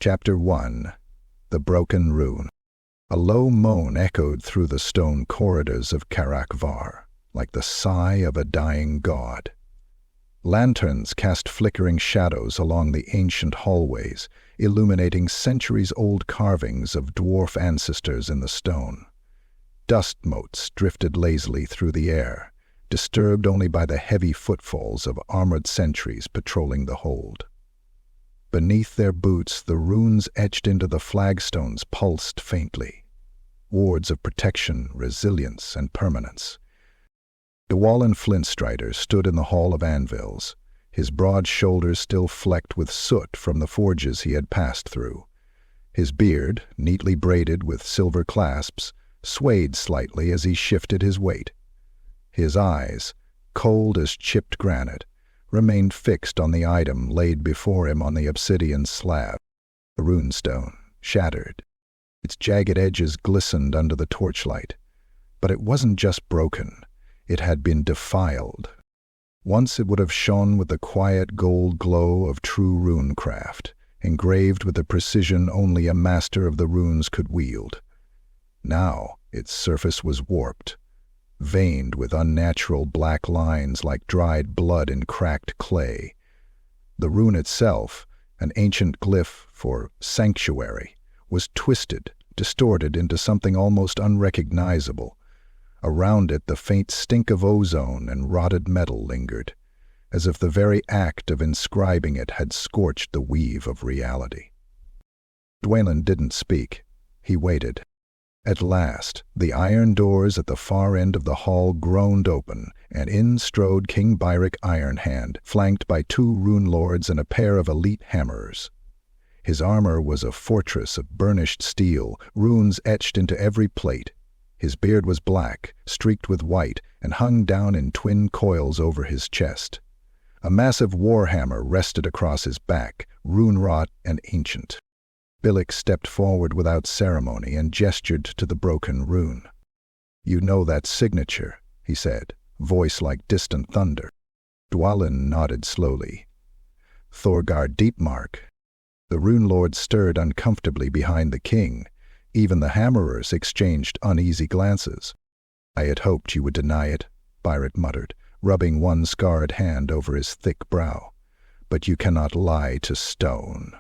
Chapter 1. The Broken Rune. A low moan echoed through the stone corridors of Karak Narn, like the sigh of a dying god. Lanterns cast flickering shadows along the ancient hallways, illuminating centuries-old carvings of dwarf ancestors in the stone. Dust motes drifted lazily through the air, disturbed only by the heavy footfalls of armored sentries patrolling the hold. Beneath their boots, the runes etched into the flagstones pulsed faintly, wards of protection, resilience, and permanence. Dwalin Flintstrider stood in the Hall of Anvils, his broad shoulders still flecked with soot from the forges he had passed through. His beard, neatly braided with silver clasps, swayed slightly as he shifted his weight. His eyes, cold as chipped granite, remained fixed on the item laid before him on the obsidian slab. The runestone, shattered. Its jagged edges glistened under the torchlight. But it wasn't just broken. It had been defiled. Once it would have shone with the quiet gold glow of true runecraft, engraved with the precision only a master of the runes could wield. Now its surface was warped, veined with unnatural black lines like dried blood in cracked clay. The rune itself, an ancient glyph for sanctuary, was twisted, distorted into something almost unrecognizable. Around it the faint stink of ozone and rotted metal lingered, as if the very act of inscribing it had scorched the weave of reality. Dwalin didn't speak. He waited. At last, the iron doors at the far end of the hall groaned open, and in strode King Byrik Ironhand, flanked by 2 rune lords and a pair of elite hammerers. His armor was a fortress of burnished steel, runes etched into every plate. His beard was black, streaked with white, and hung down in twin coils over his chest. A massive warhammer rested across his back, rune-wrought and ancient. Byrik stepped forward without ceremony and gestured to the broken rune. "You know that signature," he said, voice like distant thunder. Dwalin nodded slowly. "Thorgar Deepmark." The rune lord stirred uncomfortably behind the king. Even the hammerers exchanged uneasy glances. "I had hoped you would deny it," Byrik muttered, rubbing one scarred hand over his thick brow. "But you cannot lie to stone."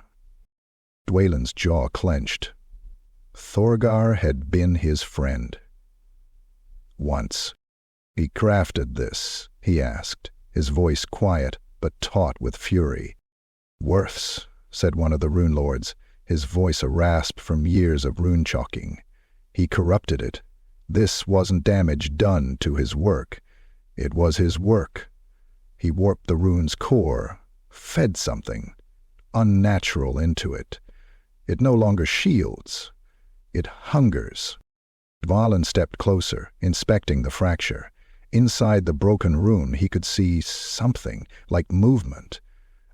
Dwalin's jaw clenched. Thorgar had been his friend. Once. "He crafted this?" he asked, his voice quiet but taut with fury. "Worths," said one of the rune lords, his voice a rasp from years of rune chalking. "He corrupted it. This wasn't damage done to his work. It was his work. He warped the rune's core, fed something unnatural into it. It no longer shields. It hungers." Dwalin stepped closer, inspecting the fracture. Inside the broken rune he could see something, like movement,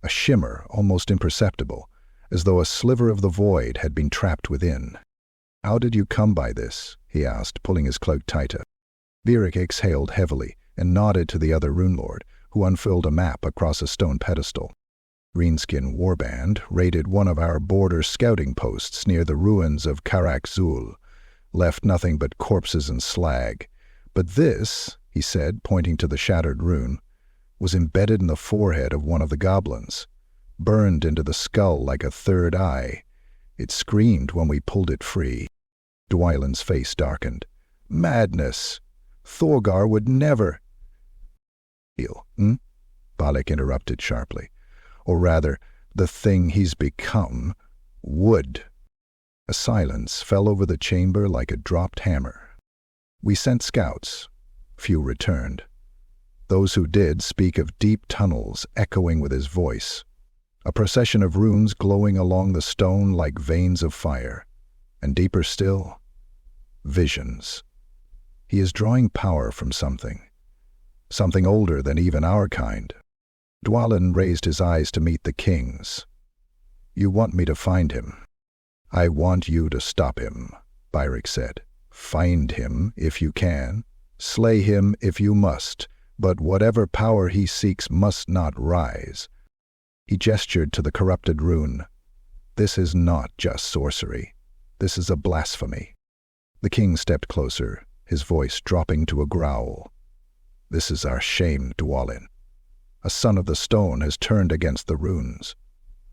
a shimmer almost imperceptible, as though a sliver of the void had been trapped within. "How did you come by this?" he asked, pulling his cloak tighter. Byrik exhaled heavily and nodded to the other rune lord, who unfurled a map across a stone pedestal. "Greenskin warband raided one of our border scouting posts near the ruins of Karak Narn, left nothing but corpses and slag. But this," he said, pointing to the shattered rune, "was embedded in the forehead of one of the goblins, burned into the skull like a third eye. It screamed when we pulled it free." Dwalin's face darkened. "Madness! Thorgar would never—" Byrik interrupted sharply. "Or rather, the thing he's become would." A silence fell over the chamber like a dropped hammer. "We sent scouts. Few returned. Those who did speak of deep tunnels echoing with his voice, a procession of runes glowing along the stone like veins of fire, and deeper still, visions. He is drawing power from something older than even our kind." Dwalin raised his eyes to meet the king's. "You want me to find him?" "I want you to stop him," Byrik said. "Find him if you can. Slay him if you must. But whatever power he seeks must not rise." He gestured to the corrupted rune. This is not just sorcery. This is a blasphemy." The king stepped closer, his voice dropping to a growl. "This is our shame, Dwalin. A son of the stone has turned against the runes.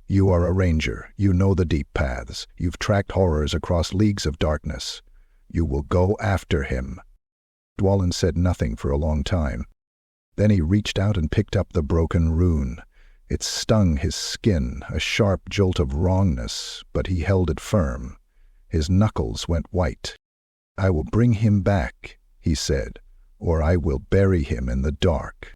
You are a ranger. You know the deep paths. You've tracked horrors across leagues of darkness. You will go after him." Dwalin said nothing for a long time. Then he reached out and picked up the broken rune. It stung his skin, a sharp jolt of wrongness, but he held it firm. His knuckles went white. "I will bring him back," he said, "or I will bury him in the dark."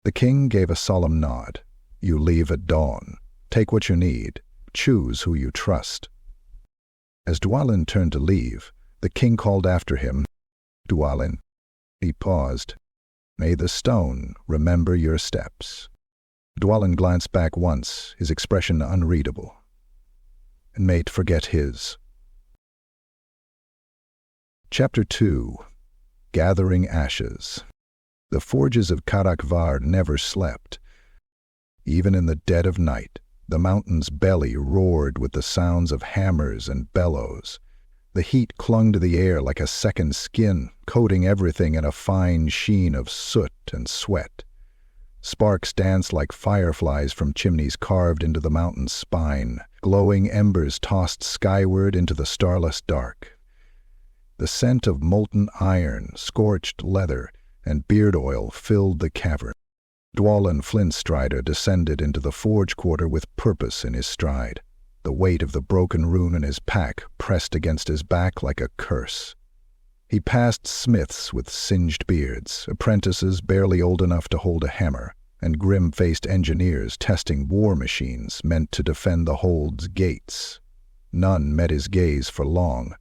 The king gave a solemn nod. "You leave at dawn. Take what you need. Choose who you trust." As Dwalin turned to leave, the king called after him, "Dwalin." He paused. "May the stone remember your steps." Dwalin glanced back once, his expression unreadable. "And may it forget his." Chapter 2. Gathering Ashes. The forges of Karak Narn never slept. Even in the dead of night, the mountain's belly roared with the sounds of hammers and bellows. The heat clung to the air like a second skin, coating everything in a fine sheen of soot and sweat. Sparks danced like fireflies from chimneys carved into the mountain's spine. Glowing embers tossed skyward into the starless dark. The scent of molten iron, scorched leather, and beard oil filled the cavern. Dwalin Flintstrider descended into the forge quarter with purpose in his stride. The weight of the broken rune in his pack pressed against his back like a curse. He passed smiths with singed beards, apprentices barely old enough to hold a hammer, and grim-faced engineers testing war machines meant to defend the hold's gates. None met his gaze for long.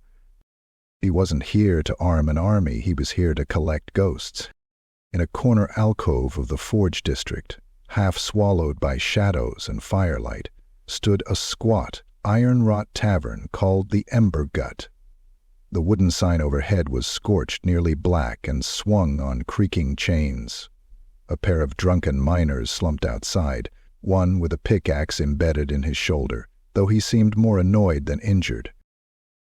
He wasn't here to arm an army, he was here to collect ghosts. In a corner alcove of the forge district, half swallowed by shadows and firelight, stood a squat, iron-wrought tavern called the Ember Gut. The wooden sign overhead was scorched nearly black and swung on creaking chains. A pair of drunken miners slumped outside, one with a pickaxe embedded in his shoulder, though he seemed more annoyed than injured.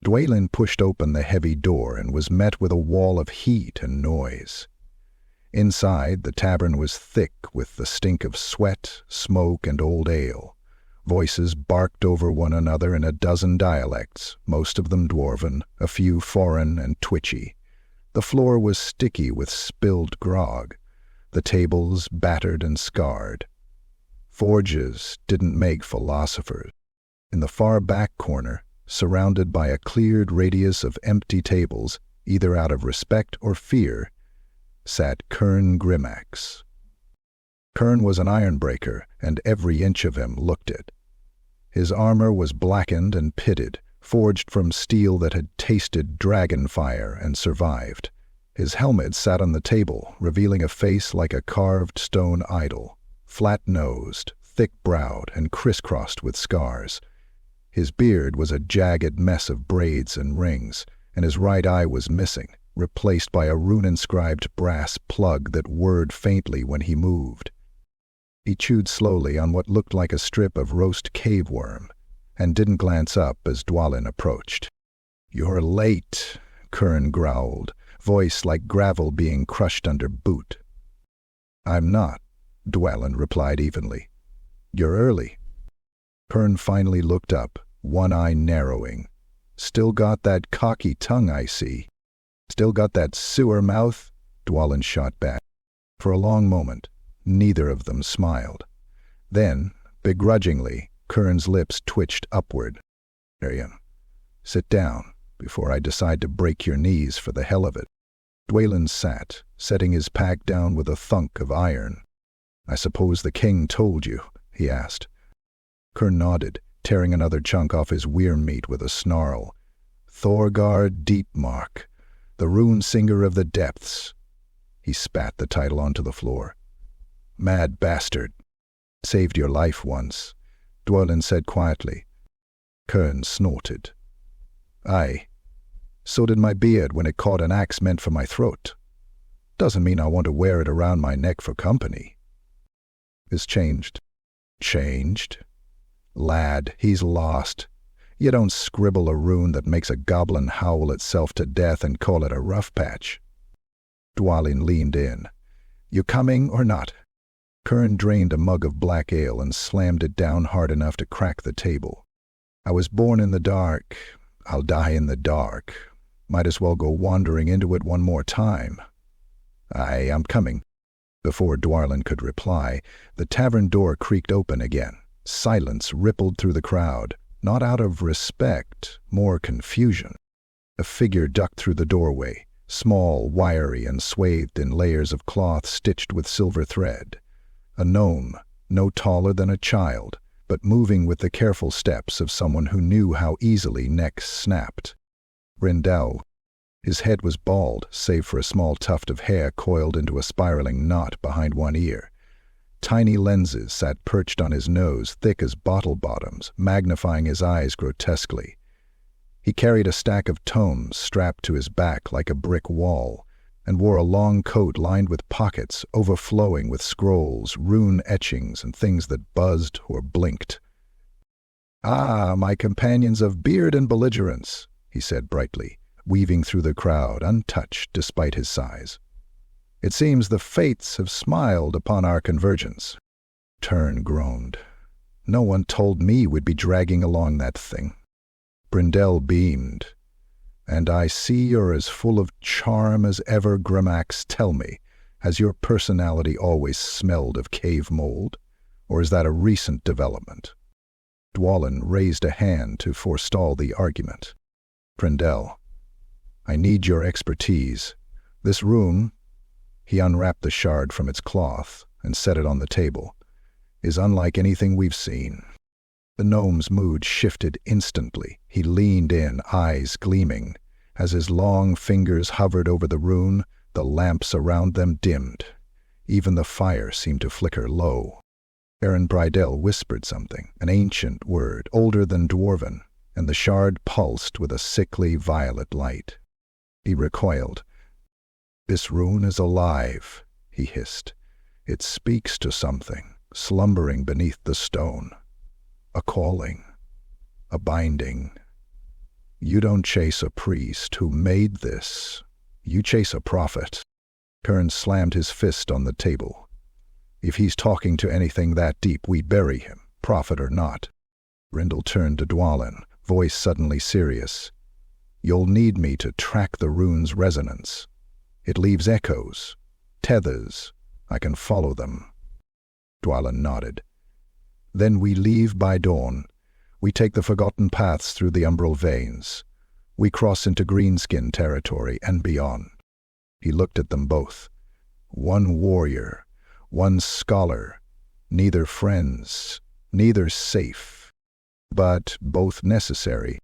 Dwalin pushed open the heavy door and was met with a wall of heat and noise. Inside, the tavern was thick with the stink of sweat, smoke, and old ale. Voices barked over one another in a dozen dialects, most of them dwarven, a few foreign and twitchy. The floor was sticky with spilled grog, the tables battered and scarred. Forges didn't make philosophers. In the far back corner, surrounded by a cleared radius of empty tables, either out of respect or fear, sat Kern Grimax. Kern was an ironbreaker, and every inch of him looked it. His armor was blackened and pitted, forged from steel that had tasted dragon fire and survived. His helmet sat on the table, revealing a face like a carved stone idol, flat-nosed, thick-browed, and crisscrossed with scars. His beard was a jagged mess of braids and rings, and his right eye was missing, replaced by a rune-inscribed brass plug that whirred faintly when he moved. He chewed slowly on what looked like a strip of roast cave worm, and didn't glance up as Dwalin approached. "You're late," Kern growled, voice like gravel being crushed under boot. "I'm not," Dwalin replied evenly. "You're early." Kern finally looked up, one eye narrowing. "Still got that cocky tongue, I see." "Still got that sewer mouth?" Dwalin shot back. For a long moment, neither of them smiled. Then, begrudgingly, Kern's lips twitched upward. "Miriam, sit down, before I decide to break your knees for the hell of it." Dwalin sat, setting his pack down with a thunk of iron. "I suppose the king told you?" he asked. Kern nodded, tearing another chunk off his weir meat with a snarl. "Thorgar Deepmark, the rune singer of the depths." He spat the title onto the floor. "Mad bastard. Saved your life once," Dwalin said quietly. Kern snorted. "Aye. So did my beard when it caught an axe meant for my throat. Doesn't mean I want to wear it around my neck for company." "It's changed." "Changed? Lad, he's lost. You don't scribble a rune that makes a goblin howl itself to death and call it a rough patch. Dwalin leaned in. You coming or not? Kern drained a mug of black ale and slammed it down hard enough to crack the table. I was born in the dark. I'll die in the dark. Might as well go wandering into it one more time. Aye, I'm coming. Before Dwalin could reply, the tavern door creaked open again. Silence rippled through the crowd, not out of respect, more confusion. A figure ducked through the doorway, small, wiry, and swathed in layers of cloth stitched with silver thread. A gnome, no taller than a child, but moving with the careful steps of someone who knew how easily necks snapped. Brindell. His head was bald, save for a small tuft of hair coiled into a spiraling knot behind one ear. Tiny lenses sat perched on his nose, thick as bottle bottoms, magnifying his eyes grotesquely. He carried a stack of tomes strapped to his back like a brick wall, and wore a long coat lined with pockets overflowing with scrolls, rune etchings, and things that buzzed or blinked. "Ah, my companions of beard and belligerence," he said brightly, weaving through the crowd, untouched despite his size. "It seems the fates have smiled upon our convergence." Tern groaned. "No one told me we'd be dragging along that thing." Brindell beamed. "And I see you're as full of charm as ever, Grimax. Tell me, has your personality always smelled of cave mold? Or is that a recent development?" Dwalin raised a hand to forestall the argument. "Brindell, I need your expertise. This rune," he unwrapped the shard from its cloth and set it on the table, "is unlike anything we've seen." The gnome's mood shifted instantly. He leaned in, eyes gleaming. As his long fingers hovered over the rune, the lamps around them dimmed. Even the fire seemed to flicker low. Baron Brydell whispered something, an ancient word, older than dwarven, and the shard pulsed with a sickly violet light. He recoiled. "This rune is alive," he hissed. "It speaks to something, slumbering beneath the stone. A calling. A binding. You don't chase a priest who made this. You chase a prophet." Kern slammed his fist on the table. "If he's talking to anything that deep, we bury him, prophet or not." Brindle turned to Dwalin, voice suddenly serious. "You'll need me to track the rune's resonance. It leaves echoes, tethers. I can follow them." Dwalin nodded. "Then we leave by dawn. We take the forgotten paths through the umbral veins. We cross into Greenskin territory and beyond." He looked at them both. One warrior, one scholar, neither friends, neither safe, but both necessary.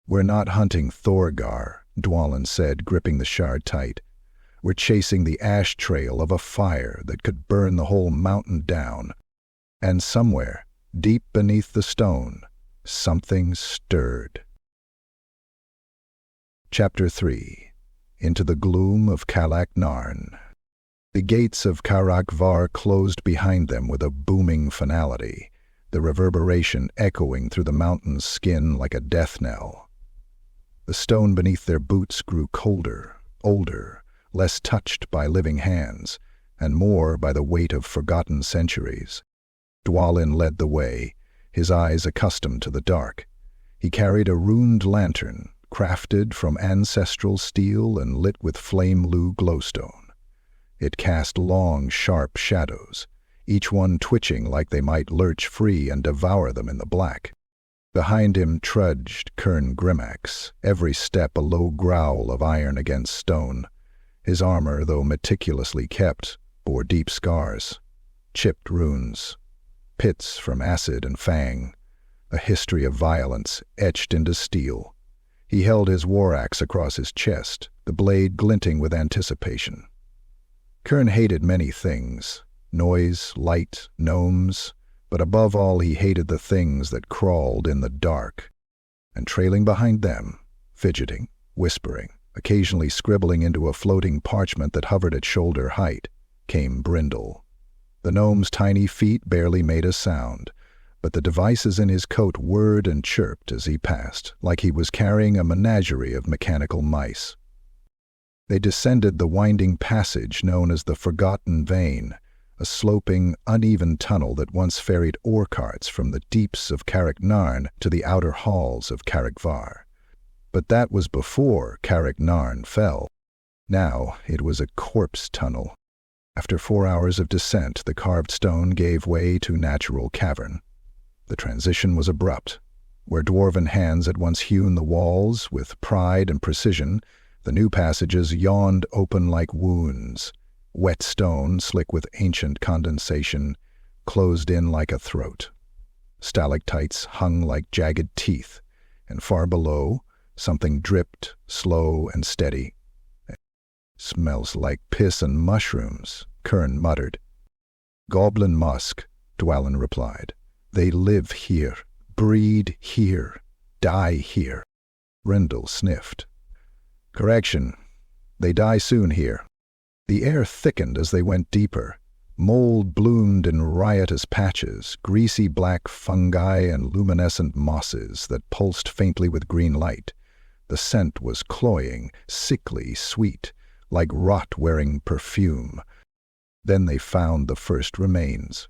"We're not hunting Thorgar," Dwalin said, gripping the shard tight. "We're chasing the ash trail of a fire that could burn the whole mountain down. And somewhere, deep beneath the stone, something stirred." Chapter 3. Into the Gloom of Karak Narn. The gates of Karak closed behind them with a booming finality, the reverberation echoing through the mountain's skin like a death knell. The stone beneath their boots grew colder, older, less touched by living hands, and more by the weight of forgotten centuries. Dwalin led the way, his eyes accustomed to the dark. He carried a runed lantern, crafted from ancestral steel and lit with flame-lue glowstone. It cast long, sharp shadows, each one twitching like they might lurch free and devour them in the black. Behind him trudged Kern Grimax, every step a low growl of iron against stone. His armor, though meticulously kept, bore deep scars, chipped runes, pits from acid and fang, a history of violence etched into steel. He held his war axe across his chest, the blade glinting with anticipation. Kern hated many things: noise, light, gnomes, but above all he hated the things that crawled in the dark. And trailing behind them, fidgeting, whispering, occasionally scribbling into a floating parchment that hovered at shoulder height, came Brindle. The gnome's tiny feet barely made a sound, but the devices in his coat whirred and chirped as he passed, like he was carrying a menagerie of mechanical mice. They descended the winding passage known as the Forgotten Vein, a sloping, uneven tunnel that once ferried ore carts from the deeps of Karak Narn to the outer halls of Karak Var. But that was before Karak Narn fell. Now it was a corpse tunnel. After 4 hours of descent, the carved stone gave way to natural cavern. The transition was abrupt. Where dwarven hands had once hewn the walls with pride and precision, the new passages yawned open like wounds. Wet stone, slick with ancient condensation, closed in like a throat. Stalactites hung like jagged teeth, and far below, something dripped, slow and steady. "Smells like piss and mushrooms," Kern muttered. "Goblin musk," Dwalin replied. "They live here, breed here, die here." Rendell sniffed. "Correction. They die soon here." The air thickened as they went deeper. Mold bloomed in riotous patches, greasy black fungi and luminescent mosses that pulsed faintly with green light. The scent was cloying, sickly sweet, like rot-wearing perfume. Then they found the first remains.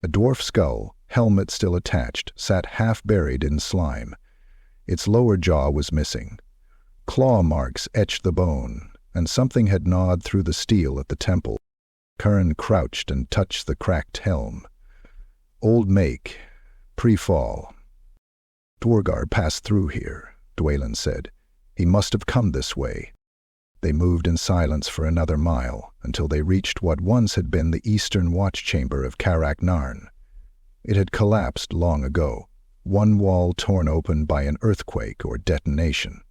A dwarf skull, helmet still attached, sat half-buried in slime. Its lower jaw was missing. Claw marks etched the bone, and something had gnawed through the steel at the temple. Kern crouched and touched the cracked helm. "Old make, pre-fall." "Thorgar passed through here," Dwalin said. "He must have come this way." They moved in silence for another mile, until they reached what once had been the eastern watch-chamber of Karak Narn. It had collapsed long ago, one wall torn open by an earthquake or detonation.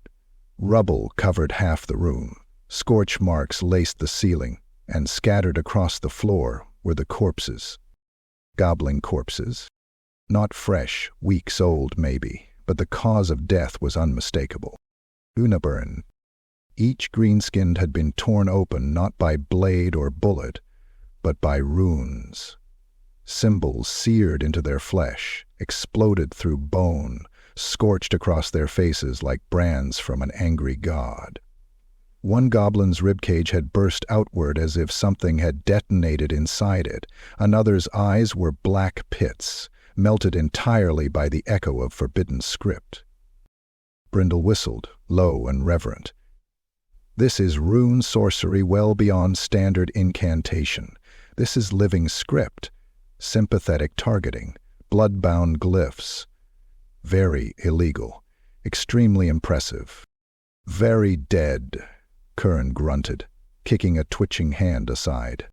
Rubble covered half the room. Scorch marks laced the ceiling, and scattered across the floor were the corpses. Goblin corpses. Not fresh, weeks old maybe, but the cause of death was unmistakable. Unbinding. Each greenskin had been torn open not by blade or bullet, but by runes. Symbols seared into their flesh, exploded through bone, scorched across their faces like brands from an angry god. One goblin's ribcage had burst outward as if something had detonated inside it. Another's eyes were black pits, melted entirely by the echo of forbidden script. Brindle whistled, low and reverent. "This is rune sorcery well beyond standard incantation. This is living script, sympathetic targeting, blood-bound glyphs. Very illegal, extremely impressive. Very dead," Kern grunted, kicking a twitching hand aside.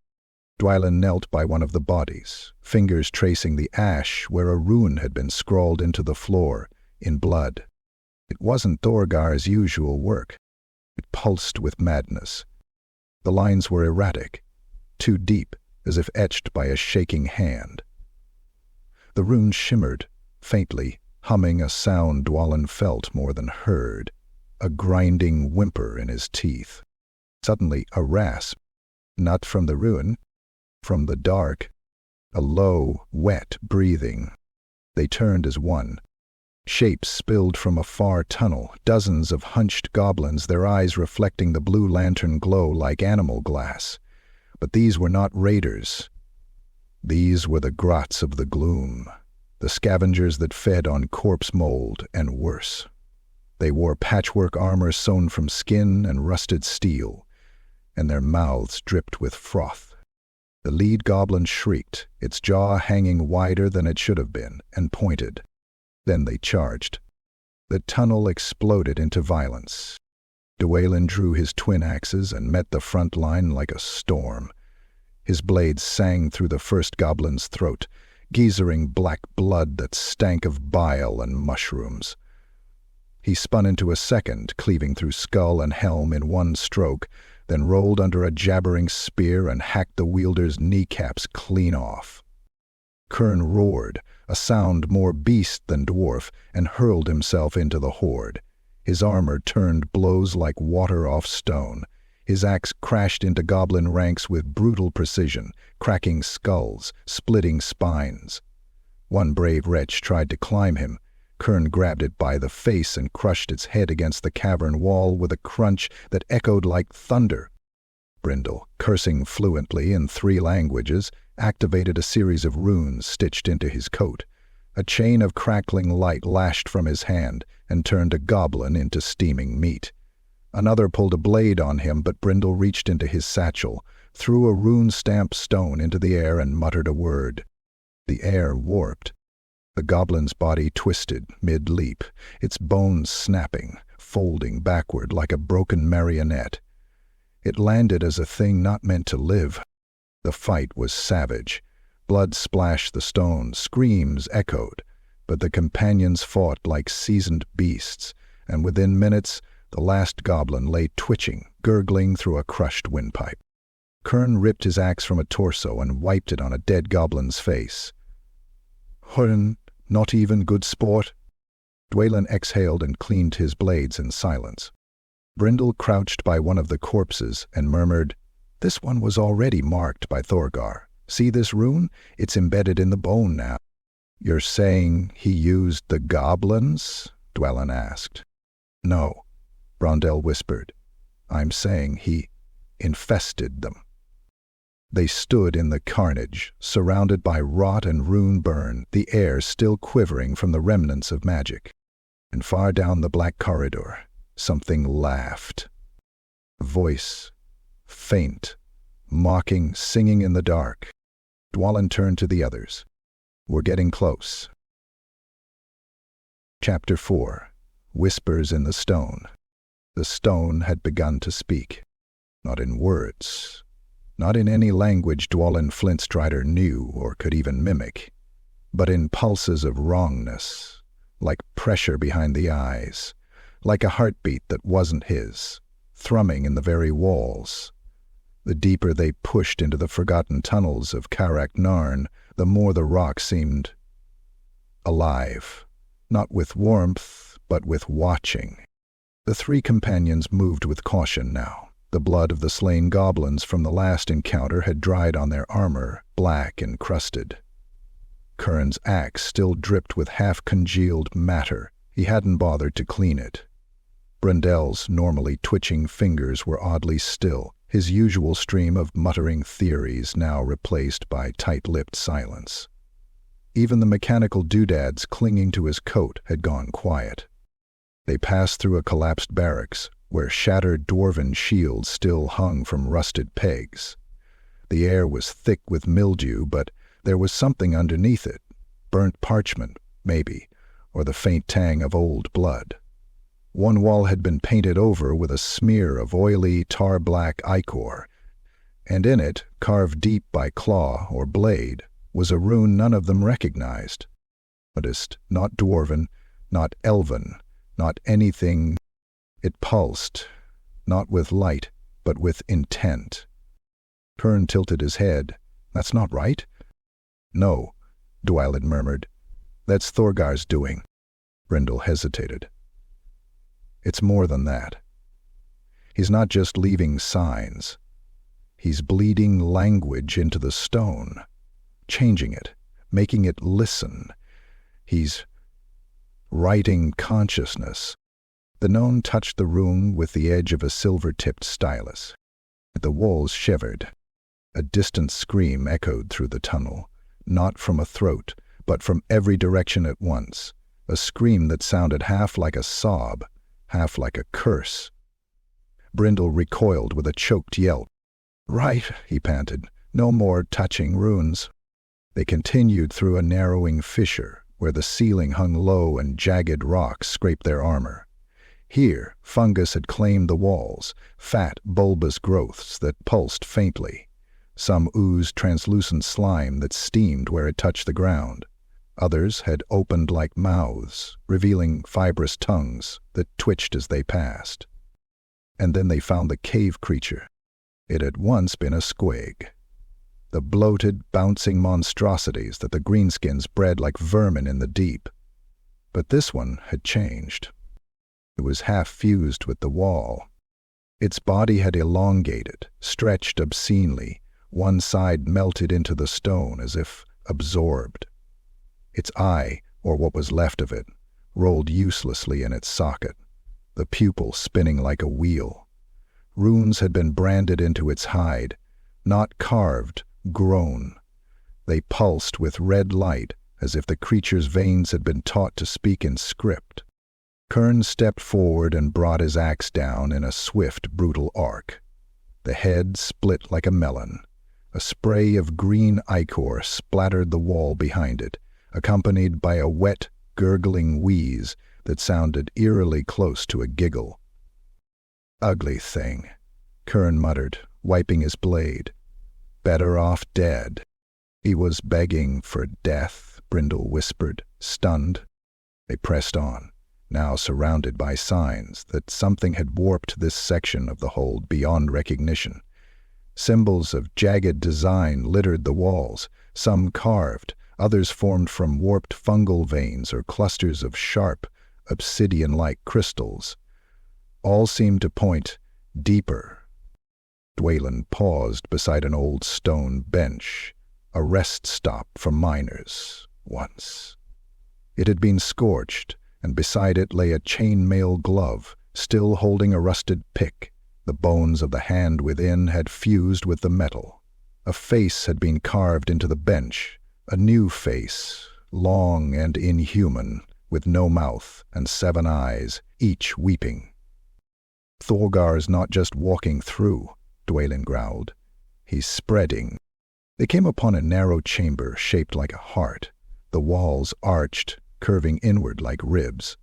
Dwalin knelt by one of the bodies, fingers tracing the ash where a rune had been scrawled into the floor, in blood. It wasn't Thorgar's usual work. It pulsed with madness. The lines were erratic, too deep, as if etched by a shaking hand. The rune shimmered, faintly, humming a sound Dwalin felt more than heard, a grinding whimper in his teeth. Suddenly a rasp, not from the rune, from the dark, a low, wet breathing. They turned as one. Shapes spilled from a far tunnel, dozens of hunched goblins, their eyes reflecting the blue lantern glow like animal glass. But these were not raiders. These were the grots of the gloom, the scavengers that fed on corpse mold and worse. They wore patchwork armor sewn from skin and rusted steel, and their mouths dripped with froth. The lead goblin shrieked, its jaw hanging wider than it should have been, and pointed. Then they charged. The tunnel exploded into violence. Dwalin drew his twin axes and met the front line like a storm. His blades sang through the first goblin's throat, geysering black blood that stank of bile and mushrooms. He spun into a second, cleaving through skull and helm in one stroke, then rolled under a jabbering spear and hacked the wielder's kneecaps clean off. Kern roared, a sound more beast than dwarf, and hurled himself into the horde. His armor turned blows like water off stone. His axe crashed into goblin ranks with brutal precision, cracking skulls, splitting spines. One brave wretch tried to climb him. Kern grabbed it by the face and crushed its head against the cavern wall with a crunch that echoed like thunder. Brindle, cursing fluently in 3 languages, activated a series of runes stitched into his coat. A chain of crackling light lashed from his hand and turned a goblin into steaming meat. Another pulled a blade on him, but Brindle reached into his satchel, threw a rune-stamped stone into the air and muttered a word. The air warped. The goblin's body twisted mid-leap, its bones snapping, folding backward like a broken marionette. It landed as a thing not meant to live. The fight was savage. Blood splashed the stone, screams echoed, but the companions fought like seasoned beasts, and within minutes the last goblin lay twitching, gurgling through a crushed windpipe. Kern ripped his axe from a torso and wiped it on a dead goblin's face. "Hurn, not even good sport?" Dwalin exhaled and cleaned his blades in silence. Brindle crouched by one of the corpses and murmured, "This one was already marked by Thorgar. See this rune? It's embedded in the bone now." "You're saying he used the goblins?" Dwalin asked. "No," Brondell whispered. "I'm saying he infested them." They stood in the carnage, surrounded by rot and rune burn, the air still quivering from the remnants of magic. And far down the black corridor, something laughed. A voice, faint, mocking, singing in the dark. Dwalin turned to the others. "We're getting close." Chapter 4. Whispers in the Stone. The stone had begun to speak. Not in words. Not in any language Dwalin Flintstrider knew or could even mimic, but in pulses of wrongness, like pressure behind the eyes, like a heartbeat that wasn't his, thrumming in the very walls. The deeper they pushed into the forgotten tunnels of Karak Narn, the more the rock seemed alive, not with warmth, but with watching. The 3 companions moved with caution now. The blood of the slain goblins from the last encounter had dried on their armor, black and crusted. Kern's axe still dripped with half-congealed matter. He hadn't bothered to clean it. Brindell's normally twitching fingers were oddly still, his usual stream of muttering theories now replaced by tight-lipped silence. Even the mechanical doodads clinging to his coat had gone quiet. They passed through a collapsed barracks, where shattered dwarven shields still hung from rusted pegs. The air was thick with mildew, but there was something underneath it, burnt parchment, maybe, or the faint tang of old blood. One wall had been painted over with a smear of oily, tar-black ichor, and in it, carved deep by claw or blade, was a rune none of them recognized. Not dwarven, not elven, not anything. It pulsed, not with light, but with intent. Kern tilted his head. "That's not right?" "No," Dwalin murmured. "That's Thorgar's doing." Brindle hesitated. "It's more than that. He's not just leaving signs. He's bleeding language into the stone, changing it, making it listen. He's writing consciousness." The gnome touched the rune with the edge of a silver-tipped stylus. The walls shivered. A distant scream echoed through the tunnel, not from a throat, but from every direction at once, a scream that sounded half like a sob, half like a curse. Brindle recoiled with a choked yelp. "Right," he panted, "no more touching runes." They continued through a narrowing fissure, where the ceiling hung low and jagged rocks scraped their armor. Here, fungus had claimed the walls, fat, bulbous growths that pulsed faintly. Some oozed translucent slime that steamed where it touched the ground. Others had opened like mouths, revealing fibrous tongues that twitched as they passed. And then they found the cave creature. It had once been a squig. The bloated, bouncing monstrosities that the greenskins bred like vermin in the deep. But this one had changed. It was half fused with the wall. Its body had elongated, stretched obscenely, one side melted into the stone as if absorbed. Its eye, or what was left of it, rolled uselessly in its socket, the pupil spinning like a wheel. Runes had been branded into its hide, not carved, grown. They pulsed with red light, as if the creature's veins had been taught to speak in script. Kern stepped forward and brought his axe down in a swift, brutal arc. The head split like a melon. A spray of green ichor splattered the wall behind it, accompanied by a wet, gurgling wheeze that sounded eerily close to a giggle. "Ugly thing," Kern muttered, wiping his blade. "Better off dead." "He was begging for death," Brindle whispered, stunned. They pressed on, now surrounded by signs that something had warped this section of the hold beyond recognition. Symbols of jagged design littered the walls, some carved, others formed from warped fungal veins or clusters of sharp, obsidian-like crystals. All seemed to point deeper. Dwalin paused beside an old stone bench, a rest stop for miners, once. It had been scorched, and beside it lay a chainmail glove, still holding a rusted pick. The bones of the hand within had fused with the metal. A face had been carved into the bench, a new face, long and inhuman, with no mouth and 7 eyes, each weeping. "Thorgar's not just walking through," Dwalin growled. "He's spreading." They came upon a narrow chamber shaped like a heart, the walls arched, curving inward like ribs.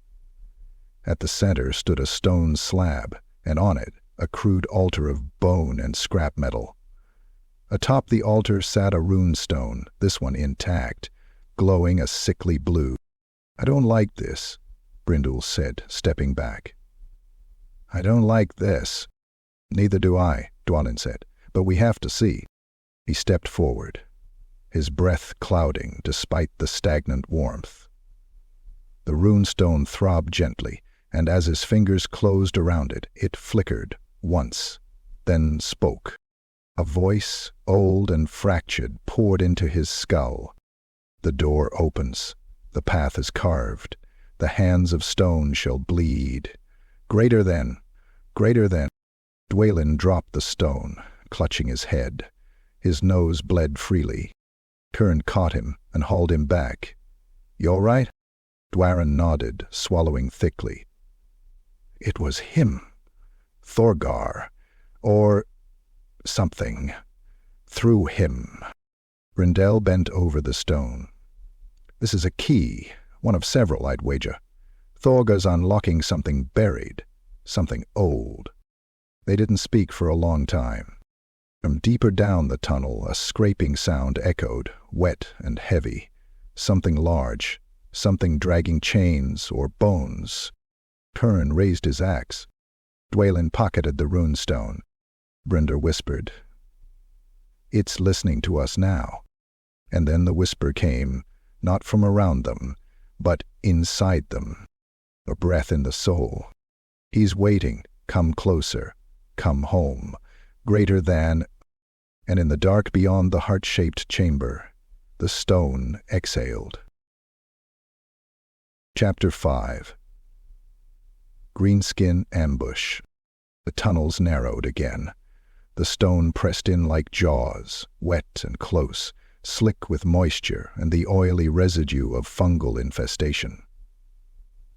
At the center stood a stone slab, and on it a crude altar of bone and scrap metal. Atop the altar sat a rune stone, this one intact, glowing a sickly blue. "I don't like this," Brindle said, stepping back. "I don't like this." "Neither do I," Dwalin said, "but we have to see." He stepped forward, his breath clouding despite the stagnant warmth. The runestone throbbed gently, and as his fingers closed around it, it flickered once, then spoke. A voice, old and fractured, poured into his skull. "The door opens. The path is carved. The hands of stone shall bleed. Greater than, greater than." Dwalin dropped the stone, clutching his head. His nose bled freely. Kern caught him and hauled him back. "You all right?" Dwalin nodded, swallowing thickly. It was him. Thorgar. Or something. Through him. Brindle bent over the stone. "This is a key, one of several, I'd wager. Thorgar's unlocking something buried, something old." They didn't speak for a long time. From deeper down the tunnel, a scraping sound echoed, wet and heavy. Something large, something dragging chains or bones. Kern raised his axe. Dwalin pocketed the runestone. Brindle whispered, "It's listening to us now." And then the whisper came, not from around them, but inside them. A breath in the soul. "He's waiting. Come closer. Come home. Greater than..." And in the dark beyond the heart-shaped chamber, the stone exhaled. Chapter 5. Greenskin ambush. The tunnels narrowed again. The stone pressed in like jaws, wet and close, slick with moisture and the oily residue of fungal infestation.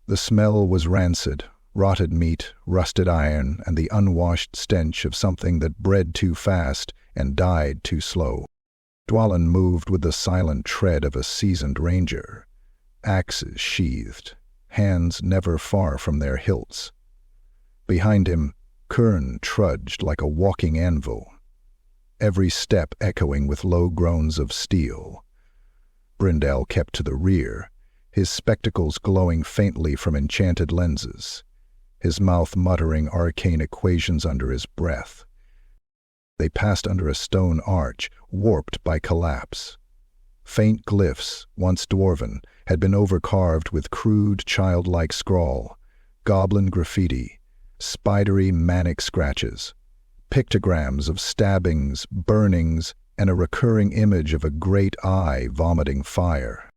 The smell was rancid, rotted meat, rusted iron, and the unwashed stench of something that bred too fast and died too slow. Dwalin moved with the silent tread of a seasoned ranger, axes sheathed, hands never far from their hilts. Behind him, Kern trudged like a walking anvil, every step echoing with low groans of steel. Brindle kept to the rear, his spectacles glowing faintly from enchanted lenses, his mouth muttering arcane equations under his breath. They passed under a stone arch, warped by collapse. Faint glyphs, once dwarven, had been overcarved with crude, childlike scrawl, goblin graffiti, spidery manic scratches, pictograms of stabbings, burnings, and a recurring image of a great eye vomiting fire.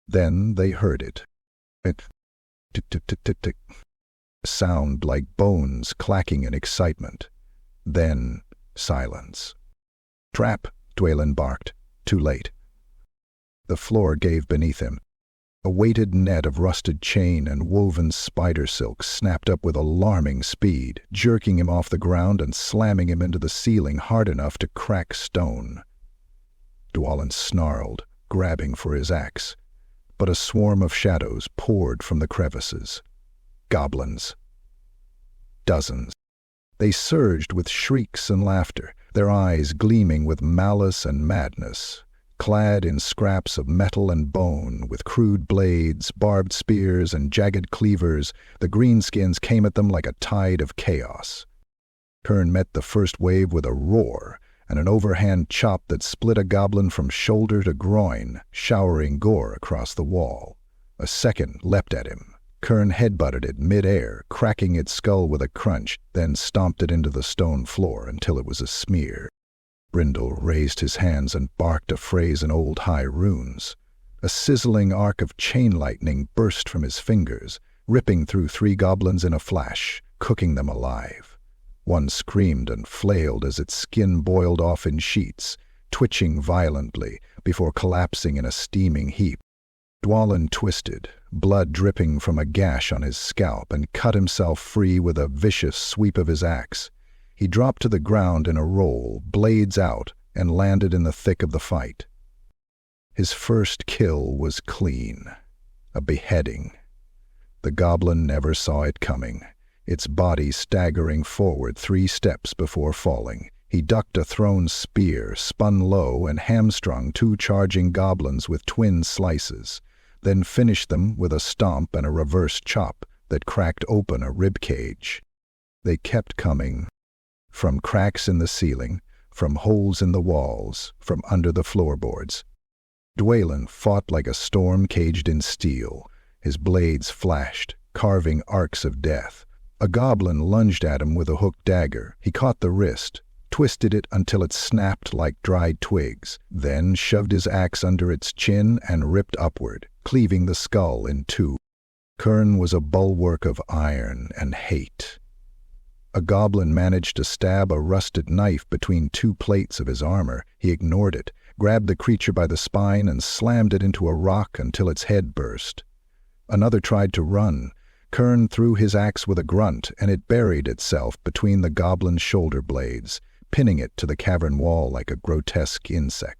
Then they heard it. Tick-tick-tick-tick-tick. Sound like bones clacking in excitement. Then silence. "Trap!" Dwalin barked. Too late. The floor gave beneath him. A weighted net of rusted chain and woven spider silk snapped up with alarming speed, jerking him off the ground and slamming him into the ceiling hard enough to crack stone. Dwalin snarled, grabbing for his axe, but a swarm of shadows poured from the crevices. Goblins. Dozens. They surged with shrieks and laughter, their eyes gleaming with malice and madness. Clad in scraps of metal and bone, with crude blades, barbed spears, and jagged cleavers, the Greenskins came at them like a tide of chaos. Kern met the first wave with a roar, and an overhand chop that split a goblin from shoulder to groin, showering gore across the wall. A second leapt at him. Kern headbutted it mid-air, cracking its skull with a crunch, then stomped it into the stone floor until it was a smear. Brindle raised his hands and barked a phrase in old high runes. A sizzling arc of chain lightning burst from his fingers, ripping through 3 goblins in a flash, cooking them alive. One screamed and flailed as its skin boiled off in sheets, twitching violently before collapsing in a steaming heap. Dwalin twisted, blood dripping from a gash on his scalp, and cut himself free with a vicious sweep of his axe. He dropped to the ground in a roll, blades out, and landed in the thick of the fight. His first kill was clean. A beheading. The goblin never saw it coming, its body staggering forward 3 steps before falling. He ducked a thrown spear, spun low, and hamstrung 2 charging goblins with twin slices, then finished them with a stomp and a reverse chop that cracked open a rib cage. They kept coming. From cracks in the ceiling, from holes in the walls, from under the floorboards. Dwalin fought like a storm caged in steel. His blades flashed, carving arcs of death. A goblin lunged at him with a hooked dagger. He caught the wrist, twisted it until it snapped like dried twigs, then shoved his axe under its chin and ripped upward, cleaving the skull in 2. Kern was a bulwark of iron and hate. A goblin managed to stab a rusted knife between 2 plates of his armor. He ignored it, grabbed the creature by the spine and slammed it into a rock until its head burst. Another tried to run. Kern threw his axe with a grunt, and it buried itself between the goblin's shoulder blades, pinning it to the cavern wall like a grotesque insect.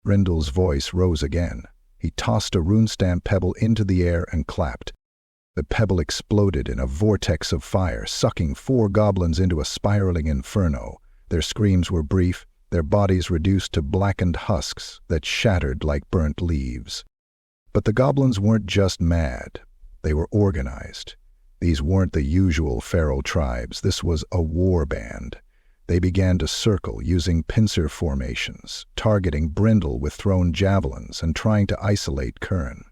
Brindle's voice rose again. He tossed a rune-stamped pebble into the air and clapped. The pebble exploded in a vortex of fire, sucking 4 goblins into a spiraling inferno. Their screams were brief, their bodies reduced to blackened husks that shattered like burnt leaves. But the goblins weren't just mad. They were organized. These weren't the usual feral tribes. This was a war band. They began to circle, using pincer formations, targeting Brindle with thrown javelins and trying to isolate Kern.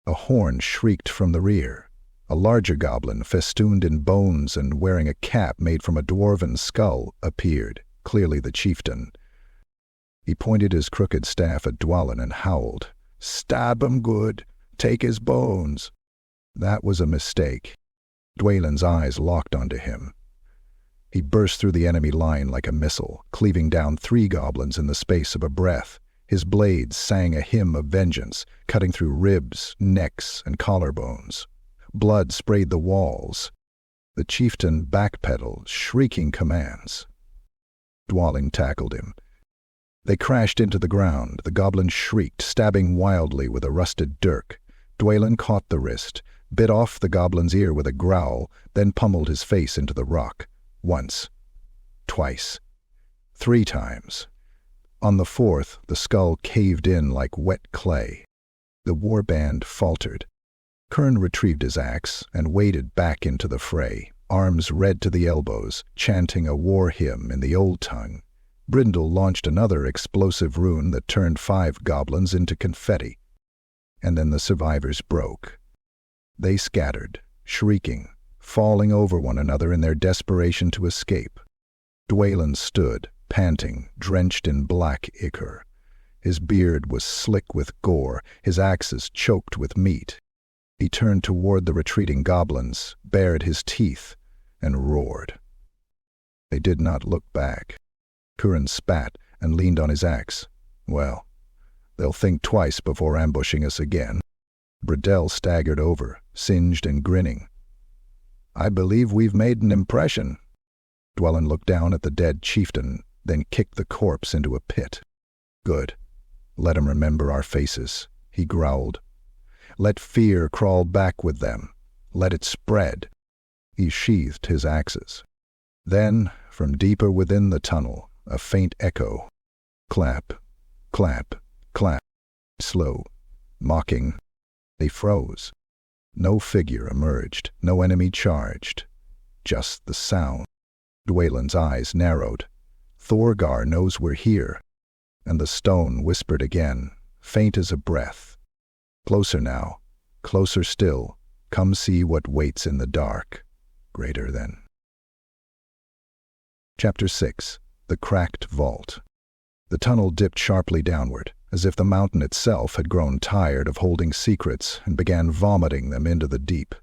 A horn shrieked from the rear. A larger goblin, festooned in bones and wearing a cap made from a dwarven skull, appeared, clearly the chieftain. He pointed his crooked staff at Dwalin and howled, "Stab him good! Take his bones!" That was a mistake. Dwalin's eyes locked onto him. He burst through the enemy line like a missile, cleaving down 3 goblins in the space of a breath. His blades sang a hymn of vengeance, cutting through ribs, necks, and collarbones. Blood sprayed the walls. The chieftain backpedaled, shrieking commands. Dwalin tackled him. They crashed into the ground. The goblin shrieked, stabbing wildly with a rusted dirk. Dwalin caught the wrist, bit off the goblin's ear with a growl, then pummeled his face into the rock. Once. Twice. 3 times. On the 4th, the skull caved in like wet clay. The warband faltered. Kern retrieved his axe and waded back into the fray, arms red to the elbows, chanting a war hymn in the old tongue. Brindle launched another explosive rune that turned 5 goblins into confetti. And then the survivors broke. They scattered, shrieking, falling over one another in their desperation to escape. Dwalin stood, panting, drenched in black ichor. His beard was slick with gore, his axes choked with meat. He turned toward the retreating goblins, bared his teeth, and roared. They did not look back. Curran spat and leaned on his axe. Well, they'll think twice before ambushing us again. Bredell staggered over, singed and grinning. I believe we've made an impression. Dwalin looked down at the dead chieftain, then kicked the corpse into a pit. Good. Let 'em remember our faces, he growled. Let fear crawl back with them. Let it spread. He sheathed his axes. Then, from deeper within the tunnel, a faint echo. Clap, clap, clap. Slow, mocking. They froze. No figure emerged, no enemy charged. Just the sound. Dwalin's eyes narrowed. Thorgar knows we're here. And the stone whispered again, faint as a breath. Closer now, closer still. Come see what waits in the dark. Greater than. Chapter 6. The Cracked Vault. The tunnel dipped sharply downward, as if the mountain itself had grown tired of holding secrets and began vomiting them into the deep.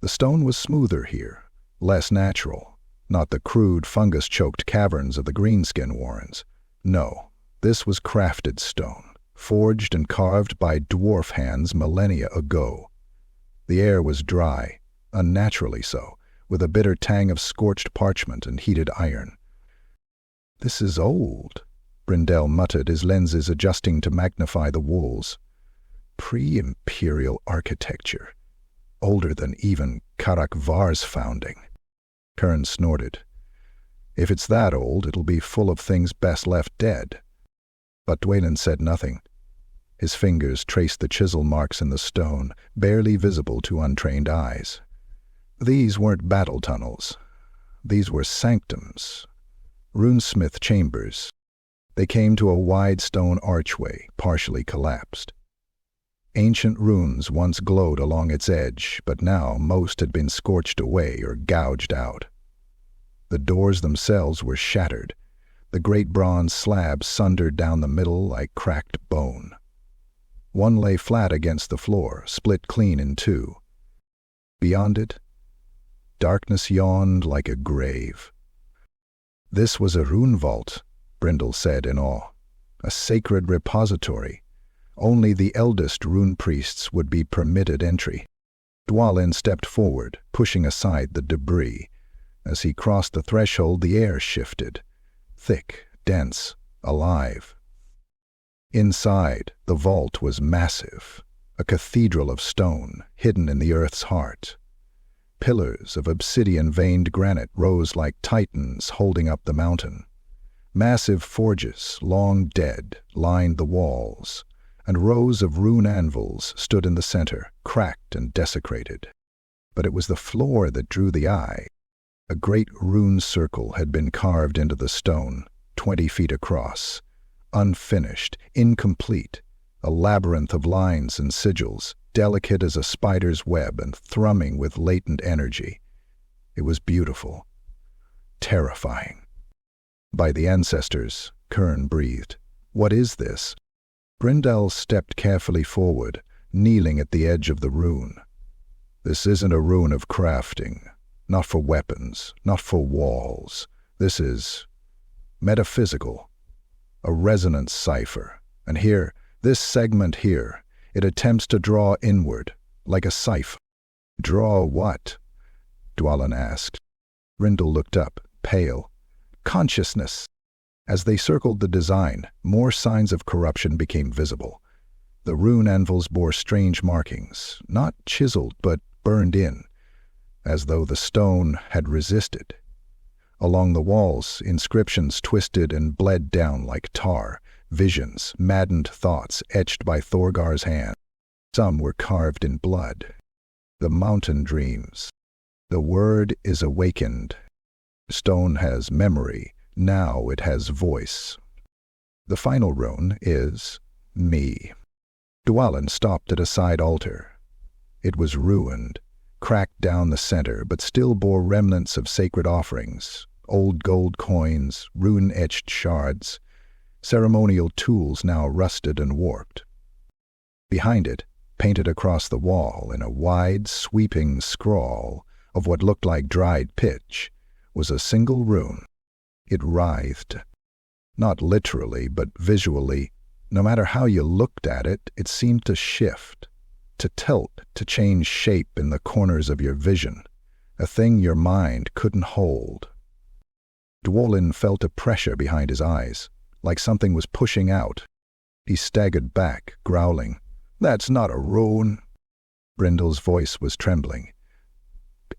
The stone was smoother here, less natural, not the crude fungus-choked caverns of the Greenskin warrens. No, this was crafted stone, forged and carved by dwarf hands millennia ago. The air was dry, unnaturally so, with a bitter tang of scorched parchment and heated iron. This is old, Brindell muttered, his lenses adjusting to magnify the walls. Pre-imperial architecture, older than even Karak Narn's founding. Curran snorted. If it's that old, it'll be full of things best left dead. But Dwalin said nothing. His fingers traced the chisel marks in the stone, barely visible to untrained eyes. These weren't battle tunnels. These were sanctums, runesmith chambers. They came to a wide stone archway, partially collapsed. Ancient runes once glowed along its edge, but now most had been scorched away or gouged out. The doors themselves were shattered, the great bronze slabs sundered down the middle like cracked bone. One lay flat against the floor, split clean in two. Beyond it, darkness yawned like a grave. This was a rune vault, Brindle said in awe. A sacred repository. Only the eldest rune priests would be permitted entry. Dwalin stepped forward, pushing aside the debris. As he crossed the threshold, the air shifted. Thick, dense, alive. Inside, the vault was massive, a cathedral of stone, hidden in the earth's heart. Pillars of obsidian-veined granite rose like titans holding up the mountain. Massive forges, long dead, lined the walls, and rows of rune anvils stood in the center, cracked and desecrated. But it was the floor that drew the eye. A great rune circle had been carved into the stone, 20 feet across, unfinished, incomplete, a labyrinth of lines and sigils, delicate as a spider's web and thrumming with latent energy. It was beautiful, terrifying. By the ancestors, Curran breathed. What is this? Brindell stepped carefully forward, kneeling at the edge of the rune. This isn't a rune of crafting, not for weapons, not for walls. This is metaphysical, a resonance cipher. And here, this segment here, it attempts to draw inward, like a cipher. Draw what? Dwalin asked. Brindle looked up, pale. Consciousness. As they circled the design, more signs of corruption became visible. The rune anvils bore strange markings, not chiseled but burned in, as though the stone had resisted. Along the walls, inscriptions twisted and bled down like tar, visions, maddened thoughts etched by Thorgar's hand. Some were carved in blood. The mountain dreams. The word is awakened. Stone has memory, now it has voice. The final rune is me. Dwalin stopped at a side altar. It was ruined, cracked down the center, but still bore remnants of sacred offerings, old gold coins, rune-etched shards. ceremonial tools now rusted and warped. Behind it, painted across the wall in a wide, sweeping scrawl of what looked like dried pitch, was a single rune. It writhed. Not literally, but visually. No matter how you looked at it, it seemed to shift, to tilt, to change shape in the corners of your vision, a thing your mind couldn't hold. Dwalin felt a pressure behind his eyes, like something was pushing out. He staggered back, growling, "That's not a rune." Brindle's voice was trembling.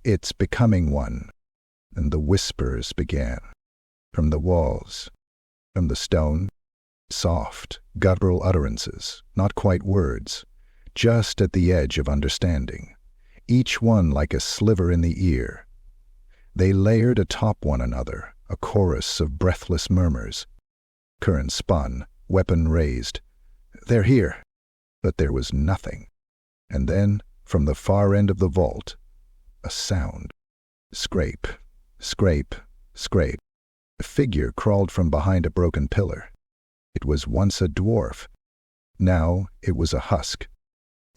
"It's becoming one." And the whispers began. From the walls, from the stone, soft, guttural utterances, not quite words, just at the edge of understanding, each one like a sliver in the ear. They layered atop one another, a chorus of breathless murmurs. Curran spun, weapon raised. "They're here." But there was nothing. And then, from the far end of the vault, a sound. Scrape, scrape, scrape. A figure crawled from behind a broken pillar. It was once a dwarf. Now it was a husk.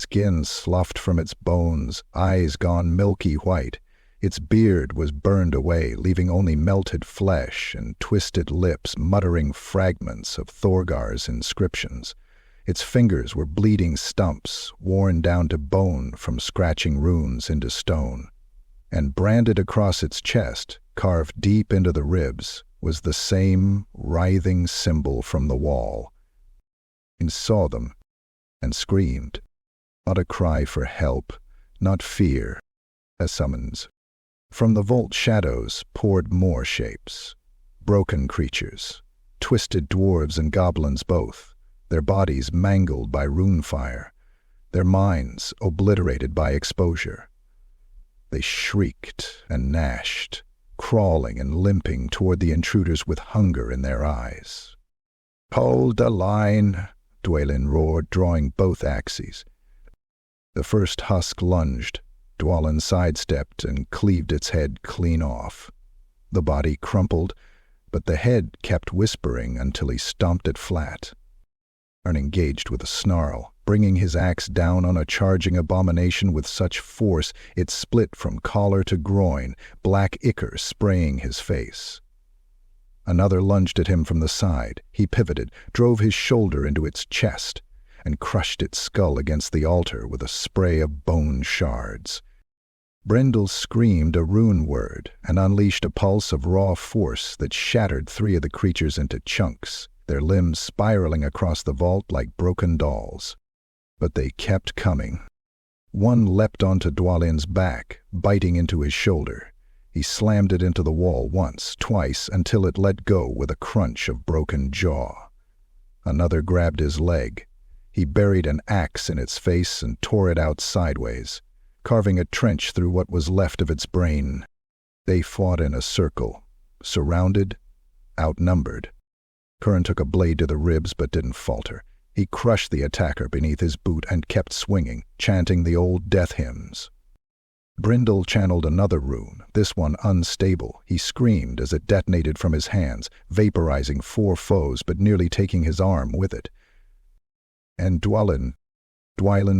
Skin sloughed from its bones, eyes gone milky white. Its beard was burned away, leaving only melted flesh and twisted lips muttering fragments of Thorgar's inscriptions. Its fingers were bleeding stumps, worn down to bone from scratching runes into stone. And branded across its chest, carved deep into the ribs, was the same writhing symbol from the wall. He saw them and screamed. Not a cry for help, not fear, a summons. From the vault shadows poured more shapes. Broken creatures, twisted dwarves and goblins both, their bodies mangled by rune fire, their minds obliterated by exposure. They shrieked and gnashed, crawling and limping toward the intruders with hunger in their eyes. "Hold the line," Dwalin roared, drawing both axes. The first husk lunged. Dwalin sidestepped and cleaved its head clean off. The body crumpled, but the head kept whispering until he stomped it flat. Narn engaged with a snarl, bringing his axe down on a charging abomination with such force it split from collar to groin, black ichor spraying his face. Another lunged at him from the side. He pivoted, drove his shoulder into its chest, and crushed its skull against the altar with a spray of bone shards. Brindle screamed a rune word and unleashed a pulse of raw force that shattered three of the creatures into chunks, their limbs spiraling across the vault like broken dolls. But they kept coming. One leapt onto Dwalin's back, biting into his shoulder. He slammed it into the wall once, twice, until it let go with a crunch of broken jaw. Another grabbed his leg. He buried an axe in its face and tore it out sideways, carving a trench through what was left of its brain. They fought in a circle, surrounded, outnumbered. Curran took a blade to the ribs but didn't falter. He crushed the attacker beneath his boot and kept swinging, chanting the old death hymns. Brindle channeled another rune, this one unstable. He screamed as it detonated from his hands, vaporizing 4 foes but nearly taking his arm with it. And Dwalin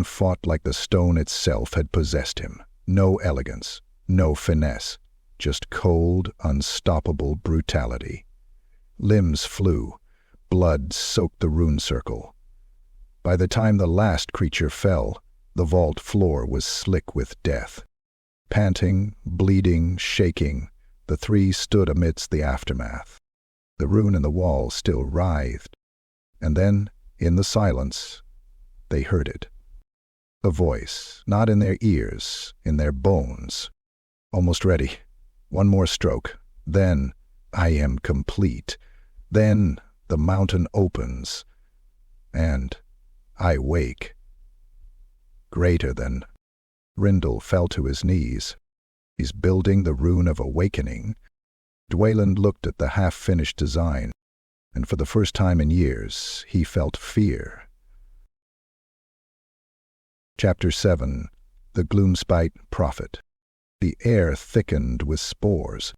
fought like the stone itself had possessed him. No elegance, no finesse, just cold, unstoppable brutality. Limbs flew, blood soaked the rune circle. By the time the last creature fell, the vault floor was slick with death. Panting, bleeding, shaking, the three stood amidst the aftermath. The rune in the wall still writhed. And then, in the silence, they heard it. A voice, not in their ears, in their bones. "Almost ready. One more stroke. Then, I am complete. Then, the mountain opens. And I wake." Greater than. Brindle fell to his knees. He's building the rune of awakening. Dwalin looked at the half-finished design, and for the first time in years, he felt fear. Chapter 7. The Gloomspite Prophet. The air thickened with spores.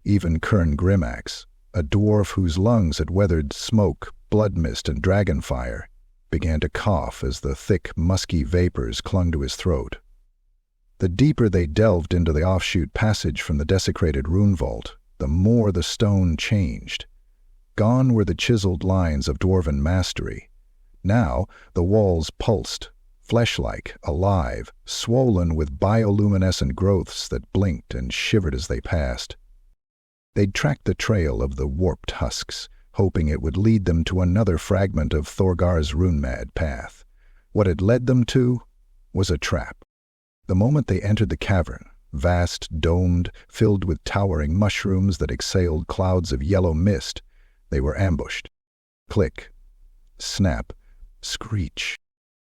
Even Kern Grimax, a dwarf whose lungs had weathered smoke, blood mist and dragonfire, began to cough as the thick, musky vapors clung to his throat. The deeper they delved into the offshoot passage from the desecrated rune vault, the more the stone changed. Gone were the chiseled lines of dwarven mastery. Now the walls pulsed, flesh-like, alive, swollen with bioluminescent growths that blinked and shivered as they passed. They'd tracked the trail of the warped husks, hoping it would lead them to another fragment of Thorgar's rune-mad path. What it led them to was a trap. The moment they entered the cavern, vast, domed, filled with towering mushrooms that exhaled clouds of yellow mist, they were ambushed. Click, snap, screech.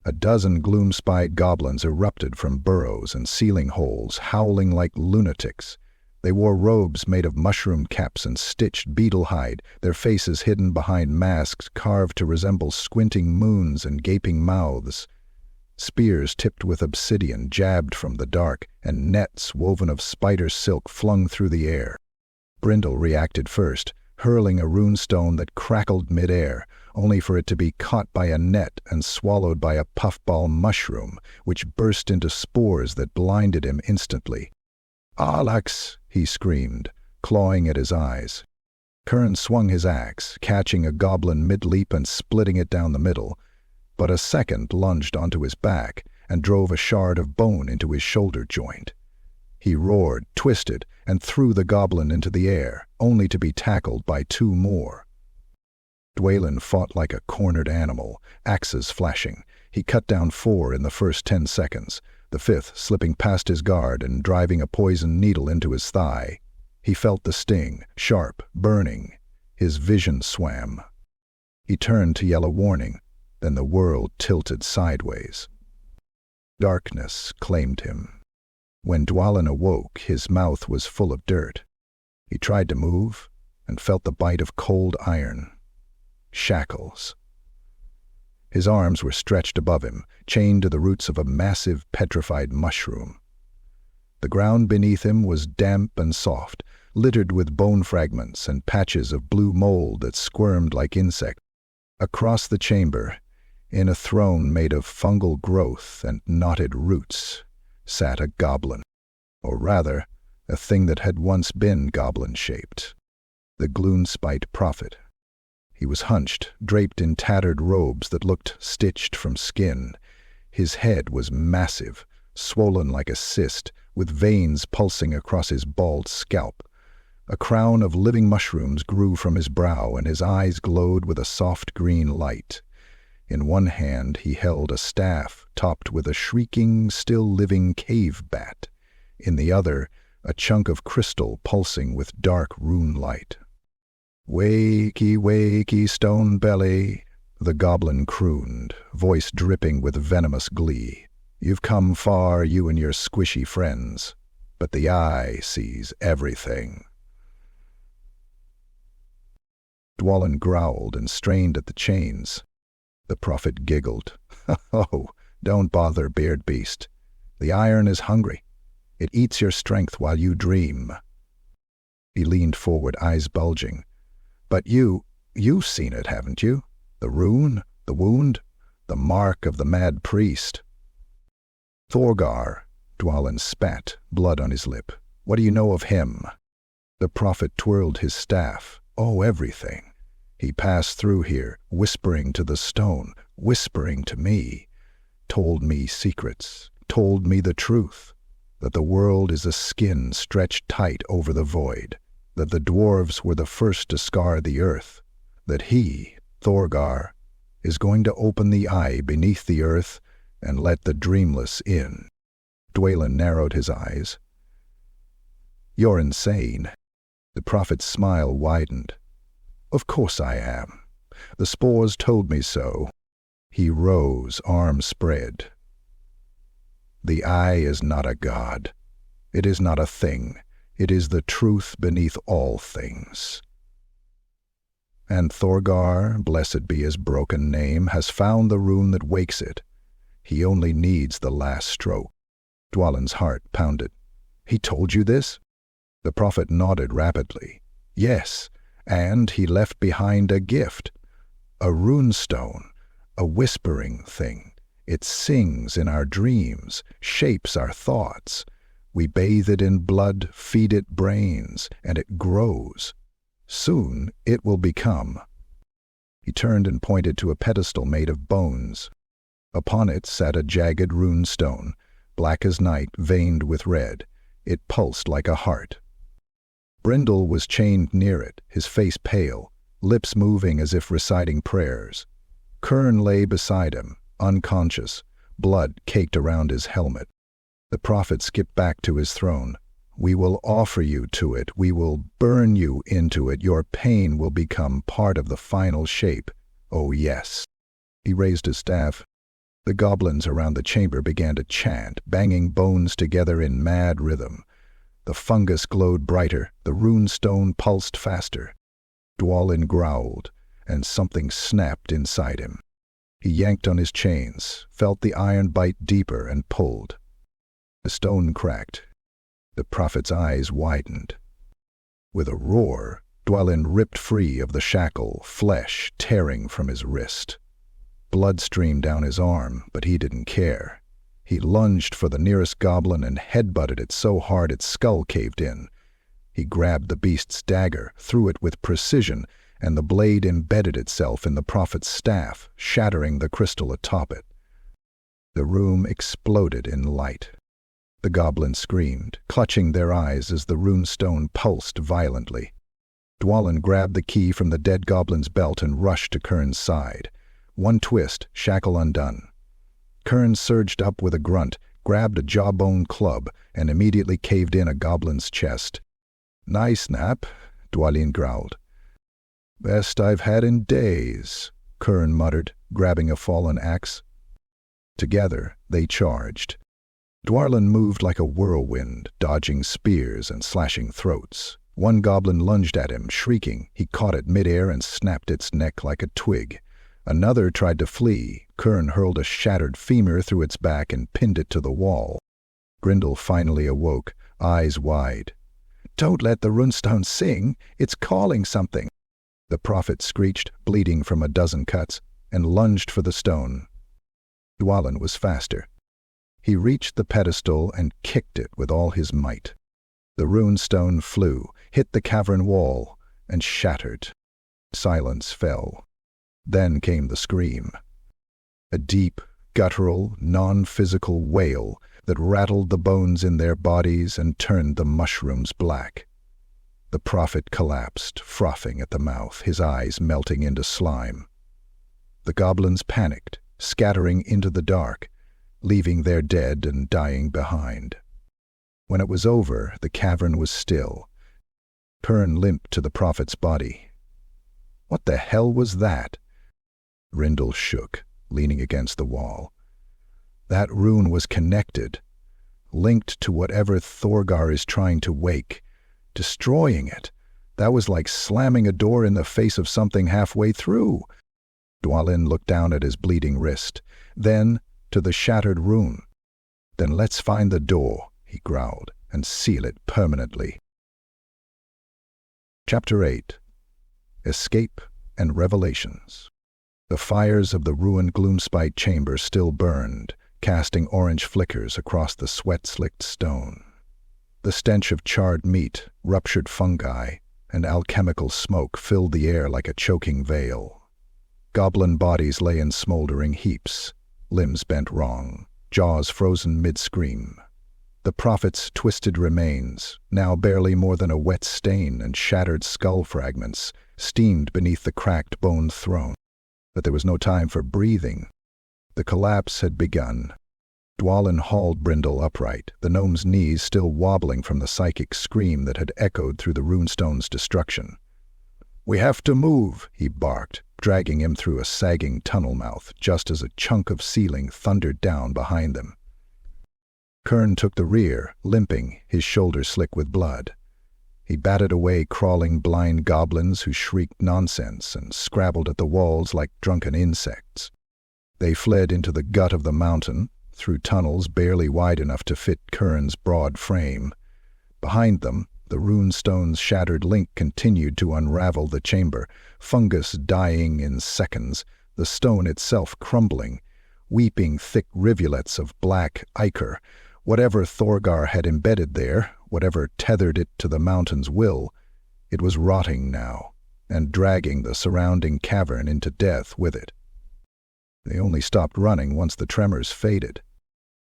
A dozen gloomspite goblins erupted from burrows and ceiling holes, howling like lunatics. They wore robes made of mushroom caps and stitched beetle hide, their faces hidden behind masks carved to resemble squinting moons and gaping mouths. Spears tipped with obsidian jabbed from the dark, and nets woven of spider silk flung through the air. Brindle reacted first, hurling a runestone that crackled mid-air, only for it to be caught by a net and swallowed by a puffball mushroom, which burst into spores that blinded him instantly. "Alex!" he screamed, clawing at his eyes. Kern swung his axe, catching a goblin mid-leap and splitting it down the middle, but a second lunged onto his back and drove a shard of bone into his shoulder joint. He roared, twisted, and threw the goblin into the air, only to be tackled by two more. Dwalin fought like a cornered animal, axes flashing. He cut down 4 in the first 10 seconds, the 5th slipping past his guard and driving a poisoned needle into his thigh. He felt the sting, sharp, burning. His vision swam. He turned to yell a warning, then the world tilted sideways. Darkness claimed him. When Dwalin awoke, his mouth was full of dirt. He tried to move and felt the bite of cold iron. Shackles. His arms were stretched above him, chained to the roots of a massive petrified mushroom. The ground beneath him was damp and soft, littered with bone fragments and patches of blue mold that squirmed like insects. Across the chamber, in a throne made of fungal growth and knotted roots, sat a goblin, or rather, a thing that had once been goblin-shaped, the gloomspite prophet. He was hunched, draped in tattered robes that looked stitched from skin. His head was massive, swollen like a cyst, with veins pulsing across his bald scalp. A crown of living mushrooms grew from his brow, and his eyes glowed with a soft green light. In one hand he held a staff topped with a shrieking, still-living cave bat. In the other, a chunk of crystal pulsing with dark rune light. "Wakey, wakey, stone belly," the goblin crooned, voice dripping with venomous glee. "You've come far, you and your squishy friends, but the eye sees everything." Dwalin growled and strained at the chains. The prophet giggled. "Oh, don't bother, beard beast. The iron is hungry. It eats your strength while you dream." He leaned forward, eyes bulging. "But you've seen it, haven't you? The rune, the wound, the mark of the mad priest." "Thorgar," Dwalin spat, blood on his lip. "What do you know of him?" The prophet twirled his staff. "Oh, everything. He passed through here, whispering to the stone, whispering to me, told me secrets, told me the truth, that the world is a skin stretched tight over the void, that the dwarves were the first to scar the earth, that he, Thorgar, is going to open the eye beneath the earth and let the dreamless in." Dwalin narrowed his eyes. "You're insane." The prophet's smile widened. "Of course I am. The spores told me so." He rose, arms spread. "The eye is not a god. It is not a thing. It is the truth beneath all things. And Thorgar, blessed be his broken name, has found the rune that wakes it. He only needs the last stroke." Dwalin's heart pounded. "He told you this?" The prophet nodded rapidly. "Yes, and he left behind a gift. A runestone, a whispering thing. It sings in our dreams, shapes our thoughts. We bathe it in blood, feed it brains, and it grows. Soon it will become. He turned and pointed to a pedestal made of bones. Upon it sat a jagged runestone, black as night, veined with red. It pulsed like a heart. Brindle was chained near it, his face pale, lips moving as if reciting prayers. Kern lay beside him, unconscious, blood caked around his helmet. The prophet skipped back to his throne. "We will offer you to it. We will burn you into it. Your pain will become part of the final shape. Oh, yes." He raised his staff. The goblins around the chamber began to chant, banging bones together in mad rhythm. The fungus glowed brighter, the runestone pulsed faster. Dwalin growled, and something snapped inside him. He yanked on his chains, felt the iron bite deeper, and pulled. The stone cracked. The prophet's eyes widened. With a roar, Dwalin ripped free of the shackle, flesh tearing from his wrist. Blood streamed down his arm, but he didn't care. He lunged for the nearest goblin and headbutted it so hard its skull caved in. He grabbed the beast's dagger, threw it with precision, and the blade embedded itself in the prophet's staff, shattering the crystal atop it. The room exploded in light. The goblins screamed, clutching their eyes as the runestone pulsed violently. Dwalin grabbed the key from the dead goblin's belt and rushed to Kern's side. One twist, shackle undone. Kern surged up with a grunt, grabbed a jawbone club, and immediately caved in a goblin's chest. "Nice nap," Dwalin growled. "Best I've had in days," Kern muttered, grabbing a fallen axe. Together, they charged. Dwalin moved like a whirlwind, dodging spears and slashing throats. One goblin lunged at him, shrieking. He caught it midair and snapped its neck like a twig. Another tried to flee. Kern hurled a shattered femur through its back and pinned it to the wall. Grindel finally awoke, eyes wide. "Don't let the runestone sing. It's calling something." The prophet screeched, bleeding from a dozen cuts, and lunged for the stone. Dwalin was faster. He reached the pedestal and kicked it with all his might. The runestone flew, hit the cavern wall, and shattered. Silence fell. Then came the scream. A deep, guttural, non-physical wail that rattled the bones in their bodies and turned the mushrooms black. The prophet collapsed, frothing at the mouth, his eyes melting into slime. The goblins panicked, scattering into the dark, leaving their dead and dying behind. When it was over, the cavern was still. Kern limped to the prophet's body. "What the hell was that?" Grindel shook, leaning against the wall. That rune was connected, linked to whatever Thorgar is trying to wake, destroying it. That was like slamming a door in the face of something halfway through. Dwalin looked down at his bleeding wrist, then to the shattered rune. "Then let's find the door," he growled, "and seal it permanently." Chapter 8. Escape and Revelations. The fires of the ruined gloomspite chamber still burned, casting orange flickers across the sweat-slicked stone. The stench of charred meat, ruptured fungi, and alchemical smoke filled the air like a choking veil. Goblin bodies lay in smoldering heaps, limbs bent wrong, jaws frozen mid-scream. The prophet's twisted remains, now barely more than a wet stain, and shattered skull fragments, steamed beneath the cracked bone throne. But there was no time for breathing. The collapse had begun. Dwalin hauled Brindle upright, the gnome's knees still wobbling from the psychic scream that had echoed through the runestone's destruction. "We have to move," he barked, dragging him through a sagging tunnel mouth, just as a chunk of ceiling thundered down behind them. Kern took the rear, limping, his shoulders slick with blood. He batted away crawling blind goblins who shrieked nonsense and scrabbled at the walls like drunken insects. They fled into the gut of the mountain, through tunnels barely wide enough to fit Kern's broad frame. Behind them, The runestone's shattered link continued to unravel the chamber, fungus dying in seconds, the stone itself crumbling, weeping thick rivulets of black ichor. Whatever Thorgar had embedded there, whatever tethered it to the mountain's will, it was rotting now, and dragging the surrounding cavern into death with it. They only stopped running once the tremors faded.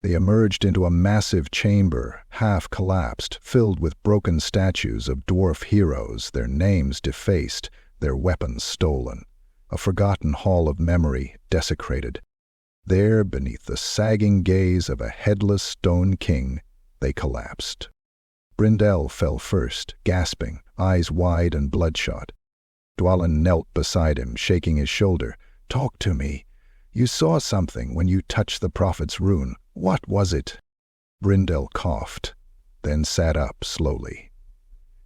They emerged into a massive chamber, half collapsed, filled with broken statues of dwarf heroes, their names defaced, their weapons stolen. A forgotten hall of memory, desecrated. There, beneath the sagging gaze of a headless stone king, they collapsed. Brindell fell first, gasping, eyes wide and bloodshot. Dwalin knelt beside him, shaking his shoulder. "Talk to me. You saw something when you touched the prophet's rune. What was it?" Brindell coughed, then sat up slowly.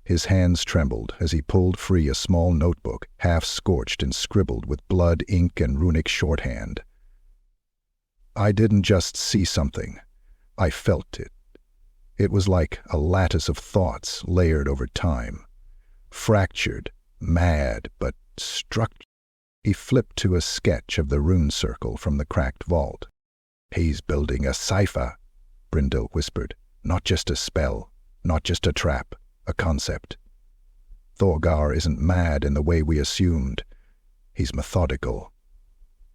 His hands trembled as he pulled free a small notebook, half-scorched and scribbled with blood, ink, and runic shorthand. "I didn't just see something. I felt it. It was like a lattice of thoughts layered over time. Fractured, mad, but structured." He flipped to a sketch of the rune circle from the cracked vault. "He's building a cipher," Brindell whispered. "Not just a spell, not just a trap, a concept. Thorgar isn't mad in the way we assumed. He's methodical.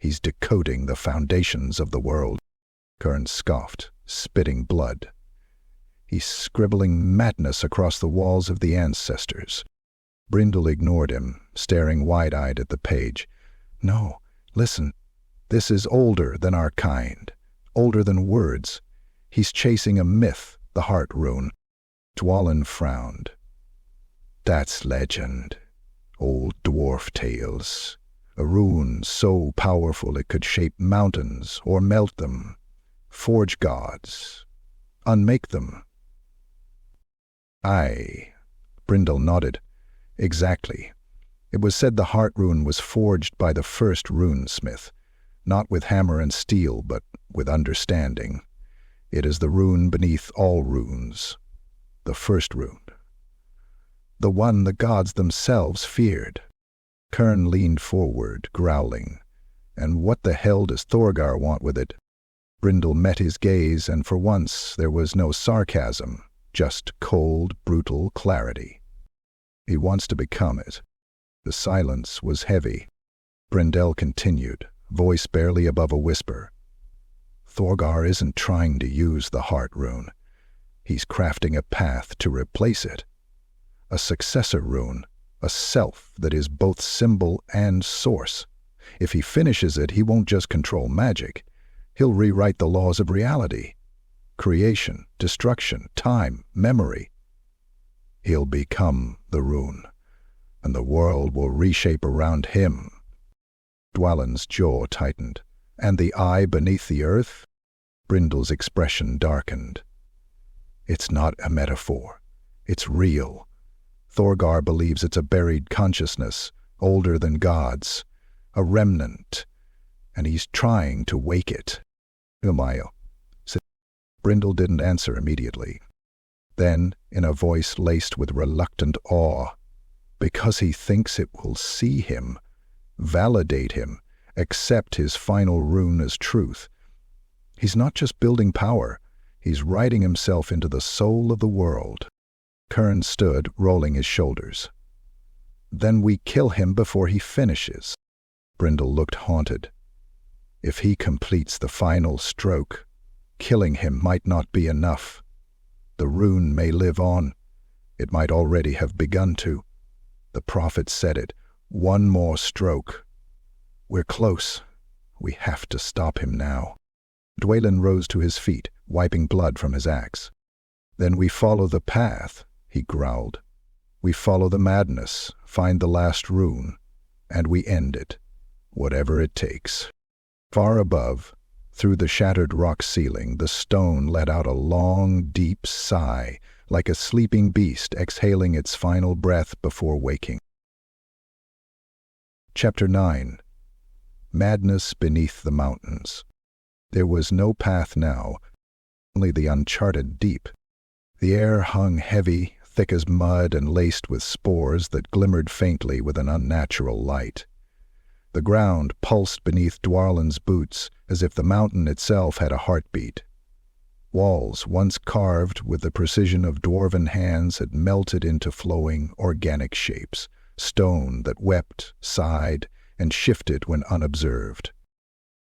He's decoding the foundations of the world." Kern scoffed, spitting blood. "He's scribbling madness across the walls of the ancestors." Brindell ignored him, staring wide-eyed at the page. "No, listen. This is older than our kind, older than words. He's chasing a myth, the heart rune." Dwalin frowned. "That's legend. Old dwarf tales. A rune so powerful it could shape mountains or melt them, forge gods, unmake them." "Aye," Brindell nodded. "Exactly. It was said the heart rune was forged by the first runesmith, not with hammer and steel, but with understanding. It is the rune beneath all runes. The first rune. The one the gods themselves feared." Kern leaned forward, growling. "And what the hell does Thorgar want with it?" Brindell met his gaze, and for once there was no sarcasm, just cold, brutal clarity. "He wants to become it." The silence was heavy. Brindell continued, voice barely above a whisper. "Thorgar isn't trying to use the heart rune. He's crafting a path to replace it. A successor rune, a self that is both symbol and source. If he finishes it, he won't just control magic. He'll rewrite the laws of reality. Creation, destruction, time, memory. He'll become the rune, and the world will reshape around him." Dwalin's jaw tightened. "And the eye beneath the earth?" Brindell's expression darkened. "It's not a metaphor. It's real. Thorgar believes it's a buried consciousness, older than gods, a remnant, and he's trying to wake it." "Umayo," said Brindell. Didn't answer immediately. Then, in a voice laced with reluctant awe, "Because he thinks it will see him, validate him, accept his final rune as truth. He's not just building power, he's writing himself into the soul of the world." Kern stood, rolling his shoulders. "Then we kill him before he finishes." Brindell looked haunted. "If he completes the final stroke, killing him might not be enough. The rune may live on. It might already have begun to. The prophet said it. One more stroke. We're close. We have to stop him now." Dwalin rose to his feet, wiping blood from his axe. "Then we follow the path," he growled. "We follow the madness, find the last rune, and we end it, whatever it takes." Far above, through the shattered rock ceiling, the stone let out a long, deep sigh, like a sleeping beast exhaling its final breath before waking. Chapter 9. Madness Beneath the Mountains. There was no path now, only the uncharted deep. The air hung heavy, thick as mud and laced with spores that glimmered faintly with an unnatural light. The ground pulsed beneath Dwalin's boots as if the mountain itself had a heartbeat. Walls, once carved with the precision of dwarven hands, had melted into flowing, organic shapes, stone that wept, sighed, and shifted when unobserved.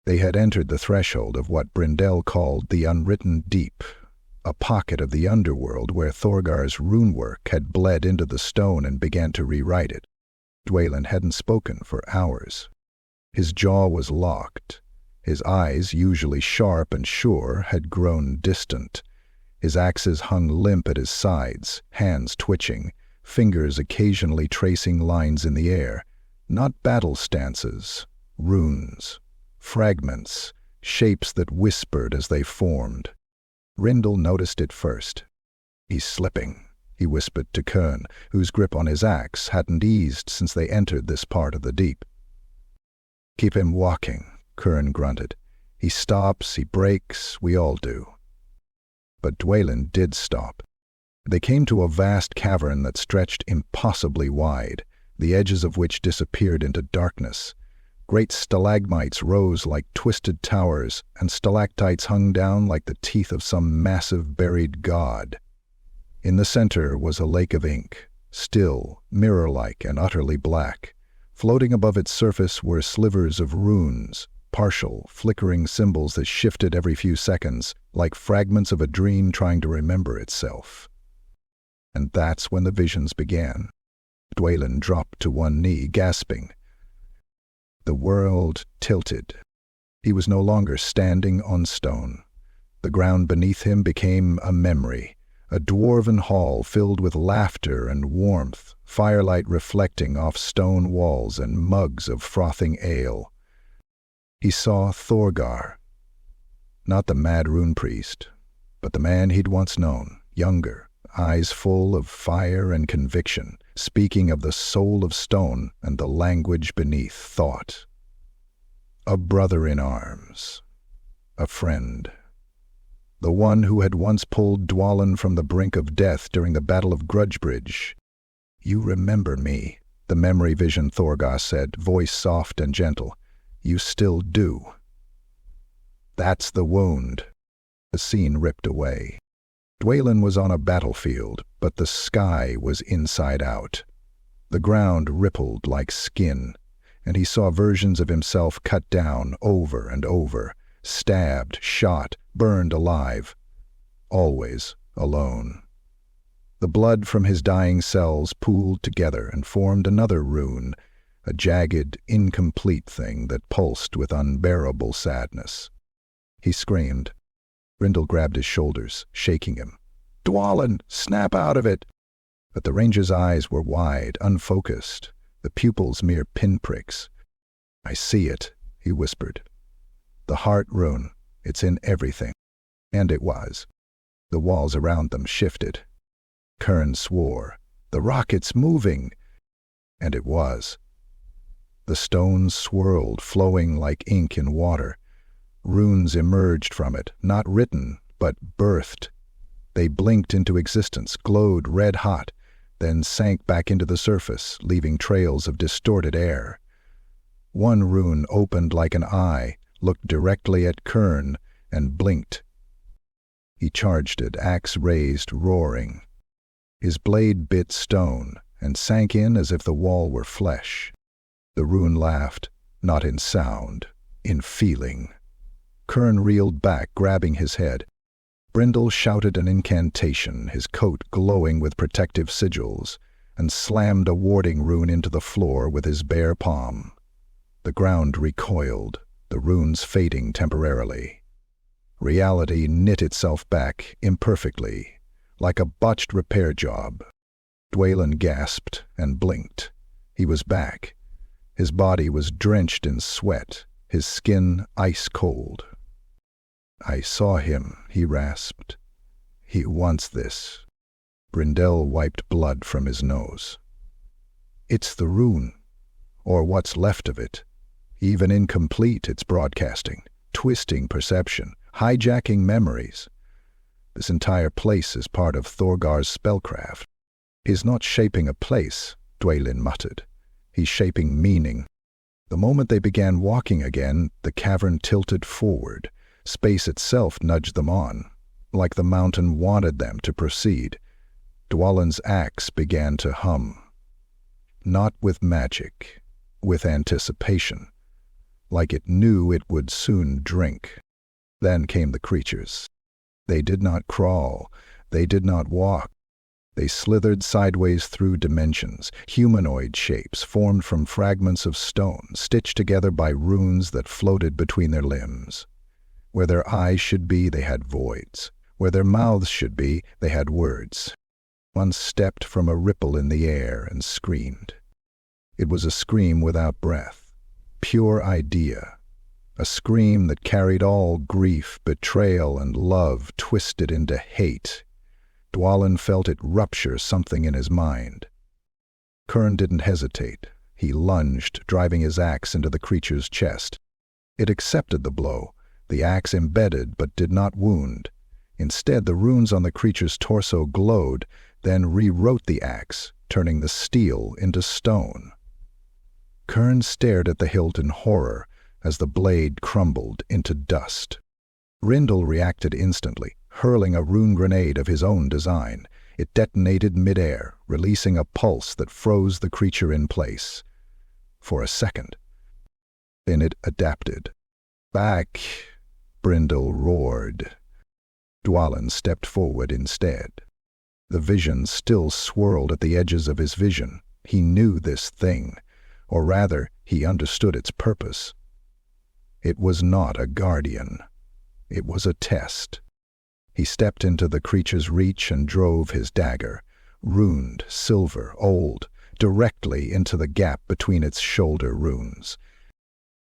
They had entered the threshold of what Brindell called the unwritten deep, a pocket of the underworld where Thorgar's runework had bled into the stone and began to rewrite it. Dwalin hadn't spoken for hours. His jaw was locked. His eyes, usually sharp and sure, had grown distant. His axes hung limp at his sides, hands twitching, fingers occasionally tracing lines in the air. Not battle stances, runes, fragments, shapes that whispered as they formed. Rindal noticed it first. "He's slipping," he whispered to Kern, whose grip on his axe hadn't eased since they entered this part of the deep. "Keep him walking," Kern grunted. "He stops, he breaks, we all do." But Dwalin did stop. They came to a vast cavern that stretched impossibly wide, the edges of which disappeared into darkness. Great stalagmites rose like twisted towers, and stalactites hung down like the teeth of some massive buried god. In the center was a lake of ink, still, mirror-like, and utterly black. Floating above its surface were slivers of runes, partial, flickering symbols that shifted every few seconds, like fragments of a dream trying to remember itself. And that's when the visions began. Dwalin dropped to one knee, gasping. The world tilted. He was no longer standing on stone. The ground beneath him became a memory, a dwarven hall filled with laughter and warmth, firelight reflecting off stone walls and mugs of frothing ale. He saw Thorgar. Not the mad rune priest, but the man he'd once known, younger, eyes full of fire and conviction, speaking of the soul of stone and the language beneath thought. A brother in arms. A friend. The one who had once pulled Dwalin from the brink of death during the Battle of Grudgebridge. "You remember me," the memory vision Thorgar said, voice soft and gentle. "You still do." That's the wound. The scene ripped away. Dwalin was on a battlefield, but the sky was inside out. The ground rippled like skin, and he saw versions of himself cut down over and over, stabbed, shot, burned alive. Always alone. The blood from his dying cells pooled together and formed another rune, a jagged, incomplete thing that pulsed with unbearable sadness. He screamed. Rindal grabbed his shoulders, shaking him. "Dwalin, snap out of it!" But the ranger's eyes were wide, unfocused, the pupils mere pinpricks. "I see it," he whispered. "The heart rune, it's in everything." And it was. The walls around them shifted. Kern swore. "The rocket's moving!" And it was. The stones swirled, flowing like ink in water. Runes emerged from it, not written, but birthed. They blinked into existence, glowed red-hot, then sank back into the surface, leaving trails of distorted air. One rune opened like an eye, looked directly at Kern, and blinked. He charged it, axe raised, roaring. His blade bit stone, and sank in as if the wall were flesh. The rune laughed, not in sound, in feeling. Kern reeled back, grabbing his head. Brindle shouted an incantation, his coat glowing with protective sigils, and slammed a warding rune into the floor with his bare palm. The ground recoiled, the runes fading temporarily. Reality knit itself back, imperfectly, like a botched repair job. Dwalin gasped and blinked. He was back. His body was drenched in sweat, his skin ice-cold. "I saw him," he rasped. "He wants this." Brindell wiped blood from his nose. "It's the rune, or what's left of it. Even incomplete, it's broadcasting, twisting perception, hijacking memories. This entire place is part of Thorgar's spellcraft. "He's not shaping a place," Dwalin muttered. "He's shaping meaning." The moment they began walking again, the cavern tilted forward. Space itself nudged them on, like the mountain wanted them to proceed. Dwalin's axe began to hum. Not with magic, with anticipation, like it knew it would soon drink. Then came the creatures. They did not crawl, they did not walk. They slithered sideways through dimensions, humanoid shapes formed from fragments of stone, stitched together by runes that floated between their limbs. Where their eyes should be, they had voids. Where their mouths should be, they had words. One stepped from a ripple in the air and screamed. It was a scream without breath, pure idea, a scream that carried all grief, betrayal, and love twisted into hate. Dwalin felt it rupture something in his mind. Kern didn't hesitate. He lunged, driving his axe into the creature's chest. It accepted the blow. The axe embedded but did not wound. Instead, the runes on the creature's torso glowed, then rewrote the axe, turning the steel into stone. Kern stared at the hilt in horror as the blade crumbled into dust. Rindal reacted instantly, hurling a rune grenade of his own design. It detonated midair, releasing a pulse that froze the creature in place. For a second. Then it adapted. "Back!" Brindle roared. Dwalin stepped forward instead. The vision still swirled at the edges of his vision. He knew this thing, or rather, he understood its purpose. It was not a guardian. It was a test. He stepped into the creature's reach and drove his dagger, runed, silver, old, directly into the gap between its shoulder runes.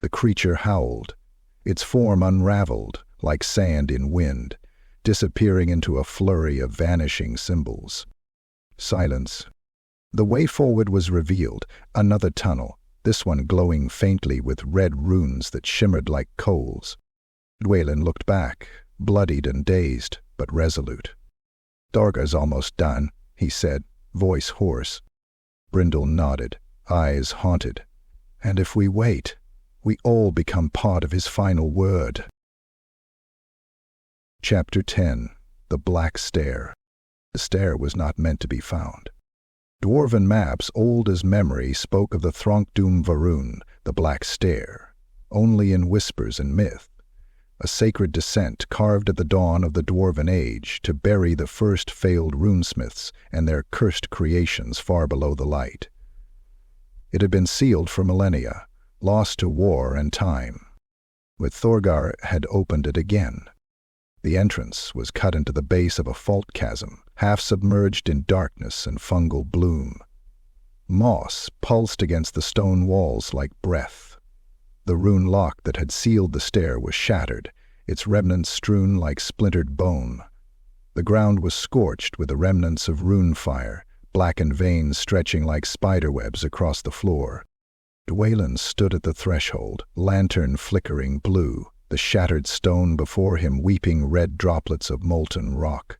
The creature howled. Its form unraveled, like sand in wind, disappearing into a flurry of vanishing symbols. Silence. The way forward was revealed, another tunnel, this one glowing faintly with red runes that shimmered like coals. Dwalin looked back, bloodied and dazed, but resolute. "Thorgar's almost done," he said, voice hoarse. Brindle nodded, eyes haunted. "And if we wait, we all become part of his final word." Chapter 10. The Black Stair. The stair was not meant to be found. Dwarven maps old as memory spoke of the Thronkdoom Varun, the Black Stair, only in whispers and myth. A sacred descent carved at the dawn of the Dwarven Age to bury the first failed runesmiths and their cursed creations far below the light. It had been sealed for millennia, lost to war and time. But Thorgar had opened it again. The entrance was cut into the base of a fault chasm, half submerged in darkness and fungal bloom. Moss pulsed against the stone walls like breath. The rune lock that had sealed the stair was shattered, its remnants strewn like splintered bone. The ground was scorched with the remnants of rune fire, blackened veins stretching like spiderwebs across the floor. Dwalin stood at the threshold, lantern flickering blue, the shattered stone before him weeping red droplets of molten rock.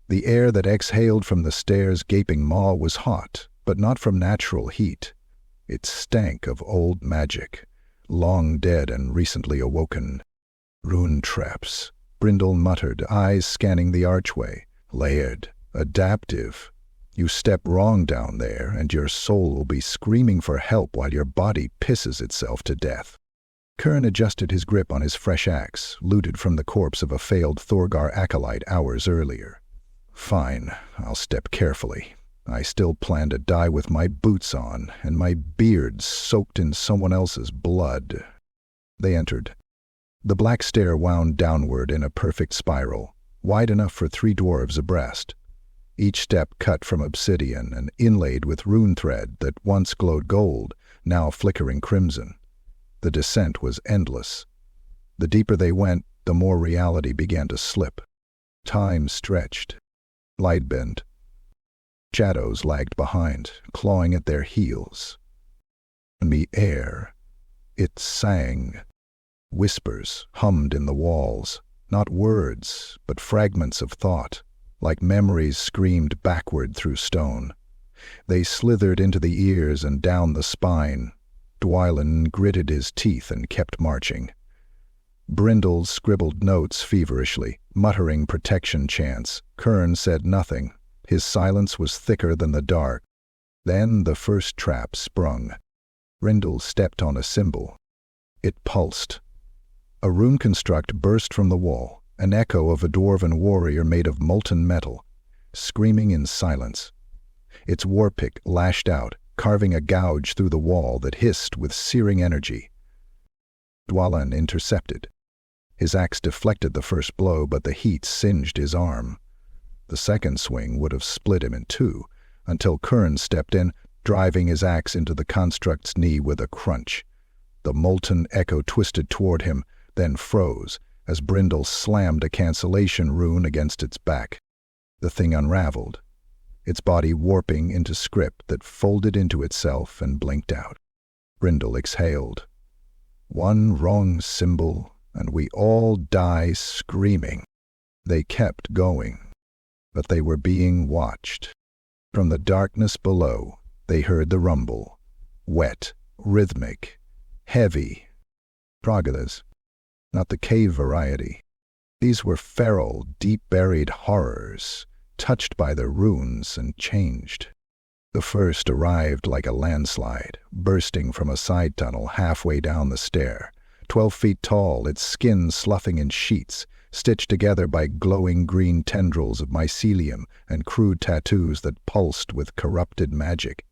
The air that exhaled from the stair's gaping maw was hot, but not from natural heat. It stank of old magic, long dead and recently awoken. "Rune traps," Brindle muttered, eyes scanning the archway. "Layered, adaptive. You step wrong down there, and your soul will be screaming for help while your body pisses itself to death." Kern adjusted his grip on his fresh axe, looted from the corpse of a failed Thorgar acolyte hours earlier. "Fine, I'll step carefully. I still plan to die with my boots on, and my beard soaked in someone else's blood." They entered. The black stair wound downward in a perfect spiral, wide enough for 3 dwarves abreast. Each step cut from obsidian and inlaid with rune thread that once glowed gold, now flickering crimson. The descent was endless. The deeper they went, the more reality began to slip. Time stretched. Light bent. Shadows lagged behind, clawing at their heels. In the air, it sang. Whispers hummed in the walls, not words, but fragments of thought, like memories screamed backward through stone. They slithered into the ears and down the spine. Dwalin gritted his teeth and kept marching. Brindle scribbled notes feverishly, muttering protection chants. Kern said nothing. His silence was thicker than the dark. Then the first trap sprung. Brindle stepped on a symbol. It pulsed. A rune construct burst from the wall, an echo of a dwarven warrior made of molten metal, screaming in silence. Its warpick lashed out, carving a gouge through the wall that hissed with searing energy. Dwalin intercepted. His axe deflected the first blow, but the heat singed his arm. The second swing would have split him in two, until Kern stepped in, driving his axe into the construct's knee with a crunch. The molten echo twisted toward him, then froze, as Brindle slammed a cancellation rune against its back. The thing unraveled, its body warping into script that folded into itself and blinked out. Brindle exhaled. One wrong symbol, and we all die screaming. They kept going, but they were being watched. From the darkness below, they heard the rumble. Wet, rhythmic, heavy. Troglodytes, not the cave variety. These were feral, deep-buried horrors, touched by the runes and changed. The first arrived like a landslide, bursting from a side tunnel halfway down the stair. 12 feet tall, its skin sloughing in sheets, stitched together by glowing green tendrils of mycelium and crude tattoos that pulsed with corrupted magic.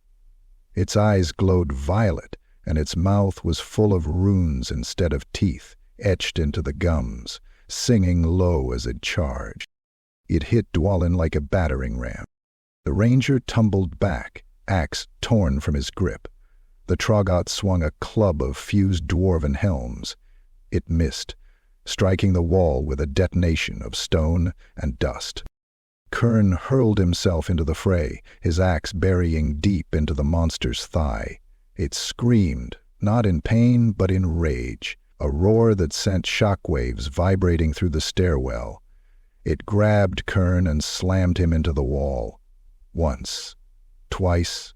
Its eyes glowed violet, and its mouth was full of runes instead of teeth, etched into the gums, singing low as it charged. It hit Dwalin like a battering ram. The ranger tumbled back, axe torn from his grip. The Troggoth swung a club of fused dwarven helms. It missed, striking the wall with a detonation of stone and dust. Kern hurled himself into the fray, his axe burying deep into the monster's thigh. It screamed, not in pain but in rage, a roar that sent shockwaves vibrating through the stairwell. It grabbed Kern and slammed him into the wall. Once, twice.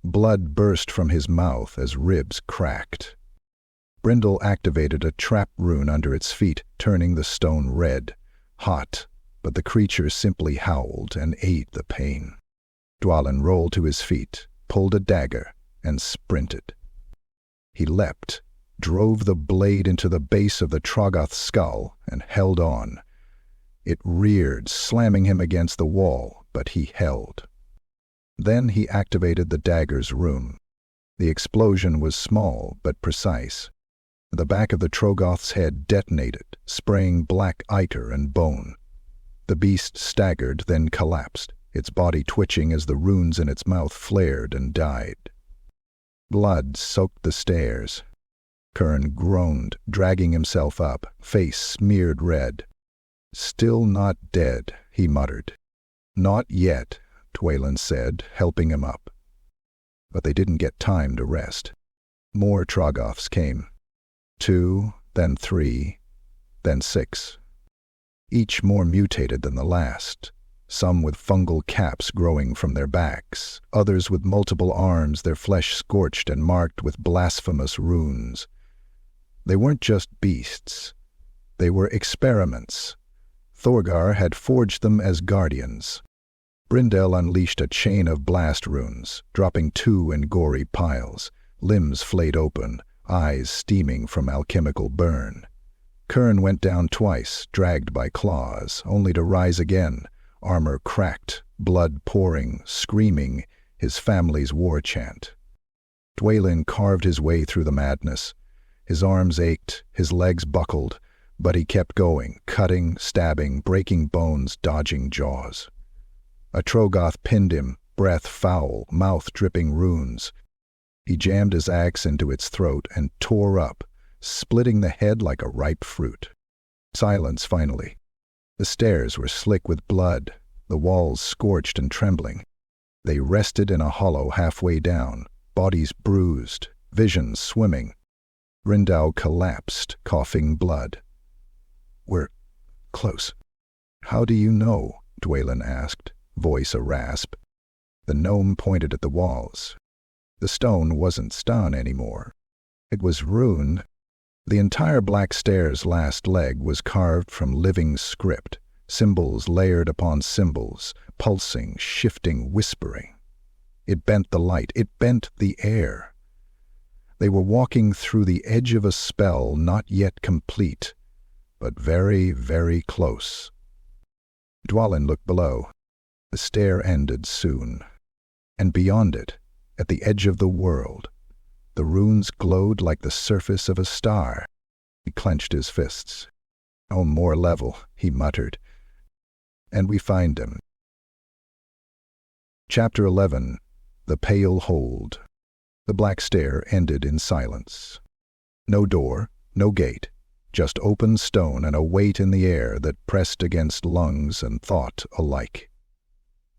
Blood burst from his mouth as ribs cracked. Brindle activated a trap rune under its feet, turning the stone red, hot, but the creature simply howled and ate the pain. Dwalin rolled to his feet, pulled a dagger, and sprinted. He leapt, drove the blade into the base of the Troggoth's skull, and held on. It reared, slamming him against the wall, but he held. Then he activated the dagger's rune. The explosion was small but precise. The back of the Troggoth's head detonated, spraying black ichor and bone. The beast staggered, then collapsed, its body twitching as the runes in its mouth flared and died. Blood soaked the stairs. Kern groaned, dragging himself up, face smeared red. "Still not dead," he muttered. "Not yet," Dwalin said, helping him up. But they didn't get time to rest. More Troggoths came. 2, then 3, then 6. Each more mutated than the last, some with fungal caps growing from their backs, others with multiple arms, their flesh scorched and marked with blasphemous runes. They weren't just beasts. They were experiments. Thorgar had forged them as guardians. Brindle unleashed a chain of blast runes, dropping 2 in gory piles, limbs flayed open, eyes steaming from alchemical burn. Kern went down twice, dragged by claws, only to rise again, armor cracked, blood pouring, screaming, his family's war chant. Dwalin carved his way through the madness. His arms ached, his legs buckled, but he kept going, cutting, stabbing, breaking bones, dodging jaws. A Troggoth pinned him, breath foul, mouth dripping runes. He jammed his axe into its throat and tore up, splitting the head like a ripe fruit. Silence finally. The stairs were slick with blood, the walls scorched and trembling. They rested in a hollow halfway down, bodies bruised, visions swimming. Brindle collapsed, coughing blood. "We're close." "How do you know?" Dwalin asked, voice a rasp. The gnome pointed at the walls. The stone wasn't stone anymore. It was rune. The entire black stair's last leg was carved from living script, symbols layered upon symbols, pulsing, shifting, whispering. It bent the light. It bent the air. They were walking through the edge of a spell not yet complete, but very, very close. Dwalin looked below. The stair ended soon. And beyond it, at the edge of the world, the runes glowed like the surface of a star. He clenched his fists. "Oh, more level," he muttered. And we find him. Chapter 11. The Pale Hold. The black stair ended in silence. No door, no gate, just open stone and a weight in the air that pressed against lungs and thought alike.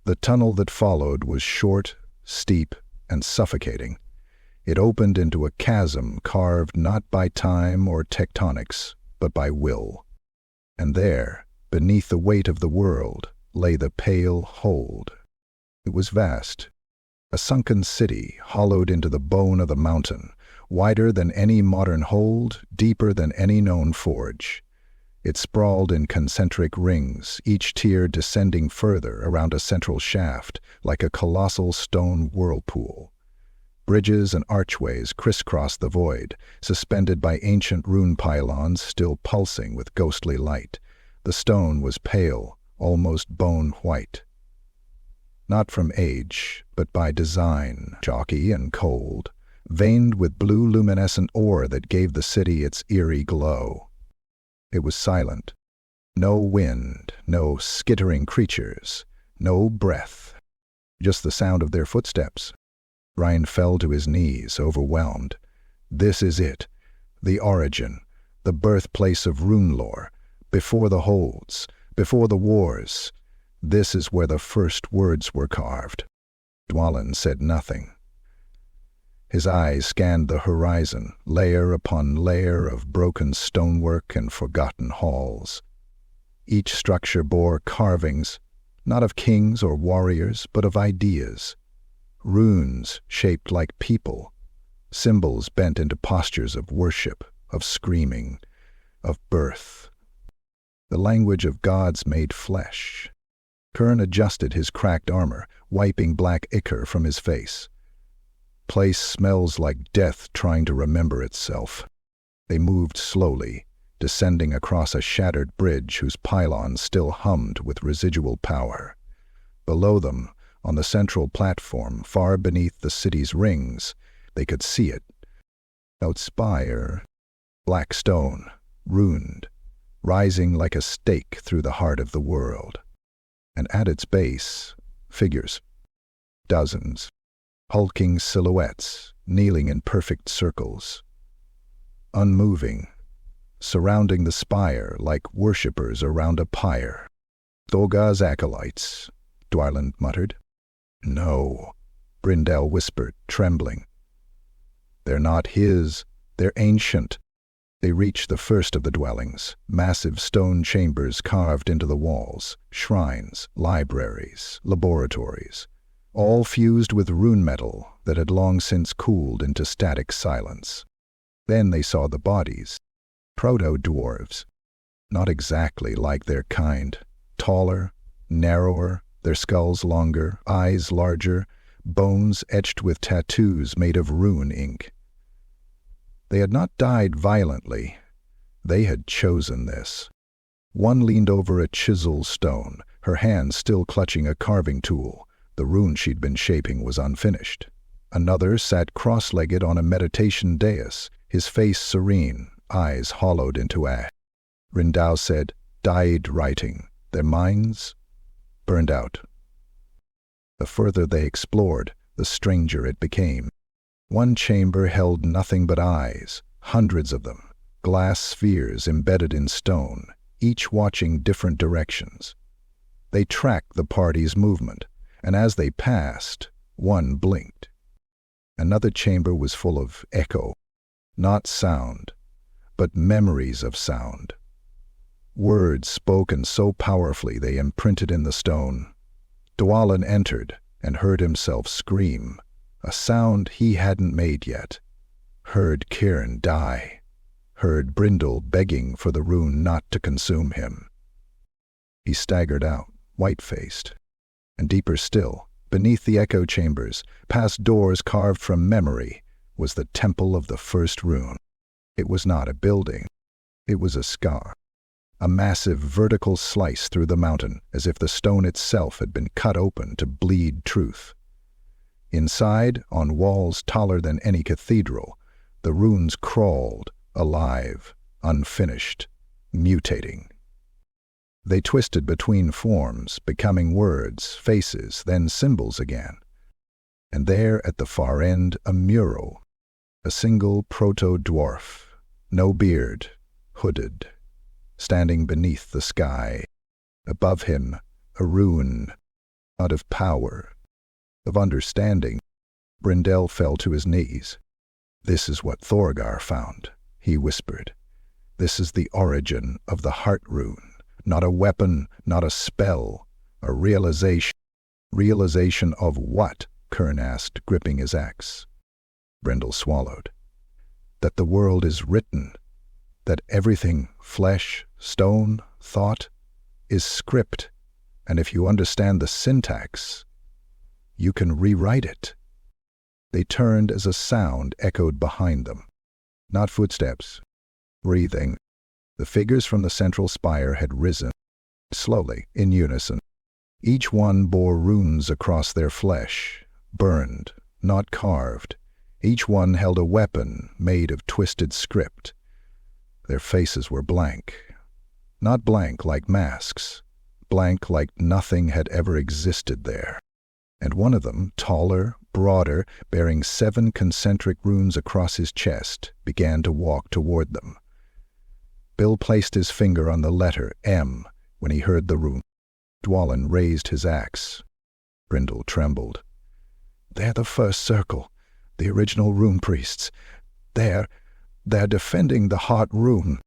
The tunnel that followed was short, steep, and suffocating. It opened into a chasm carved not by time or tectonics, but by will. And there, beneath the weight of the world, lay the Pale Hold. It was vast. A sunken city hollowed into the bone of the mountain, wider than any modern hold, deeper than any known forge. It sprawled in concentric rings, each tier descending further around a central shaft, like a colossal stone whirlpool. Bridges and archways crisscrossed the void, suspended by ancient rune pylons still pulsing with ghostly light. The stone was pale, almost bone-white. Not from age, but by design, chalky and cold, veined with blue luminescent ore that gave the city its eerie glow. It was silent. No wind, no skittering creatures, no breath. Just the sound of their footsteps. Ryan fell to his knees, overwhelmed. This is it. The origin, the birthplace of rune lore, before the holds, before the wars. This is where the first words were carved. Dwalin said nothing. His eyes scanned the horizon, layer upon layer of broken stonework and forgotten halls. Each structure bore carvings, not of kings or warriors, but of ideas. Runes shaped like people, symbols bent into postures of worship, of screaming, of birth. The language of gods made flesh. Kern adjusted his cracked armor, wiping black ichor from his face. Place smells like death trying to remember itself. They moved slowly, descending across a shattered bridge whose pylons still hummed with residual power. Below them, on the central platform, far beneath the city's rings, they could see it. No spire, black stone, runed, rising like a stake through the heart of the world. And at its base, figures. Dozens. Hulking silhouettes, kneeling in perfect circles. Unmoving, surrounding the spire like worshippers around a pyre. Thorgar's acolytes, Dwalin muttered. No, Brindell whispered, trembling. They're not his, they're ancient. They reached the first of the dwellings, massive stone chambers carved into the walls, shrines, libraries, laboratories, all fused with rune metal that had long since cooled into static silence. Then they saw the bodies, proto-dwarves, not exactly like their kind, taller, narrower, their skulls longer, eyes larger, bones etched with tattoos made of rune ink. They had not died violently. They had chosen this. One leaned over a chisel stone, her hand still clutching a carving tool. The rune she'd been shaping was unfinished. Another sat cross-legged on a meditation dais, his face serene, eyes hollowed into ash. Rindau said, died writing, their minds burned out. The further they explored, the stranger it became. One chamber held nothing but eyes, hundreds of them, glass spheres embedded in stone, each watching different directions. They tracked the party's movement, and as they passed, one blinked. Another chamber was full of echo, not sound, but memories of sound. Words spoken so powerfully they imprinted in the stone. Dwalin entered, and heard himself scream, a sound he hadn't made yet. Heard Kieran die. Heard Brindle begging for the rune not to consume him. He staggered out, white-faced. And deeper still, beneath the echo chambers, past doors carved from memory, was the temple of the first rune. It was not a building. It was a scar. A massive vertical slice through the mountain, as if the stone itself had been cut open to bleed truth. Inside, on walls taller than any cathedral, the runes crawled, alive, unfinished, mutating. They twisted between forms, becoming words, faces, then symbols again. And there at the far end, a mural, a single proto-dwarf, no beard, hooded, standing beneath the sky. Above him, a rune, not of power, of understanding. Brindle fell to his knees. "This is what Thorgar found," he whispered. "This is the origin of the heart rune. Not a weapon, not a spell, a realization." "Realization of what?" Kern asked, gripping his axe. Brindle swallowed. "That the world is written. That everything, flesh, stone, thought, is script, and if you understand the syntax, you can rewrite it." They turned as a sound echoed behind them. Not footsteps. Breathing. The figures from the central spire had risen, slowly, in unison. Each one bore runes across their flesh, burned, not carved. Each one held a weapon made of twisted script. Their faces were blank. Not blank like masks, blank like nothing had ever existed there. And one of them, taller, broader, bearing 7 concentric runes across his chest, began to walk toward them. Bill placed his finger on the letter M when he heard the rune. Dwalin raised his axe. Brindle trembled. "They're the first circle, the original rune priests. They're defending the heart rune."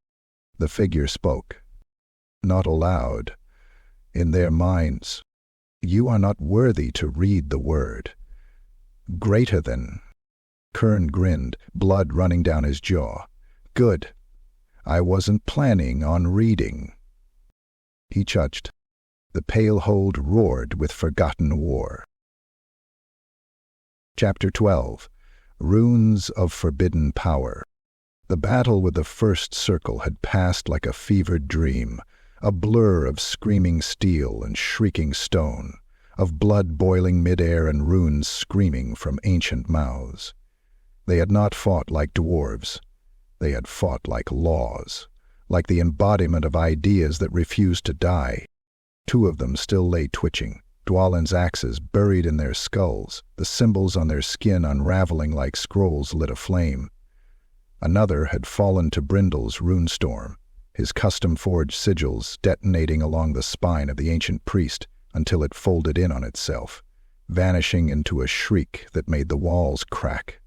The figure spoke. Not aloud. In their minds. "You are not worthy to read the word. Greater than." Kern grinned, blood running down his jaw. "Good. I wasn't planning on reading." He chuckled. The pale hold roared with forgotten war. Chapter 12. Runes of Forbidden Power. The battle with the first circle had passed like a fevered dream, a blur of screaming steel and shrieking stone, of blood boiling midair and runes screaming from ancient mouths. They had not fought like dwarves. They had fought like laws, like the embodiment of ideas that refused to die. 2 of them still lay twitching, Dwalin's axes buried in their skulls, the symbols on their skin unraveling like scrolls lit aflame. Another had fallen to Brindle's runestorm, his custom-forged sigils detonating along the spine of the ancient priest until it folded in on itself, vanishing into a shriek that made the walls crack.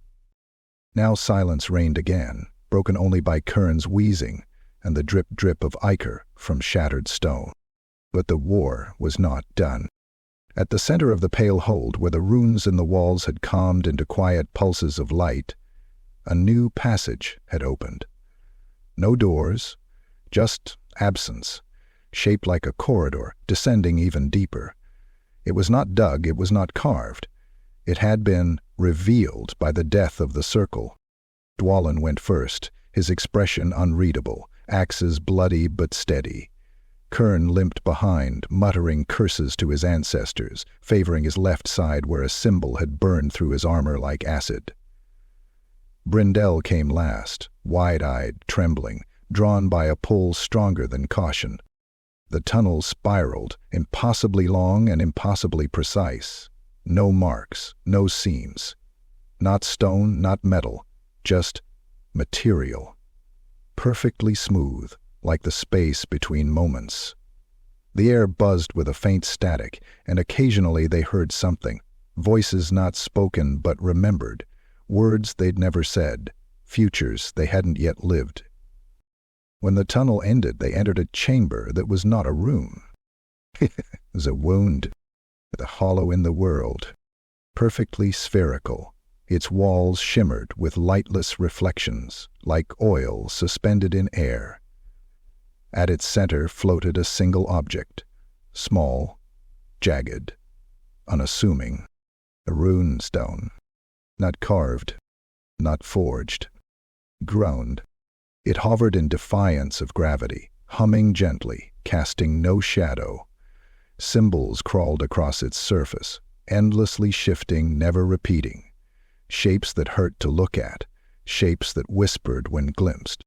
Now silence reigned again, broken only by Kern's wheezing and the drip-drip of ichor from shattered stone. But the war was not done. At the center of the pale hold, where the runes in the walls had calmed into quiet pulses of light, a new passage had opened. No doors, just absence, shaped like a corridor, descending even deeper. It was not dug, it was not carved. It had been revealed by the death of the circle. Dwalin went first, his expression unreadable, axes bloody but steady. Kern limped behind, muttering curses to his ancestors, favoring his left side where a symbol had burned through his armor like acid. Brindle came last, wide-eyed, trembling, drawn by a pull stronger than caution. The tunnel spiraled, impossibly long and impossibly precise. No marks, no seams. Not stone, not metal, just material. Perfectly smooth, like the space between moments. The air buzzed with a faint static, and occasionally they heard something, voices not spoken but remembered, words they'd never said, futures they hadn't yet lived. When the tunnel ended, they entered a chamber that was not a room. It was a wound. The hollow in the world, perfectly spherical, its walls shimmered with lightless reflections, like oil suspended in air. At its center floated a single object, small, jagged, unassuming, a rune stone, not carved, not forged, ground. It hovered in defiance of gravity, humming gently, casting no shadow. Symbols crawled across its surface, endlessly shifting, never repeating. Shapes that hurt to look at, shapes that whispered when glimpsed.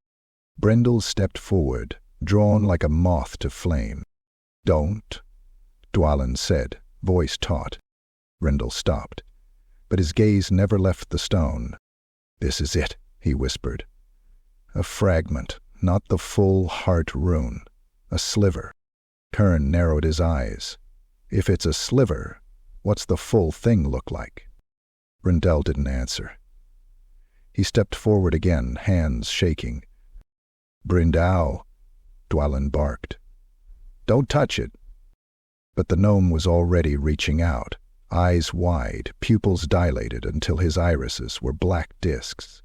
Brindle stepped forward, drawn like a moth to flame. "Don't," Dwalin said, voice taut. Brindle stopped, but his gaze never left the stone. "This is it," he whispered. "A fragment, not the full heart rune. A sliver." Kern narrowed his eyes. "If it's a sliver, what's the full thing look like?" Brindle didn't answer. He stepped forward again, hands shaking. "Brindle," Dwalin barked. "Don't touch it." But the gnome was already reaching out, eyes wide, pupils dilated until his irises were black discs.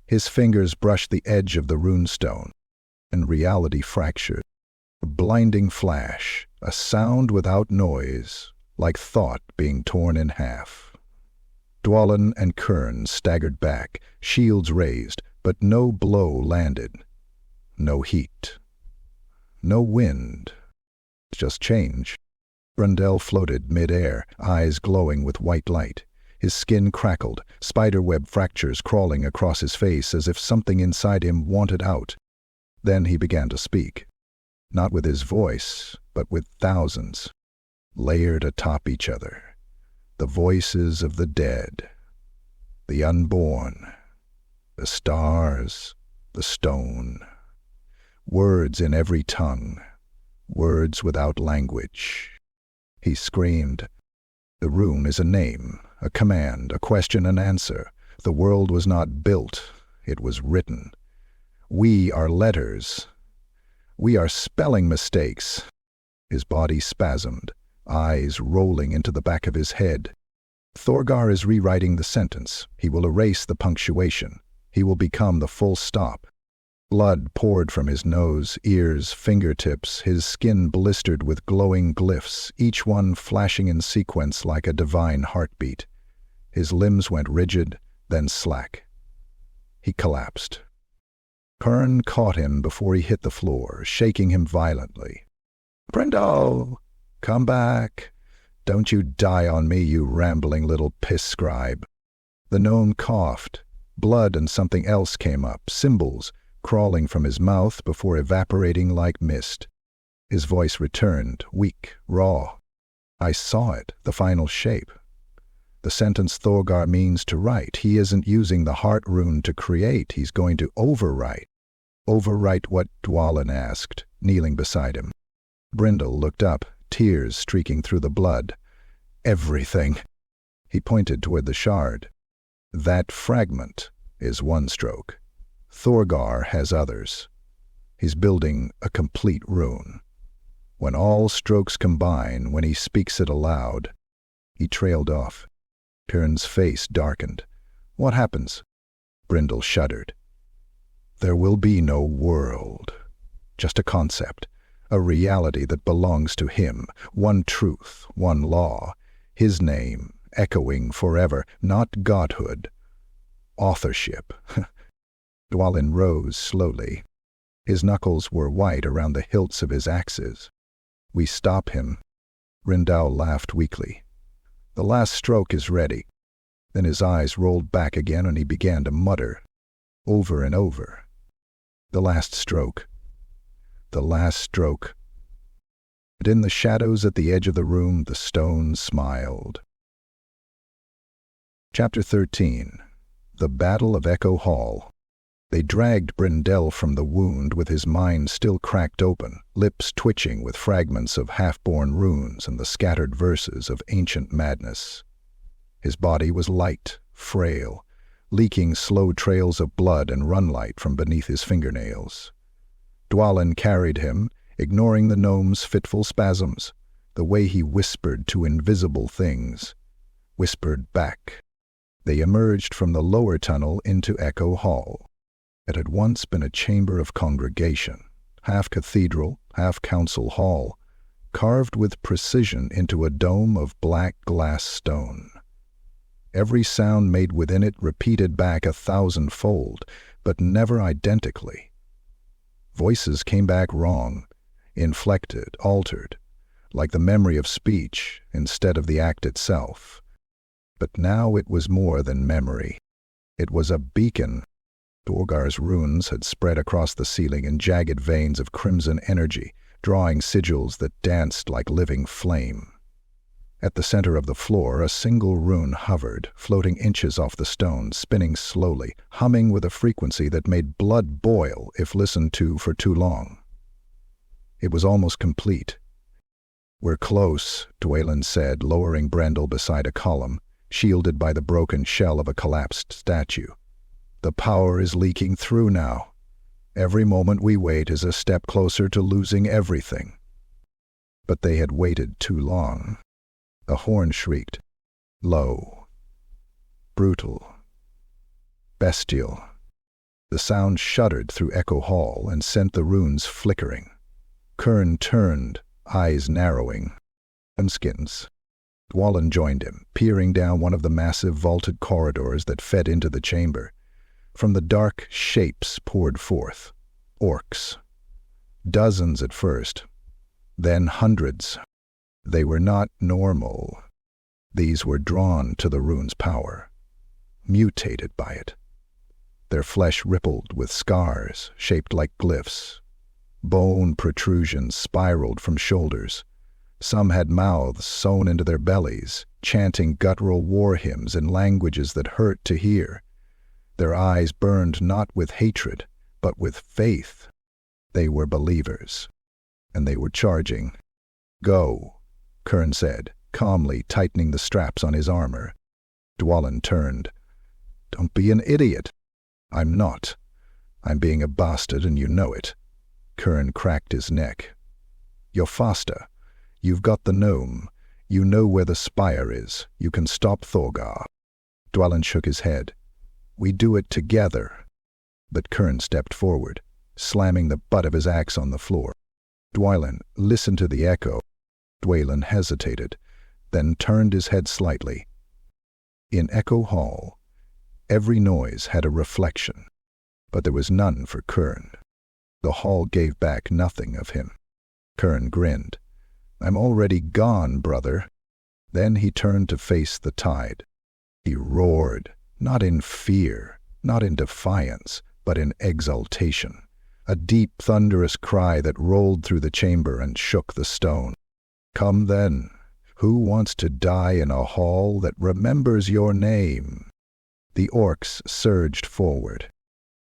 His fingers brushed the edge of the runestone, and reality fractured. A blinding flash, a sound without noise, like thought being torn in half. Dwalin and Kern staggered back, shields raised, but no blow landed. No heat. No wind. Just change. Brindle floated mid-air, eyes glowing with white light. His skin crackled, spiderweb fractures crawling across his face as if something inside him wanted out. Then he began to speak. Not with his voice, but with thousands, layered atop each other. The voices of the dead, the unborn, the stars, the stone. Words in every tongue, words without language. He screamed. "The rune is a name, a command, a question and answer. The world was not built, it was written. We are letters. We are spelling mistakes." His body spasmed, eyes rolling into the back of his head. "Thorgar is rewriting the sentence. He will erase the punctuation. He will become the full stop." Blood poured from his nose, ears, fingertips, his skin blistered with glowing glyphs, each one flashing in sequence like a divine heartbeat. His limbs went rigid, then slack. He collapsed. Kern caught him before he hit the floor, shaking him violently. "Brindle, come back. Don't you die on me, you rambling little piss scribe." The gnome coughed. Blood and something else came up, symbols, crawling from his mouth before evaporating like mist. His voice returned, weak, raw. "I saw it, the final shape. The sentence Thorgar means to write. He isn't using the heart rune to create, he's going to overwrite." "Overwrite what?" Dwalin asked, kneeling beside him. Brindle looked up, tears streaking through the blood. "Everything." He pointed toward the shard. "That fragment is one stroke. Thorgar has others. He's building a complete rune. When all strokes combine, when he speaks it aloud." He trailed off. Kern's face darkened. "What happens?" Brindle shuddered. "There will be no world. Just a concept, a reality that belongs to him, one truth, one law, his name, echoing forever, not godhood. Authorship." Dwalin rose slowly. His knuckles were white around the hilts of his axes. "We stop him." Brindle laughed weakly. "The last stroke is ready." Then his eyes rolled back again and he began to mutter, over and over. "The last stroke. The last stroke." And in the shadows at the edge of the room, the stone smiled. Chapter 13. The Battle of Echo Hall. They dragged Brindle from the wound with his mind still cracked open, lips twitching with fragments of half-born runes and the scattered verses of ancient madness. His body was light, frail, leaking slow trails of blood and runlight from beneath his fingernails. Dwalin carried him, ignoring the gnome's fitful spasms. the way he whispered to invisible things, whispered back. They emerged from the lower tunnel into Echo Hall. It had once been a chamber of congregation, half cathedral, half council hall, carved with precision into a dome of black glass stone. Every sound made within it repeated back 1,000-fold, but never identically. Voices came back wrong, inflected, altered, like the memory of speech instead of the act itself. But now it was more than memory. It was a beacon. Thorgar's runes had spread across the ceiling in jagged veins of crimson energy, drawing sigils that danced like living flame. At the center of the floor, a single rune hovered, floating inches off the stone, spinning slowly, humming with a frequency that made blood boil if listened to for too long. It was almost complete. "We're close," Dwalin said, lowering Brendel beside a column, shielded by the broken shell of a collapsed statue. "The power is leaking through now. Every moment we wait is a step closer to losing everything." But they had waited too long. A horn shrieked, low, brutal, bestial. The sound shuddered through Echo Hall and sent the runes flickering. Kern turned, eyes narrowing. Greenskins. Dwalin joined him, peering down one of the massive vaulted corridors that fed into the chamber. From the dark, shapes poured forth. Orcs. Dozens at first, then hundreds. They were not normal. These were drawn to the rune's power, mutated by it. Their flesh rippled with scars shaped like glyphs. Bone protrusions spiraled from shoulders. Some had mouths sewn into their bellies, chanting guttural war hymns in languages that hurt to hear. Their eyes burned not with hatred, but with faith. They were believers, and they were charging. "Go," Kern said, calmly tightening the straps on his armor. Dwalin turned. "Don't be an idiot." "I'm not. I'm being a bastard and you know it." Kern cracked his neck. "You're faster. You've got the gnome. You know where the spire is. You can stop Thorgar." Dwalin shook his head. "We do it together." But Kern stepped forward, slamming the butt of his axe on the floor. "Dwalin, listen to the echo." Dwalin hesitated, then turned his head slightly. In Echo Hall, every noise had a reflection, but there was none for Kern. The hall gave back nothing of him. Kern grinned. "I'm already gone, brother." Then he turned to face the tide. He roared, not in fear, not in defiance, but in exultation. A deep, thunderous cry that rolled through the chamber and shook the stone. "Come then, who wants to die in a hall that remembers your name?" The orcs surged forward.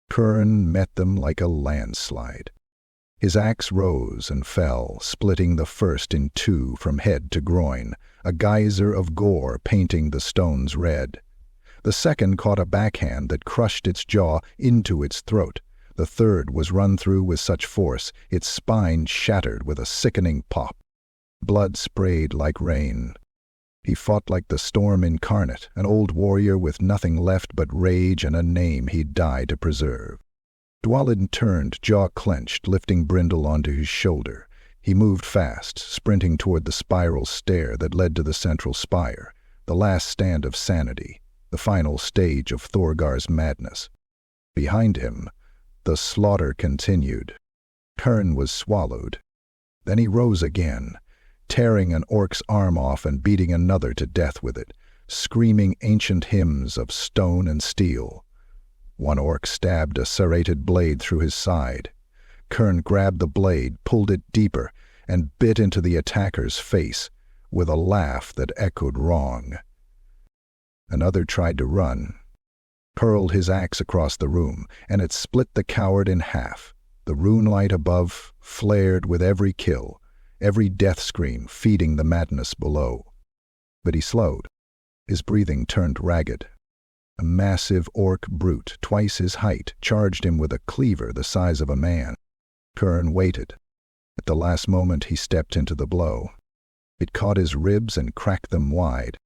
Kern met them like a landslide. His axe rose and fell, splitting the first in two from head to groin, a geyser of gore painting the stones red. The second caught a backhand that crushed its jaw into its throat. The third was run through with such force, its spine shattered with a sickening pop. Blood sprayed like rain. He fought like the storm incarnate, an old warrior with nothing left but rage and a name he'd die to preserve. Dwalin turned, jaw clenched, lifting Brendel onto his shoulder. He moved fast, sprinting toward the spiral stair that led to the central spire, the last stand of sanity, the final stage of Thorgar's madness. Behind him, the slaughter continued. Kern was swallowed. Then he rose again, tearing an orc's arm off and beating another to death with it, screaming ancient hymns of stone and steel. One orc stabbed a serrated blade through his side. Kern grabbed the blade, pulled it deeper, and bit into the attacker's face, with a laugh that echoed wrong. Another tried to run, hurled his axe across the room, and it split the coward in half. The rune light above flared with every kill, every death scream feeding the madness below. But he slowed. His breathing turned ragged. A massive orc brute, twice his height, charged him with a cleaver the size of a man. Kern waited. At the last moment he stepped into the blow. It caught his ribs and cracked them wide.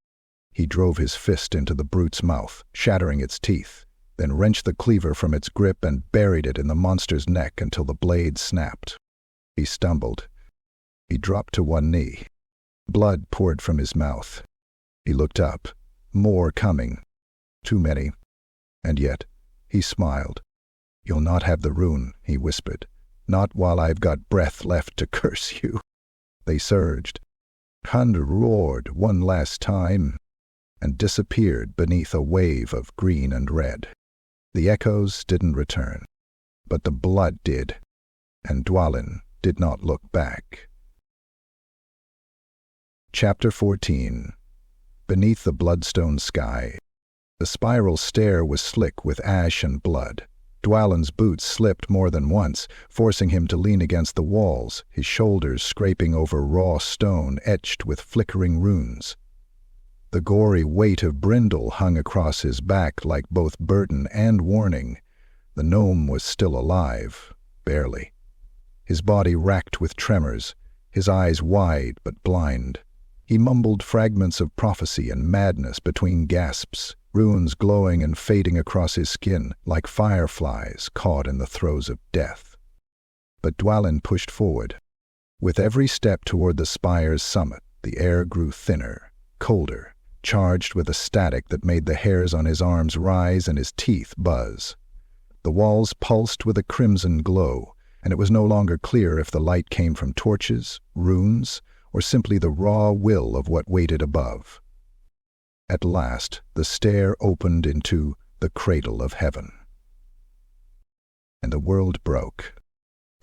He drove his fist into the brute's mouth, shattering its teeth, then wrenched the cleaver from its grip and buried it in the monster's neck until the blade snapped. He stumbled. He dropped to one knee. Blood poured from his mouth. He looked up. More coming. Too many. And yet, he smiled. "You'll not have the rune," he whispered. "Not while I've got breath left to curse you." They surged. Hund roared one last time and disappeared beneath a wave of green and red. The echoes didn't return, but the blood did, and Dwalin did not look back. Chapter 14. Beneath the bloodstone sky. The spiral stair was slick with ash and blood. Dwalin's boots slipped more than once, forcing him to lean against the walls, his shoulders scraping over raw stone etched with flickering runes. The gory weight of Brindle hung across his back like both burden and warning. The gnome was still alive, barely. His body racked with tremors, his eyes wide but blind. He mumbled fragments of prophecy and madness between gasps, runes glowing and fading across his skin like fireflies caught in the throes of death. But Dwalin pushed forward. With every step toward the spire's summit, the air grew thinner, colder, charged with a static that made the hairs on his arms rise and his teeth buzz. The walls pulsed with a crimson glow, and it was no longer clear if the light came from torches, runes, or simply the raw will of what waited above. At last, the stair opened into the cradle of heaven. And the world broke.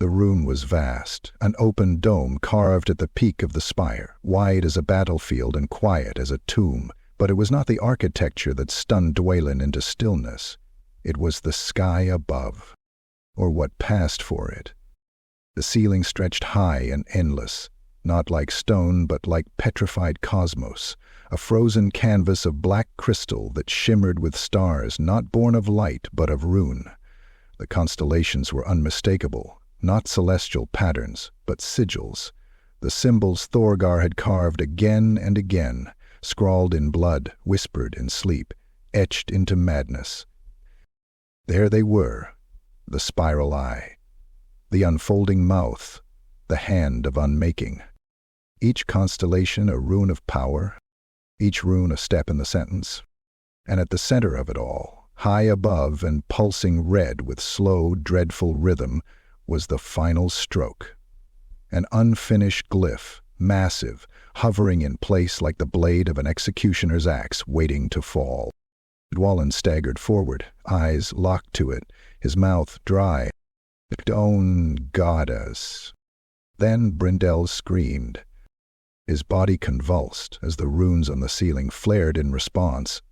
The rune was vast, an open dome carved at the peak of the spire, wide as a battlefield and quiet as a tomb. But it was not the architecture that stunned Dwalin into stillness. It was the sky above, or what passed for it. The ceiling stretched high and endless, not like stone but like petrified cosmos, a frozen canvas of black crystal that shimmered with stars not born of light but of rune. The constellations were unmistakable, not celestial patterns, but sigils, the symbols Thorgar had carved again and again, scrawled in blood, whispered in sleep, etched into madness. There they were, the spiral eye, the unfolding mouth, the hand of unmaking. Each constellation a rune of power, each rune a step in the sentence. And at the center of it all, high above and pulsing red with slow, dreadful rhythm, was the final stroke. An unfinished glyph, massive, hovering in place like the blade of an executioner's axe waiting to fall. Dwalin staggered forward, eyes locked to it, his mouth dry. "Own goddess." Then Brindle screamed. His body convulsed as the runes on the ceiling flared in response.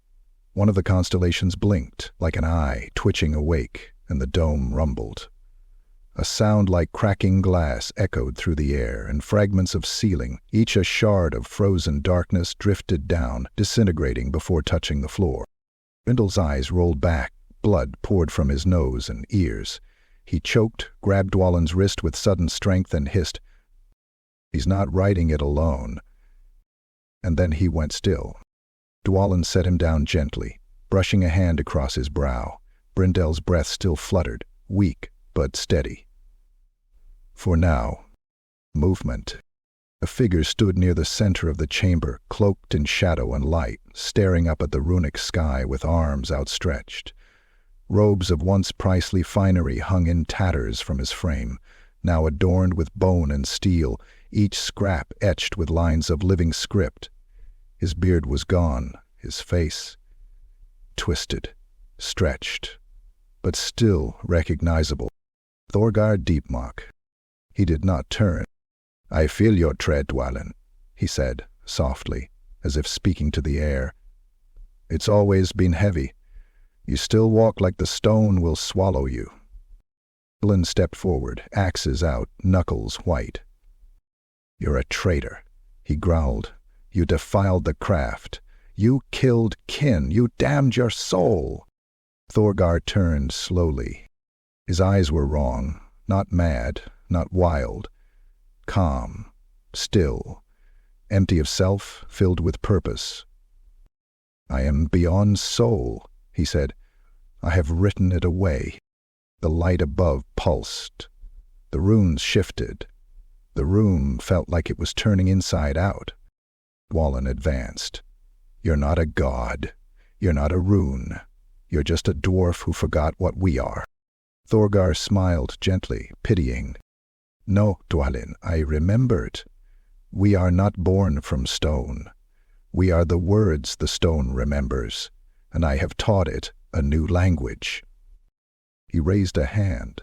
One of the constellations blinked, like an eye twitching awake, and the dome rumbled. A sound like cracking glass echoed through the air, and fragments of ceiling, each a shard of frozen darkness, drifted down, disintegrating before touching the floor. Brindle's eyes rolled back, blood poured from his nose and ears. He choked, grabbed Dwalin's wrist with sudden strength, and hissed, "He's not writing it alone." And then he went still. Dwalin set him down gently, brushing a hand across his brow. Brindle's breath still fluttered, weak but steady. For now, movement. A figure stood near the center of the chamber, cloaked in shadow and light, staring up at the runic sky with arms outstretched. Robes of once pricely finery hung in tatters from his frame, now adorned with bone and steel, each scrap etched with lines of living script. His beard was gone, his face twisted, stretched, but still recognizable. Thorgar Deepmock. He did not turn. "I feel your tread, Dwalin," he said, softly, as if speaking to the air. "It's always been heavy. You still walk like the stone will swallow you." Dwalin stepped forward, axes out, knuckles white. "You're a traitor," he growled. "You defiled the craft. You killed kin. You damned your soul." Thorgar turned slowly. His eyes were wrong, not mad, not wild. Calm, still, empty of self, filled with purpose. "I am beyond soul," he said. "I have written it away." The light above pulsed. The runes shifted. The room felt like it was turning inside out. Dwalin advanced. "You're not a god. You're not a rune. You're just a dwarf who forgot what we are." Thorgar smiled gently, pitying. "No, Dwalin, I remembered. We are not born from stone. We are the words the stone remembers, and I have taught it a new language." He raised a hand.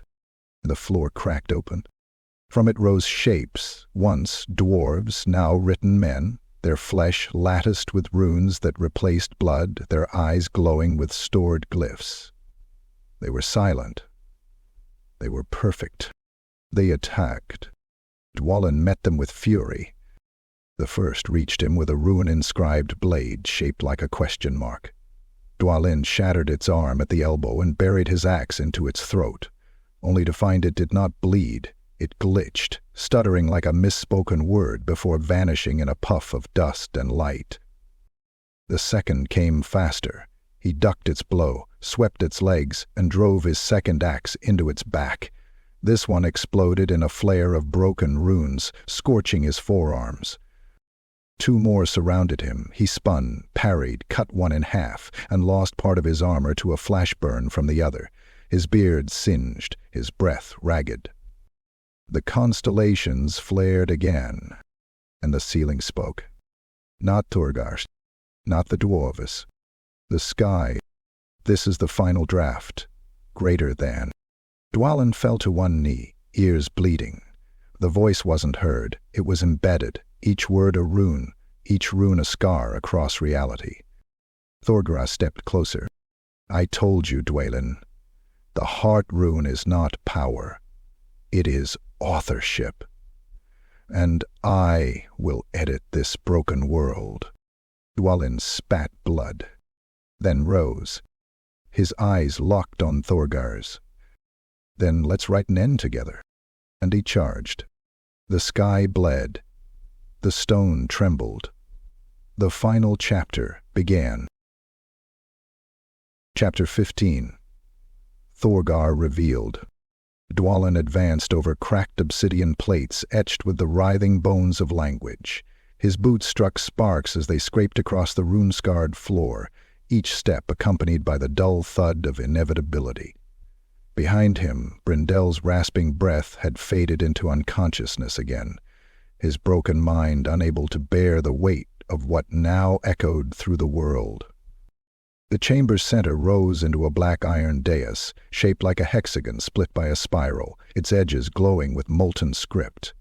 The floor cracked open. From it rose shapes, once dwarves, now written men, their flesh latticed with runes that replaced blood, their eyes glowing with stored glyphs. They were silent. They were perfect. They attacked. Dwalin met them with fury. The first reached him with a rune-inscribed blade shaped like a question mark. Dwalin shattered its arm at the elbow and buried his axe into its throat, only to find it did not bleed. It glitched, stuttering like a misspoken word before vanishing in a puff of dust and light. The second came faster. He ducked its blow, swept its legs, and drove his second axe into its back. This one exploded in a flare of broken runes, scorching his forearms. Two more surrounded him. He spun, parried, cut one in half, and lost part of his armor to a flash burn from the other. His beard singed, his breath ragged. The constellations flared again, and the ceiling spoke. Not Thorgar, not the dwarves. The sky. This is the final draft. Greater than. Dwalin fell to one knee, ears bleeding. The voice wasn't heard. It was embedded, each word a rune a scar across reality. Thorgar stepped closer. "I told you, Dwalin. The heart rune is not power. It is authorship. And I will edit this broken world." Dwalin spat blood, then rose. His eyes locked on Thorgar's. "Then let's write an end together." And he charged. The sky bled. The stone trembled. The final chapter began. Chapter 15. Thorgar revealed. Dwalin advanced over cracked obsidian plates etched with the writhing bones of language. His boots struck sparks as they scraped across the rune-scarred floor, each step accompanied by the dull thud of inevitability. Behind him, Brindel's rasping breath had faded into unconsciousness again, his broken mind unable to bear the weight of what now echoed through the world. The chamber's center rose into a black iron dais, shaped like a hexagon split by a spiral, its edges glowing with molten script.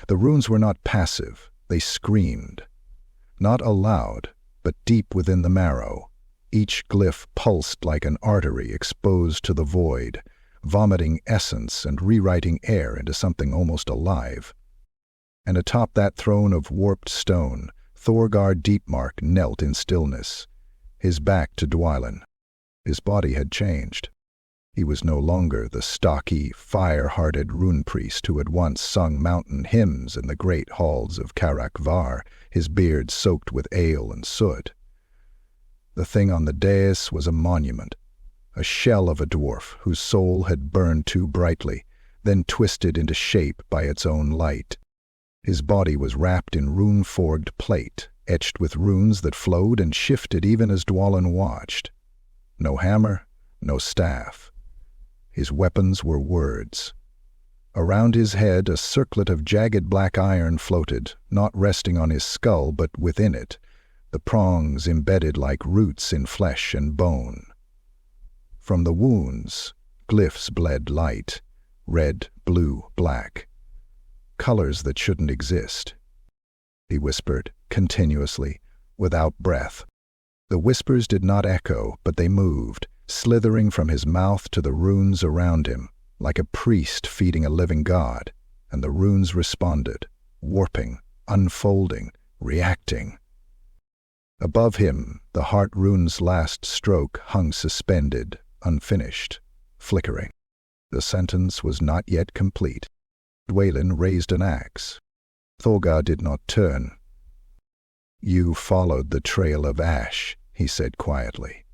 The runes were not passive, they screamed. Not aloud, but deep within the marrow. Each glyph pulsed like an artery exposed to the void, vomiting essence and rewriting air into something almost alive. And atop that throne of warped stone, Thorgar Deepmark knelt in stillness, his back to Dwalin. His body had changed. He was no longer the stocky, fire-hearted rune priest who had once sung mountain hymns in the great halls of Karak Narn, his beard soaked with ale and soot. The thing on the dais was a monument, a shell of a dwarf whose soul had burned too brightly, then twisted into shape by its own light. His body was wrapped in rune-forged plate, etched with runes that flowed and shifted even as Dwalin watched. No hammer, no staff. His weapons were words. Around his head a circlet of jagged black iron floated, not resting on his skull but within it, the prongs embedded like roots in flesh and bone. From the wounds, glyphs bled light, red, blue, black. Colors that shouldn't exist. He whispered, continuously, without breath. The whispers did not echo, but they moved, slithering from his mouth to the runes around him, like a priest feeding a living god, and the runes responded, warping, unfolding, reacting. Above him, the heart rune's last stroke hung suspended, unfinished, flickering. The sentence was not yet complete. Dwalin raised an axe. Thorgar did not turn. You followed the trail of ash, he said quietly.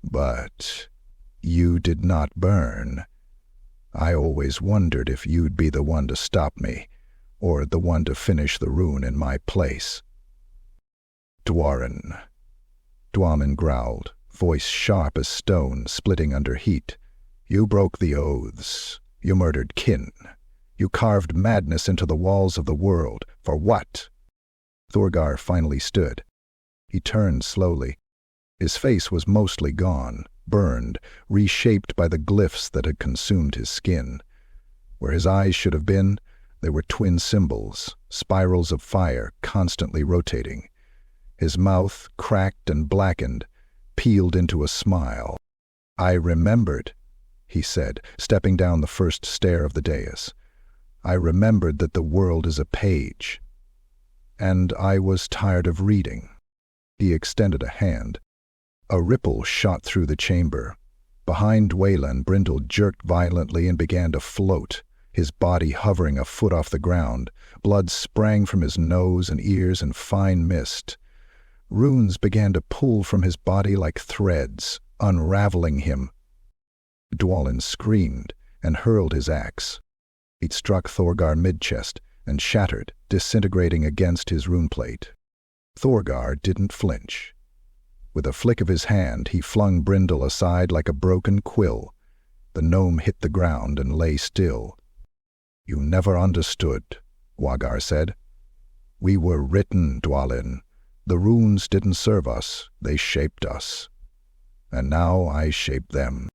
But you did not burn. I always wondered if you'd be the one to stop me, or the one to finish the rune in my place. Dwalin, Dwalin growled, voice sharp as stone, splitting under heat. You broke the oaths. You murdered kin. You carved madness into the walls of the world. For what? Thorgar finally stood. He turned slowly. His face was mostly gone, burned, reshaped by the glyphs that had consumed his skin. Where his eyes should have been, there were twin symbols, spirals of fire constantly rotating. His mouth, cracked and blackened, peeled into a smile. I remembered, he said, stepping down the first stair of the dais. I remembered that the world is a page. And I was tired of reading. He extended a hand. A ripple shot through the chamber. Behind Dwalin, Brindle jerked violently and began to float, his body hovering a foot off the ground. Blood sprang from his nose and ears in fine mist. Runes began to pull from his body like threads, unraveling him. Dwalin screamed and hurled his axe. It struck Thorgar mid-chest and shattered, disintegrating against his rune plate. Thorgar didn't flinch. With a flick of his hand, he flung Brindle aside like a broken quill. The gnome hit the ground and lay still. You never understood, Wagar said. We were written, Dwalin. The runes didn't serve us, they shaped us. And now I shape them.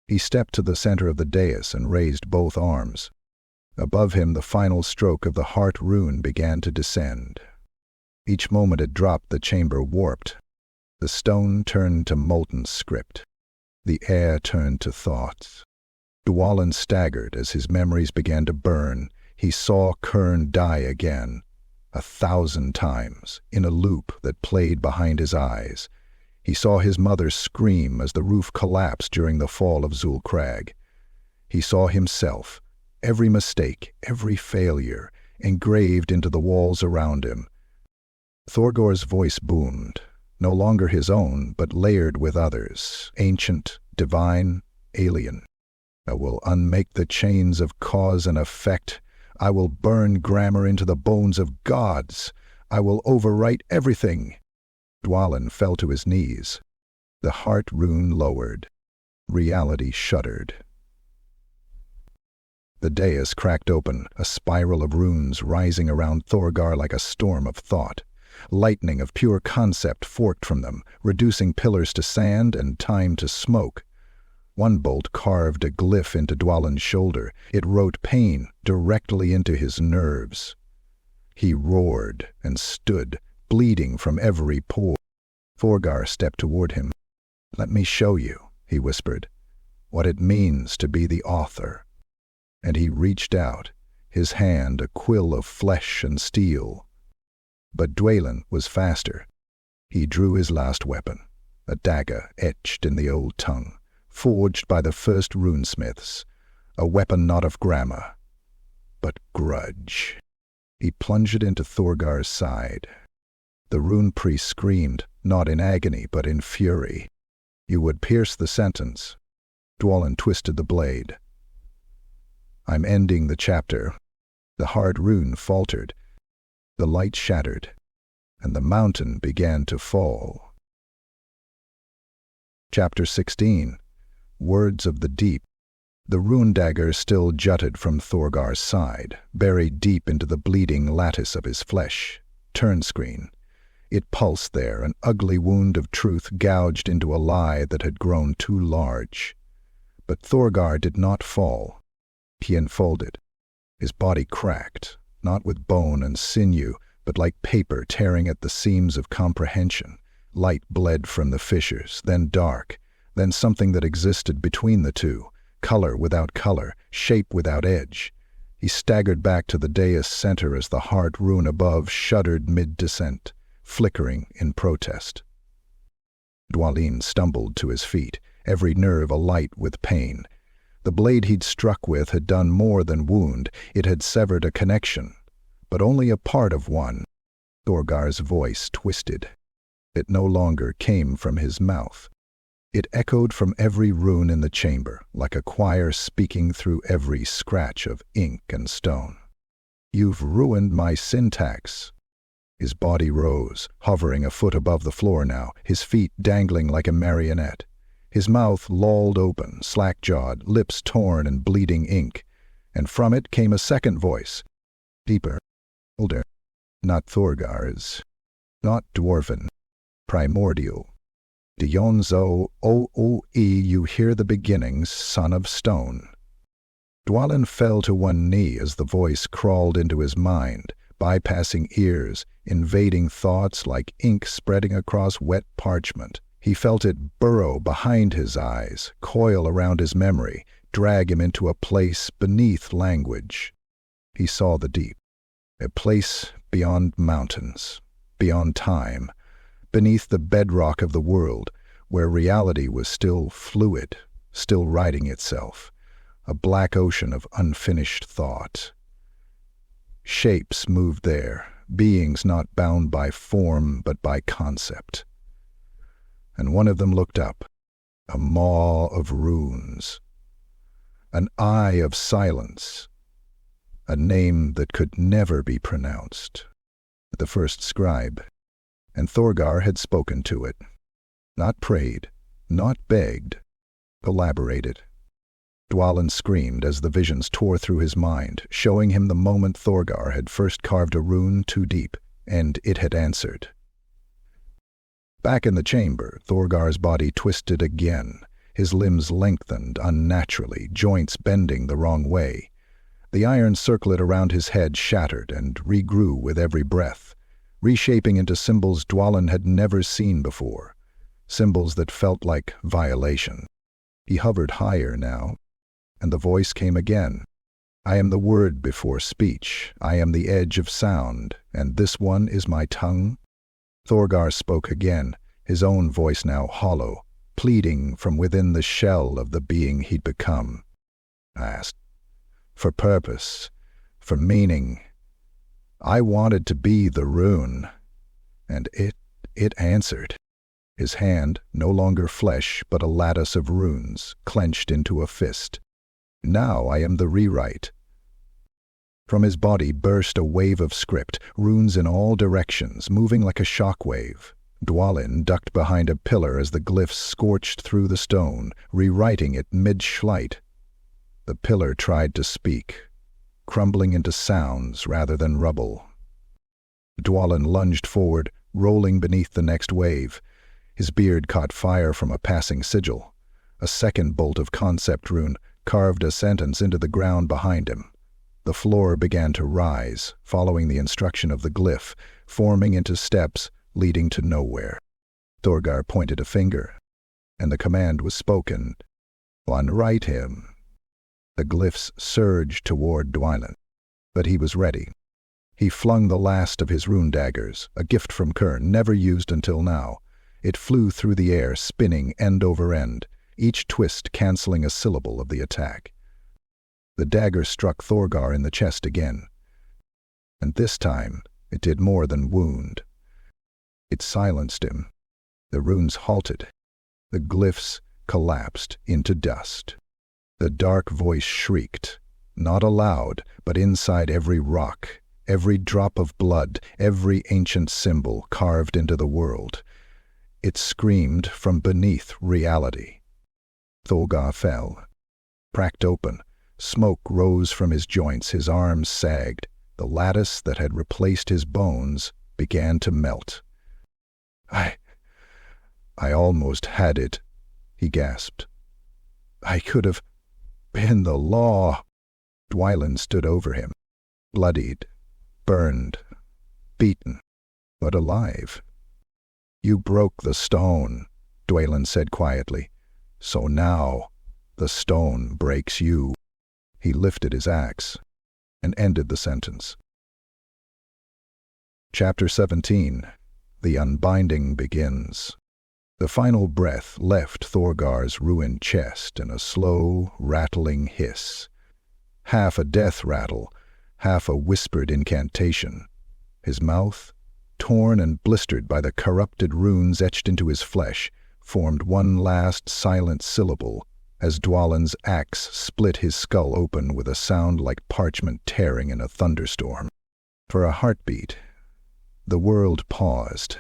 He stepped to the center of the dais and raised both arms. Above him, the final stroke of the heart rune began to descend. Each moment it dropped, the chamber warped. The stone turned to molten script. The air turned to thoughts. Dwalin staggered as his memories began to burn. He saw Kern die again, 1,000 times, in a loop that played behind his eyes. He saw his mother scream as the roof collapsed during the fall of Zul Crag. He saw himself, every mistake, every failure, engraved into the walls around him. Thorgar's voice boomed, no longer his own, but layered with others, ancient, divine, alien. I will unmake the chains of cause and effect. I will burn grammar into the bones of gods. I will overwrite everything. Dwalin fell to his knees. The heart rune lowered. Reality shuddered. The dais cracked open, a spiral of runes rising around Thorgar like a storm of thought. Lightning of pure concept forked from them, reducing pillars to sand and time to smoke. One bolt carved a glyph into Dwalin's shoulder. It wrote pain directly into his nerves. He roared and stood, bleeding from every pore. Thorgar stepped toward him. Let me show you, he whispered, what it means to be the author. And he reached out, his hand a quill of flesh and steel. But Dwalin was faster. He drew his last weapon, a dagger etched in the old tongue, forged by the first runesmiths, a weapon not of grammar, but grudge. He plunged it into Thorgar's side. The rune priest screamed, not in agony but in fury. You would pierce the sentence. Dwalin twisted the blade. I'm ending the chapter. The hard rune faltered. The light shattered, and the mountain began to fall. Chapter 16. Words of the Deep. The rune dagger still jutted from Thorgar's side, buried deep into the bleeding lattice of his flesh. Turn screen. It pulsed there, an ugly wound of truth gouged into a lie that had grown too large. But Thorgar did not fall. He unfolded. His body cracked, not with bone and sinew, but like paper tearing at the seams of comprehension. Light bled from the fissures, then dark, then something that existed between the two, color without color, shape without edge. He staggered back to the dais center as the heart rune above shuddered mid-descent, flickering in protest. Dwalin stumbled to his feet, every nerve alight with pain. The blade he'd struck with had done more than wound. It had severed a connection, but only a part of one. Thorgar's voice twisted. It no longer came from his mouth. It echoed from every rune in the chamber, like a choir speaking through every scratch of ink and stone. "You've ruined my syntax." His body rose, hovering a foot above the floor now, his feet dangling like a marionette. His mouth lolled open, slack-jawed, lips torn and bleeding ink, and from it came a second voice, deeper, older, not Thorgar's, not dwarven, primordial. Dionzo O-O-E, you hear the beginnings, son of stone. Dwalin fell to one knee as the voice crawled into his mind, bypassing ears, invading thoughts like ink spreading across wet parchment. He felt it burrow behind his eyes, coil around his memory, drag him into a place beneath language. He saw the deep, a place beyond mountains, beyond time, beneath the bedrock of the world, where reality was still fluid, still writing itself, a black ocean of unfinished thought. Shapes moved there, beings not bound by form but by concept. And one of them looked up, a maw of runes, an eye of silence, a name that could never be pronounced. The first scribe, and Thorgar had spoken to it. Not prayed, not begged, collaborated. Dwalin screamed as the visions tore through his mind, showing him the moment Thorgar had first carved a rune too deep, and it had answered. Back in the chamber, Thorgar's body twisted again, his limbs lengthened unnaturally, joints bending the wrong way. The iron circlet around his head shattered and regrew with every breath, reshaping into symbols Dwalin had never seen before, symbols that felt like violation. He hovered higher now, and the voice came again. "I am the word before speech, I am the edge of sound, and this one is my tongue." Thorgar spoke again, his own voice now hollow, pleading from within the shell of the being he'd become. I asked, for purpose, for meaning. I wanted to be the rune, and it answered. His hand, no longer flesh but a lattice of runes, clenched into a fist. Now I am the rewrite. From his body burst a wave of script, runes in all directions, moving like a shockwave. Dwalin ducked behind a pillar as the glyphs scorched through the stone, rewriting it mid-schlight. The pillar tried to speak, crumbling into sounds rather than rubble. Dwalin lunged forward, rolling beneath the next wave. His beard caught fire from a passing sigil. A second bolt of concept rune carved a sentence into the ground behind him. The floor began to rise, following the instruction of the glyph, forming into steps leading to nowhere. Thorgar pointed a finger, and the command was spoken. "Unwrite him." The glyphs surged toward Dwalin, but he was ready. He flung the last of his rune daggers, a gift from Kern, never used until now. It flew through the air, spinning end over end, each twist canceling a syllable of the attack. The dagger struck Thorgar in the chest again, and this time it did more than wound. It silenced him. The runes halted. The glyphs collapsed into dust. The dark voice shrieked, not aloud, but inside every rock, every drop of blood, every ancient symbol carved into the world. It screamed from beneath reality. Thorgar fell, cracked open. Smoke rose from his joints, his arms sagged. The lattice that had replaced his bones began to melt. I almost had it," he gasped. "I could have been the law." Dwalin stood over him, bloodied, burned, beaten, but alive. "You broke the stone," Dwalin said quietly. "So now the stone breaks you." He lifted his axe and ended the sentence. Chapter 17. The Unbinding Begins. The final breath left Thorgar's ruined chest in a slow, rattling hiss. Half a death rattle, half a whispered incantation. His mouth torn and blistered by the corrupted runes etched into his flesh, formed one last silent syllable as Dwalin's axe split his skull open with a sound like parchment tearing in a thunderstorm. For a heartbeat, the world paused,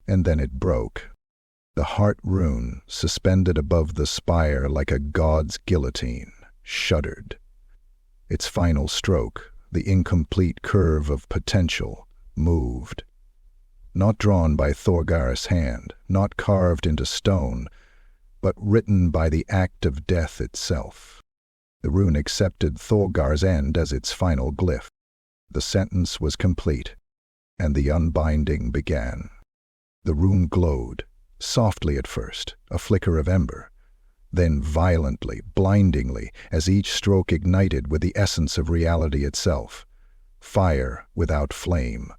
and then it broke. The heart rune, suspended above the spire like a god's guillotine, shuddered. Its final stroke, the incomplete curve of potential, moved. Not drawn by Thorgar's hand, not carved into stone, but written by the act of death itself. The rune accepted Thorgar's end as its final glyph. The sentence was complete, and the unbinding began. The rune glowed, softly at first, a flicker of ember, then violently, blindingly, as each stroke ignited with the essence of reality itself. Fire without flame,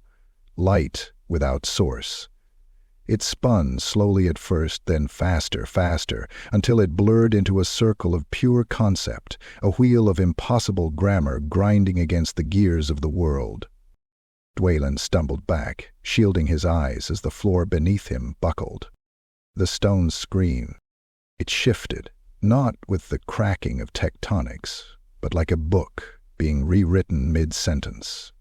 light without source. It spun slowly at first, then faster, faster, until it blurred into a circle of pure concept, a wheel of impossible grammar grinding against the gears of the world. Dwalin stumbled back, shielding his eyes as the floor beneath him buckled. The stone screen. It shifted, not with the cracking of tectonics, but like a book being rewritten mid-sentence.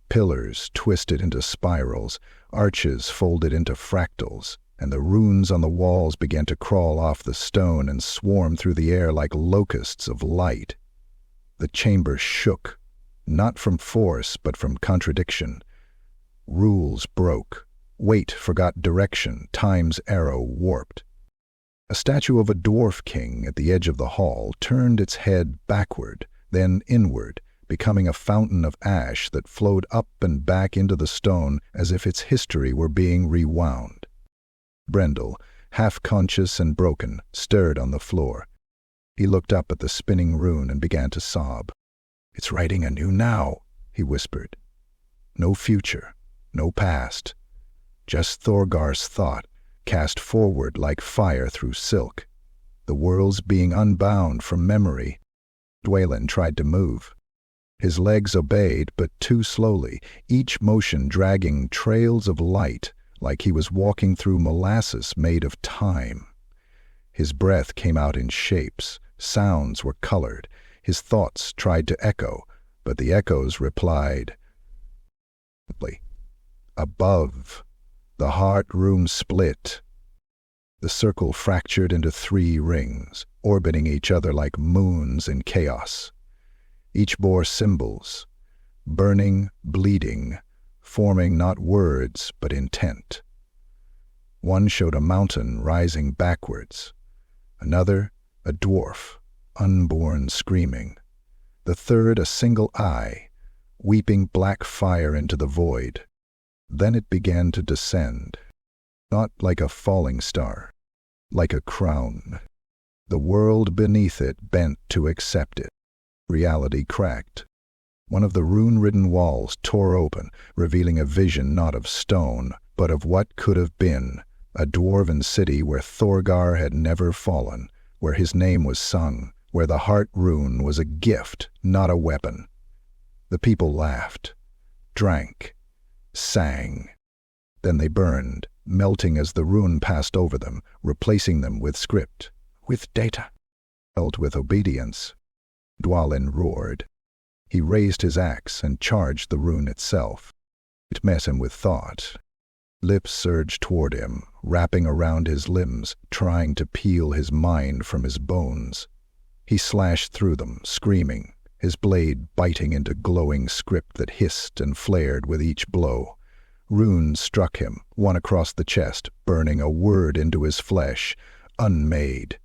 Pillars twisted into spirals, arches folded into fractals, and the runes on the walls began to crawl off the stone and swarm through the air like locusts of light. The chamber shook, not from force but from contradiction. Rules broke. Weight forgot direction, time's arrow warped. A statue of a dwarf king at the edge of the hall turned its head backward, then inward, becoming a fountain of ash that flowed up and back into the stone as if its history were being rewound. Brendel, half-conscious and broken, stirred on the floor. He looked up at the spinning rune and began to sob. "It's writing anew now," he whispered. "No future, no past. Just Thorgar's thought, cast forward like fire through silk. The world's being unbound from memory." Dwalin tried to move. His legs obeyed, but too slowly, each motion dragging trails of light like he was walking through molasses made of time. His breath came out in shapes, sounds were colored, his thoughts tried to echo, but the echoes replied. Above, the heart room split. The circle fractured into 3 rings, orbiting each other like moons in chaos. Each bore symbols, burning, bleeding, forming not words but intent. One showed a mountain rising backwards, another a dwarf, unborn screaming, the third a single eye, weeping black fire into the void. Then it began to descend, not like a falling star, like a crown. The world beneath it bent to accept it. Reality cracked. One of the rune-ridden walls tore open, revealing a vision not of stone, but of what could have been, a dwarven city where Thorgar had never fallen, where his name was sung, where the heart rune was a gift, not a weapon. The people laughed, drank, sang. Then they burned, melting as the rune passed over them, replacing them with script, with data, held with obedience. Dwalin roared. He raised his axe and charged the rune itself. It met him with thought. Lips surged toward him, wrapping around his limbs, trying to peel his mind from his bones. He slashed through them, screaming, his blade biting into glowing script that hissed and flared with each blow. Runes struck him, one across the chest, burning a word into his flesh, unmade.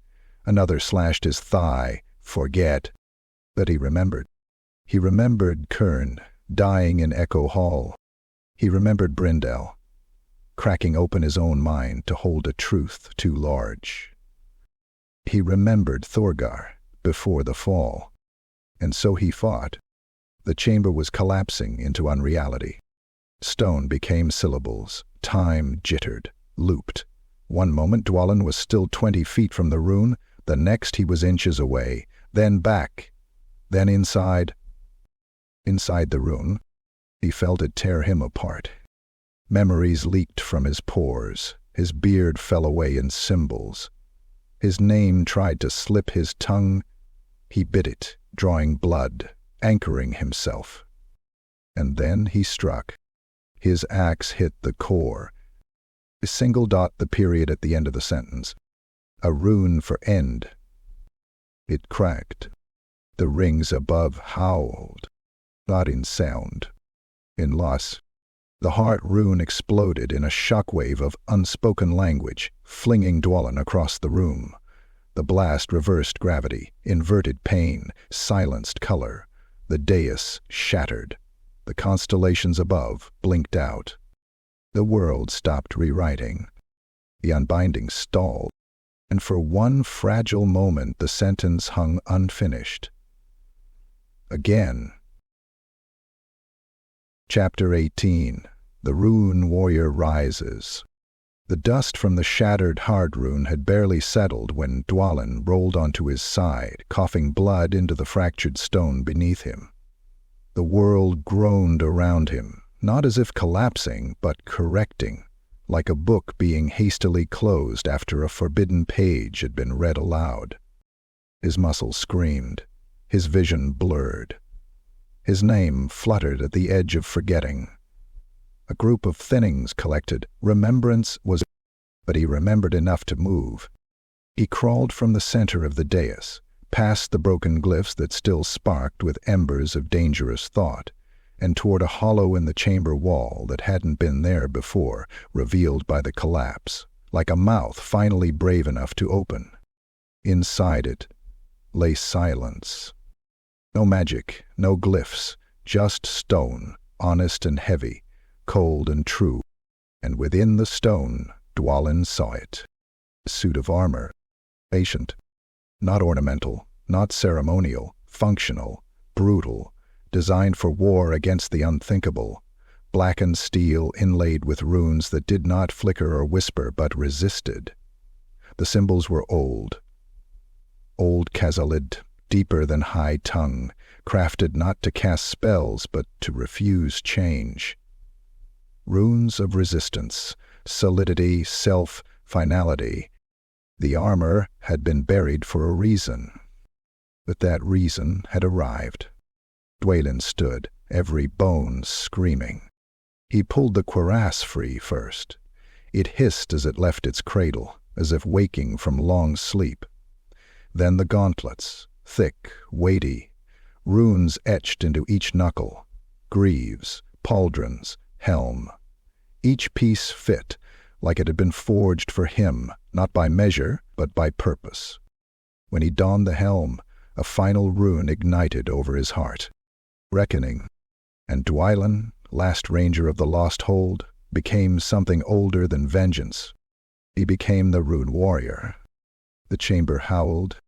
Another slashed his thigh, forget. But he remembered. He remembered Kern, dying in Echo Hall. He remembered Brendel, cracking open his own mind to hold a truth too large. He remembered Thorgar, before the fall. And so he fought. The chamber was collapsing into unreality. Stone became syllables. Time jittered, looped. One moment Dwalin was still 20 feet from the rune, the next he was inches away, then back, then inside. Inside the rune, he felt it tear him apart. Memories leaked from his pores. His beard fell away in symbols. His name tried to slip his tongue. He bit it, drawing blood, anchoring himself. And then he struck. His axe hit the core. A single dot the period at the end of the sentence. A rune for end. It cracked. The rings above howled, not in sound, in loss. The heart rune exploded in a shockwave of unspoken language, flinging Dwalin across the room. The blast reversed gravity, inverted pain, silenced color. The dais shattered. The constellations above blinked out. The world stopped rewriting. The unbinding stalled, and for one fragile moment the sentence hung unfinished. Again. Chapter 18. The Rune Warrior Rises. The dust from the shattered heart rune had barely settled when Dwalin rolled onto his side, coughing blood into the fractured stone beneath him. The world groaned around him, not as if collapsing, but correcting, like a book being hastily closed after a forbidden page had been read aloud. His muscles screamed. His vision blurred. His name fluttered at the edge of forgetting. A group of thinnings collected. Remembrance was, but he remembered enough to move. He crawled from the center of the dais, past the broken glyphs that still sparked with embers of dangerous thought, and toward a hollow in the chamber wall that hadn't been there before, revealed by the collapse, like a mouth finally brave enough to open. Inside it lay silence. No magic, no glyphs, just stone, honest and heavy, cold and true. And within the stone, Dwalin saw it. A suit of armor, patient, not ornamental, not ceremonial, functional, brutal, designed for war against the unthinkable, blackened steel inlaid with runes that did not flicker or whisper but resisted. The symbols were old Khazalid, deeper than high tongue, crafted not to cast spells but to refuse change. Runes of resistance, solidity, finality. The armor had been buried for a reason. But that reason had arrived. Dwalin stood, every bone screaming. He pulled the cuirass free first. It hissed as it left its cradle, as if waking from long sleep. Then the gauntlets, thick, weighty, runes etched into each knuckle, greaves, pauldrons, helm. Each piece fit, like it had been forged for him, not by measure, but by purpose. When he donned the helm, a final rune ignited over his heart. Reckoning. And Dwalin, last ranger of the Lost Hold, became something older than vengeance. He became the Rune Warrior. The chamber howled.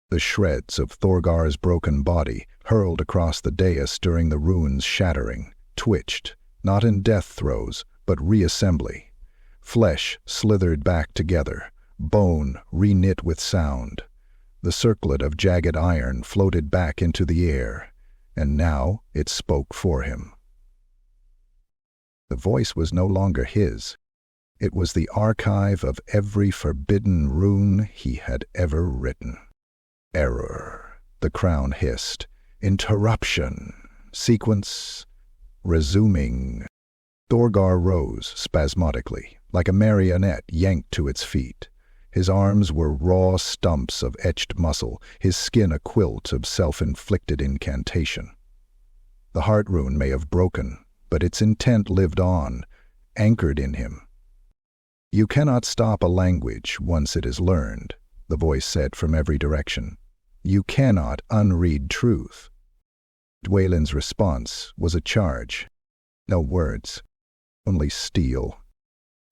The shreds of Thorgar's broken body, hurled across the dais during the rune's shattering, twitched, not in death throes, but reassembly. Flesh slithered back together, bone reknit with sound. The circlet of jagged iron floated back into the air, and now it spoke for him. The voice was no longer his. It was the archive of every forbidden rune he had ever written. Error, the crown hissed. Interruption. Sequence. Resuming. Thorgar rose spasmodically, like a marionette yanked to its feet. His arms were raw stumps of etched muscle, his skin a quilt of self-inflicted incantation. The heart rune may have broken, but its intent lived on, anchored in him. You cannot stop a language once it is learned, the voice said from every direction. You cannot unread truth. Dwalin's response was a charge. No words, only steel.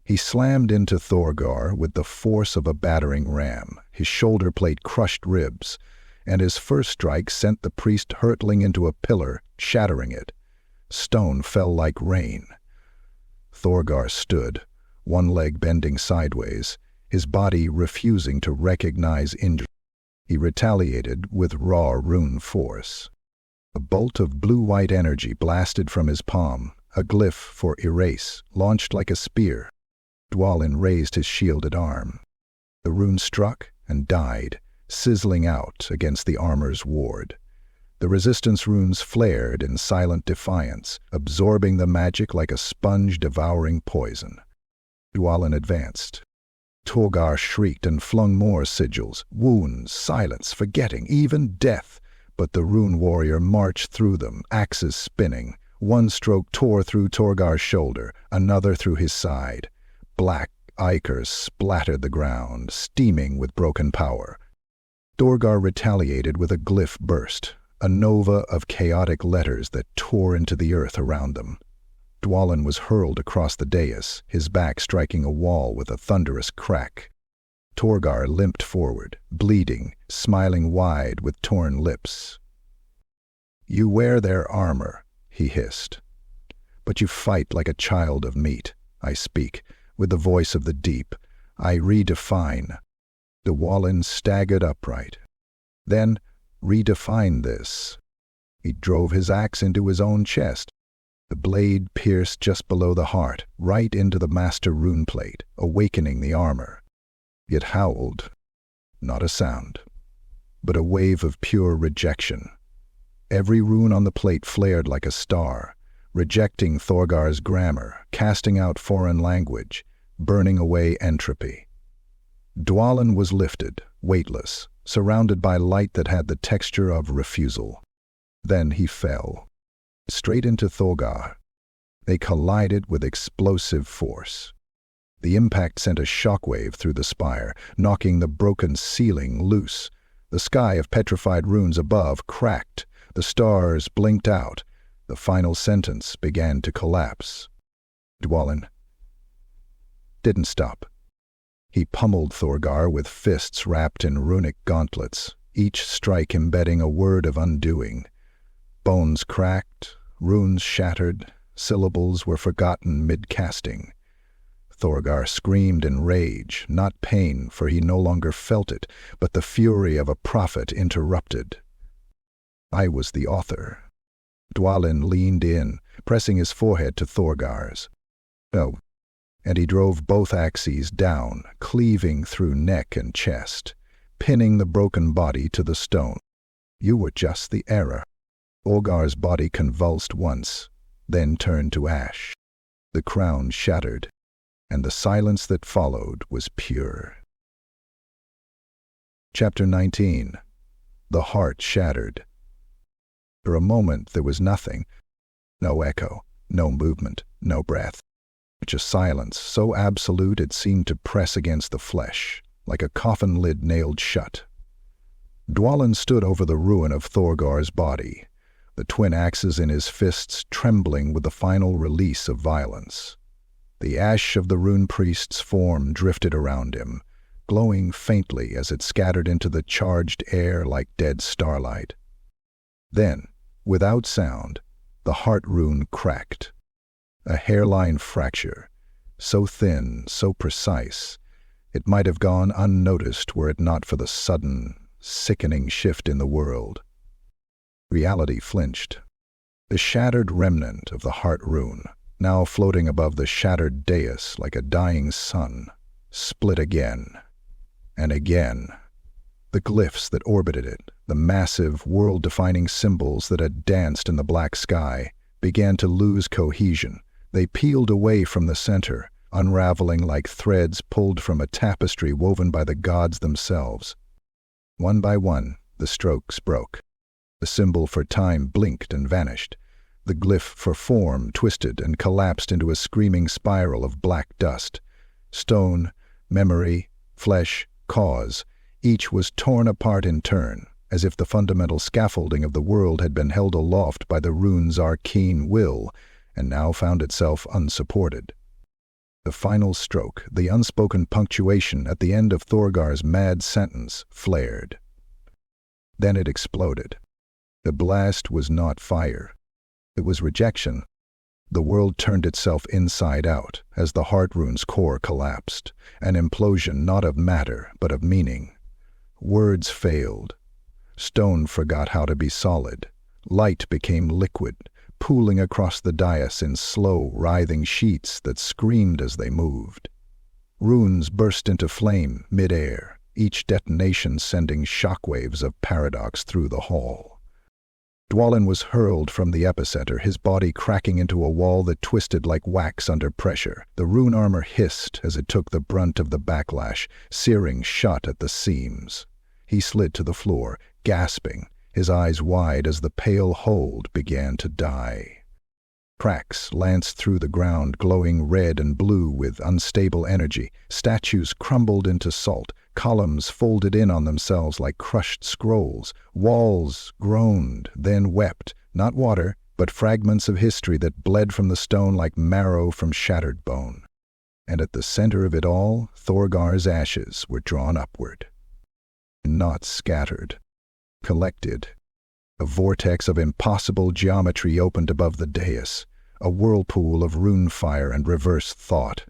He slammed into Thorgar with the force of a battering ram. His shoulder plate crushed ribs, and his first strike sent the priest hurtling into a pillar, shattering it. Stone fell like rain. Thorgar stood, one leg bending sideways, his body refusing to recognize injury. He retaliated with raw rune force. A bolt of blue-white energy blasted from his palm, a glyph for erase, launched like a spear. Dwalin raised his shielded arm. The rune struck and died, sizzling out against the armor's ward. The resistance runes flared in silent defiance, absorbing the magic like a sponge devouring poison. Dwalin advanced. Thorgar shrieked and flung more sigils, wounds, silence, forgetting, even death. But the rune warrior marched through them, axes spinning. One stroke tore through Thorgar's shoulder, another through his side. Black ichors splattered the ground, steaming with broken power. Thorgar retaliated with a glyph burst, a nova of chaotic letters that tore into the earth around them. Dwalin was hurled across the dais, his back striking a wall with a thunderous crack. Thorgar limped forward, bleeding, smiling wide with torn lips. "You wear their armor," he hissed. "But you fight like a child of meat. I speak, with the voice of the deep. I redefine." Dwalin staggered upright. "Then, redefine this." He drove his axe into his own chest. The blade pierced just below the heart, right into the master rune plate, awakening the armor. It howled. Not a sound, but a wave of pure rejection. Every rune on the plate flared like a star, rejecting Thorgar's grammar, casting out foreign language, burning away entropy. Dwalin was lifted, weightless, surrounded by light that had the texture of refusal. Then he fell, straight into Thorgar. They collided with explosive force. The impact sent a shockwave through the spire, knocking the broken ceiling loose. The sky of petrified runes above cracked. The stars blinked out. The final sentence began to collapse. Dwalin didn't stop. He pummeled Thorgar with fists wrapped in runic gauntlets, each strike embedding a word of undoing. Bones cracked, runes shattered, syllables were forgotten mid-casting. Thorgar screamed in rage, not pain, for he no longer felt it, but the fury of a prophet interrupted. I was the author. Dwalin leaned in, pressing his forehead to Thorgar's. No, and he drove both axes down, cleaving through neck and chest, pinning the broken body to the stone. You were just the error. Thorgar's body convulsed once, then turned to ash. The crown shattered, and the silence that followed was pure. Chapter 19. The Heart Shattered. For a moment there was nothing. No echo, no movement, no breath. Just silence, so absolute it seemed to press against the flesh, like a coffin lid nailed shut. Dwalin stood over the ruin of Thorgar's body, the twin axes in his fists trembling with the final release of violence. The ash of the rune priest's form drifted around him, glowing faintly as it scattered into the charged air like dead starlight. Then, without sound, the heart rune cracked. A hairline fracture, so thin, so precise, it might have gone unnoticed were it not for the sudden, sickening shift in the world. Reality flinched. The shattered remnant of the heart rune, now floating above the shattered dais like a dying sun, split again, and again. The glyphs that orbited it, the massive, world-defining symbols that had danced in the black sky, began to lose cohesion. They peeled away from the center, unraveling like threads pulled from a tapestry woven by the gods themselves. One by one, the strokes broke. The symbol for time blinked and vanished. The glyph for form twisted and collapsed into a screaming spiral of black dust. Stone, memory, flesh, cause, each was torn apart in turn, as if the fundamental scaffolding of the world had been held aloft by the rune's arcane will, and now found itself unsupported. The final stroke, the unspoken punctuation at the end of Thorgar's mad sentence, flared. Then it exploded. The blast was not fire. It was rejection. The world turned itself inside out as the heart rune's core collapsed, an implosion not of matter but of meaning. Words failed. Stone forgot how to be solid. Light became liquid. pooling across the dais in slow, writhing sheets that screamed as they moved. Runes burst into flame mid-air, each detonation sending shockwaves of paradox through the hall. Dwalin was hurled from the epicenter, his body cracking into a wall that twisted like wax under pressure. The rune armor hissed as it took the brunt of the backlash, searing shut at the seams. He slid to the floor, gasping, his eyes wide as the pale hold began to die. Cracks lanced through the ground, glowing red and blue with unstable energy. Statues crumbled into salt. Columns folded in on themselves like crushed scrolls. Walls groaned, then wept, not water, but fragments of history that bled from the stone like marrow from shattered bone. And at the center of it all, Thorgar's ashes were drawn upward. Not scattered, collected. A vortex of impossible geometry opened above the dais, a whirlpool of rune fire and reverse thought.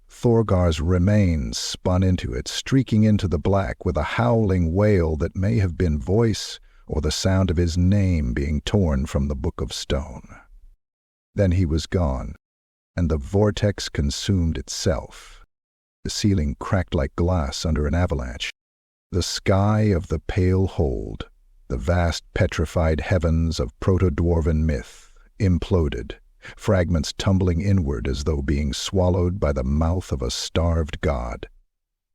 Thorgar's remains spun into it, streaking into the black with a howling wail that may have been voice or the sound of his name being torn from the book of stone. Then he was gone, and the vortex consumed itself. The ceiling cracked like glass under an avalanche. The sky of the pale hold, the vast petrified heavens of proto-dwarven myth, imploded, fragments tumbling inward as though being swallowed by the mouth of a starved god.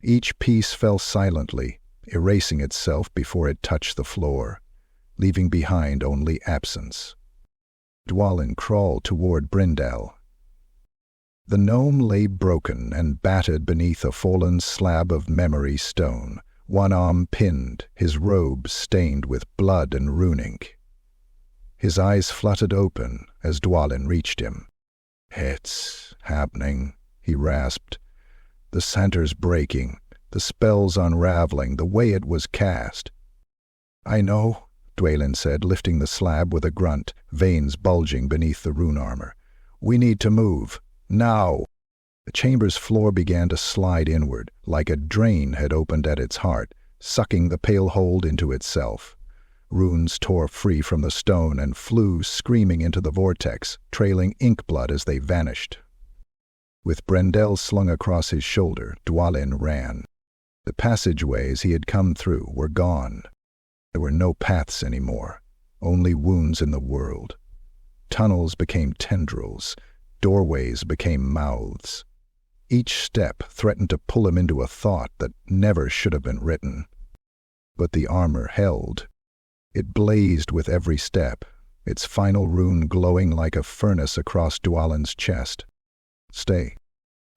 Each piece fell silently, erasing itself before it touched the floor, leaving behind only absence. Dwalin crawled toward Brindell. The gnome lay broken and battered beneath a fallen slab of memory stone, one arm pinned, his robe stained with blood and rune ink. His eyes fluttered open as Dwalin reached him. "It's happening," he rasped. "The center's breaking, the spell's unraveling, the way it was cast." "I know," Dwalin said, lifting the slab with a grunt, veins bulging beneath the rune armor. "We need to move. Now!" The chamber's floor began to slide inward, like a drain had opened at its heart, sucking the pale hold into itself. Runes tore free from the stone and flew screaming into the vortex, trailing ink blood as they vanished. With Brendel slung across his shoulder, Dwalin ran. The passageways he had come through were gone. There were no paths anymore, only wounds in the world. Tunnels became tendrils, doorways became mouths. Each step threatened to pull him into a thought that never should have been written. But the armor held. It blazed with every step, its final rune glowing like a furnace across Dwalin's chest. Stay.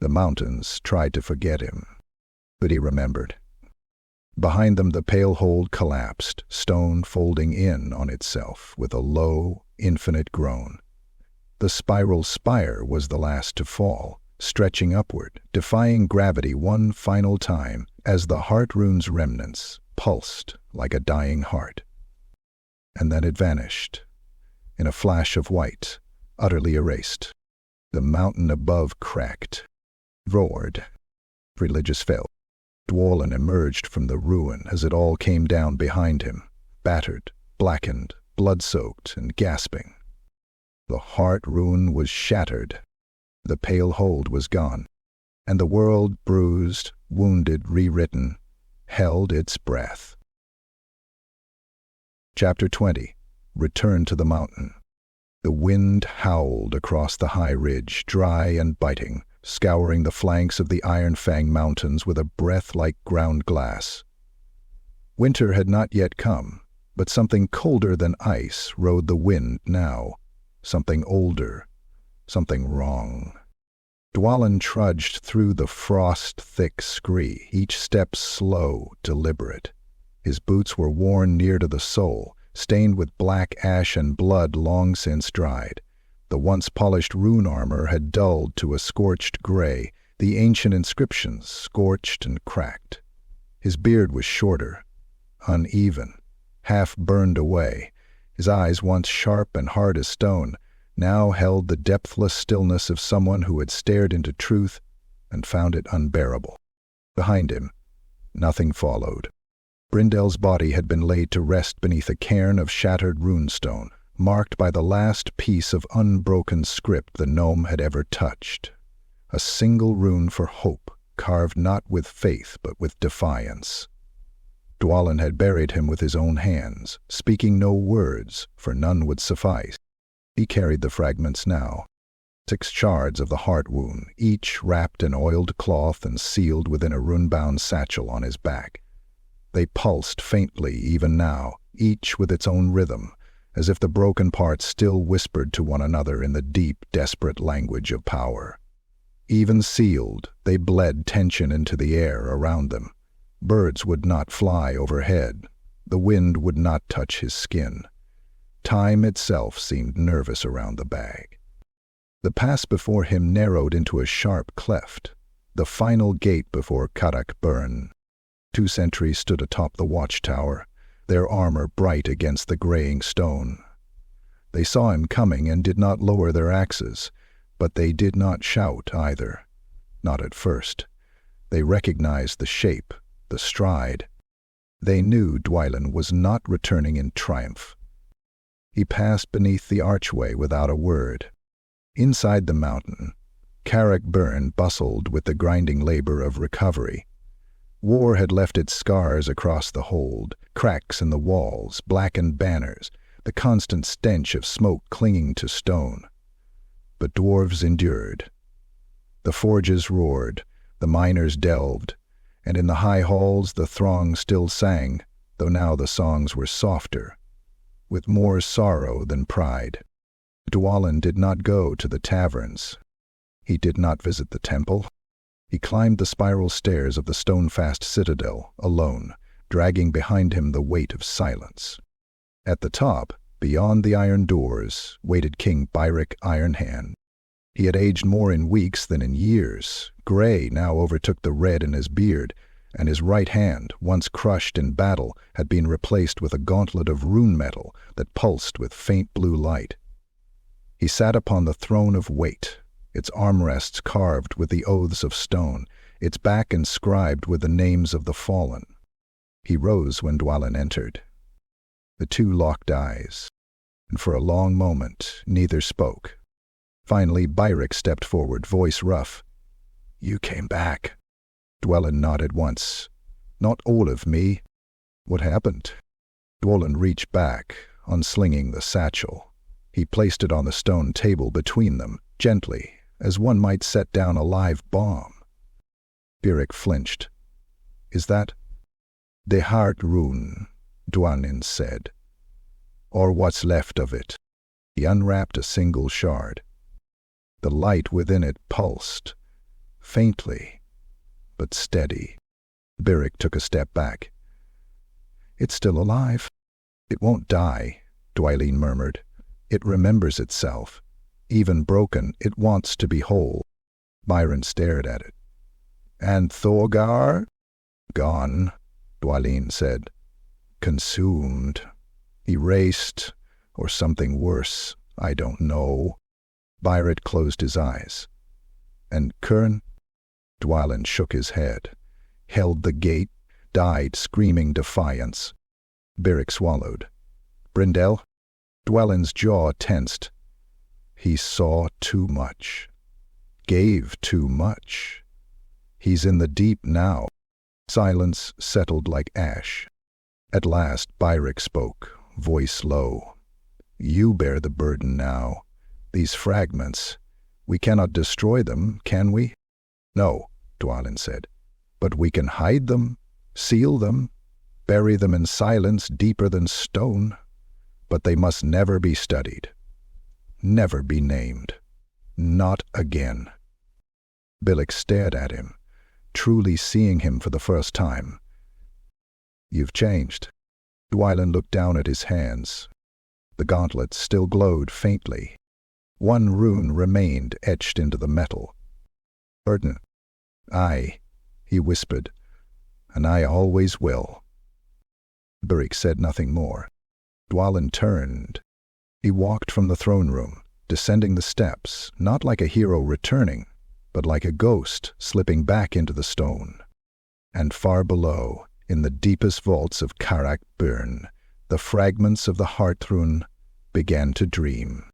The mountains tried to forget him, but he remembered. Behind them the pale hold collapsed, stone folding in on itself with a low, infinite groan. The spiral spire was the last to fall, stretching upward, defying gravity one final time as the heart rune's remnants pulsed like a dying heart. And then it vanished, in a flash of white, utterly erased. The mountain above cracked, roared. Religious fell. Dwalin emerged from the ruin as it all came down behind him, battered, blackened, blood-soaked, and gasping. The heart rune was shattered. The pale hold was gone, and the world, bruised, wounded, rewritten, held its breath. Chapter 20. Return to the mountain. The wind howled across the high ridge, dry and biting, scouring the flanks of the Iron Fang Mountains with a breath like ground glass. Winter had not yet come, but something colder than ice rode the wind now, something older, something wrong. Dwalin trudged through the frost-thick scree, each step slow, deliberate. His boots were worn near to the sole, stained with black ash and blood long since dried. The once polished rune armor had dulled to a scorched gray, the ancient inscriptions scorched and cracked. His beard was shorter, uneven, half burned away. His eyes, once sharp and hard as stone, now held the depthless stillness of someone who had stared into truth and found it unbearable. Behind him, nothing followed. Brindell's body had been laid to rest beneath a cairn of shattered runestone, marked by the last piece of unbroken script the gnome had ever touched. A single rune for hope, carved not with faith but with defiance. Dwalin had buried him with his own hands, speaking no words, for none would suffice. He carried the fragments now, 6 shards of the heart wound, each wrapped in oiled cloth and sealed within a rune-bound satchel on his back. They pulsed faintly even now, each with its own rhythm, as if the broken parts still whispered to one another in the deep, desperate language of power. Even sealed, they bled tension into the air around them. Birds would not fly overhead. The wind would not touch his skin. Time itself seemed nervous around the bag. The pass before him narrowed into a sharp cleft, the final gate before Karak Narn. 2 sentries stood atop the watchtower, their armor bright against the graying stone. They saw him coming and did not lower their axes, but they did not shout either. Not at first. They recognized the shape, the stride. They knew Dwalin was not returning in triumph. He passed beneath the archway without a word. Inside the mountain, Karak Narn bustled with the grinding labor of recovery. War had left its scars across the hold, cracks in the walls, blackened banners, the constant stench of smoke clinging to stone. But dwarves endured. The forges roared, the miners delved, and in the high halls the throng still sang, though now the songs were softer, with more sorrow than pride. Dwalin did not go to the taverns. He did not visit the temple. He climbed the spiral stairs of the stone-fast citadel, alone, dragging behind him the weight of silence. At the top, beyond the iron doors, waited King Byrik Ironhand. He had aged more in weeks than in years. Gray now overtook the red in his beard, and his right hand, once crushed in battle, had been replaced with a gauntlet of rune metal that pulsed with faint blue light. He sat upon the throne of weight, its armrests carved with the oaths of stone, its back inscribed with the names of the fallen. He rose when Dwalin entered. The 2 locked eyes, and for a long moment neither spoke. Finally Byrik stepped forward, voice rough. "You came back." Dwalin nodded once. "Not all of me." "What happened?" Dwalin reached back, unslinging the satchel. He placed it on the stone table between them, gently, as one might set down a live bomb. Byrik flinched. "Is that?" "The heart rune," Dwalin said. "Or what's left of it." He unwrapped a single shard. The light within it pulsed, faintly, but steady. Byrik took a step back. "It's still alive." "It won't die," Dwalin murmured. "It remembers itself. Even broken, it wants to be whole." Byron stared at it. "And Thorgar?" "Gone," Dwalin said. "Consumed. Erased, or something worse. I don't know." Byrik closed his eyes. "And Kern?" Dwalin shook his head, held the gate, died screaming defiance. Byrik swallowed. "Brindel?" Dwalin's jaw tensed. He saw too much. Gave too much. He's in the deep now. Silence settled like ash. At last Byrik spoke, voice low. "You bear the burden now. These fragments, we cannot destroy them, can we?" "No," Dwalin said. "But we can hide them, seal them, bury them in silence deeper than stone. But they must never be studied. Never be named. Not again." Byrik stared at him, truly seeing him for the first time. "You've changed." Dwalin looked down at his hands. The gauntlets still glowed faintly. One rune remained etched into the metal. "Burden." "Aye," he whispered, "and I always will." Byrik said nothing more. Dwalin turned. He walked from the throne room, descending the steps, not like a hero returning, but like a ghost slipping back into the stone. And far below, in the deepest vaults of Karak Narn, the fragments of the heart rune began to dream.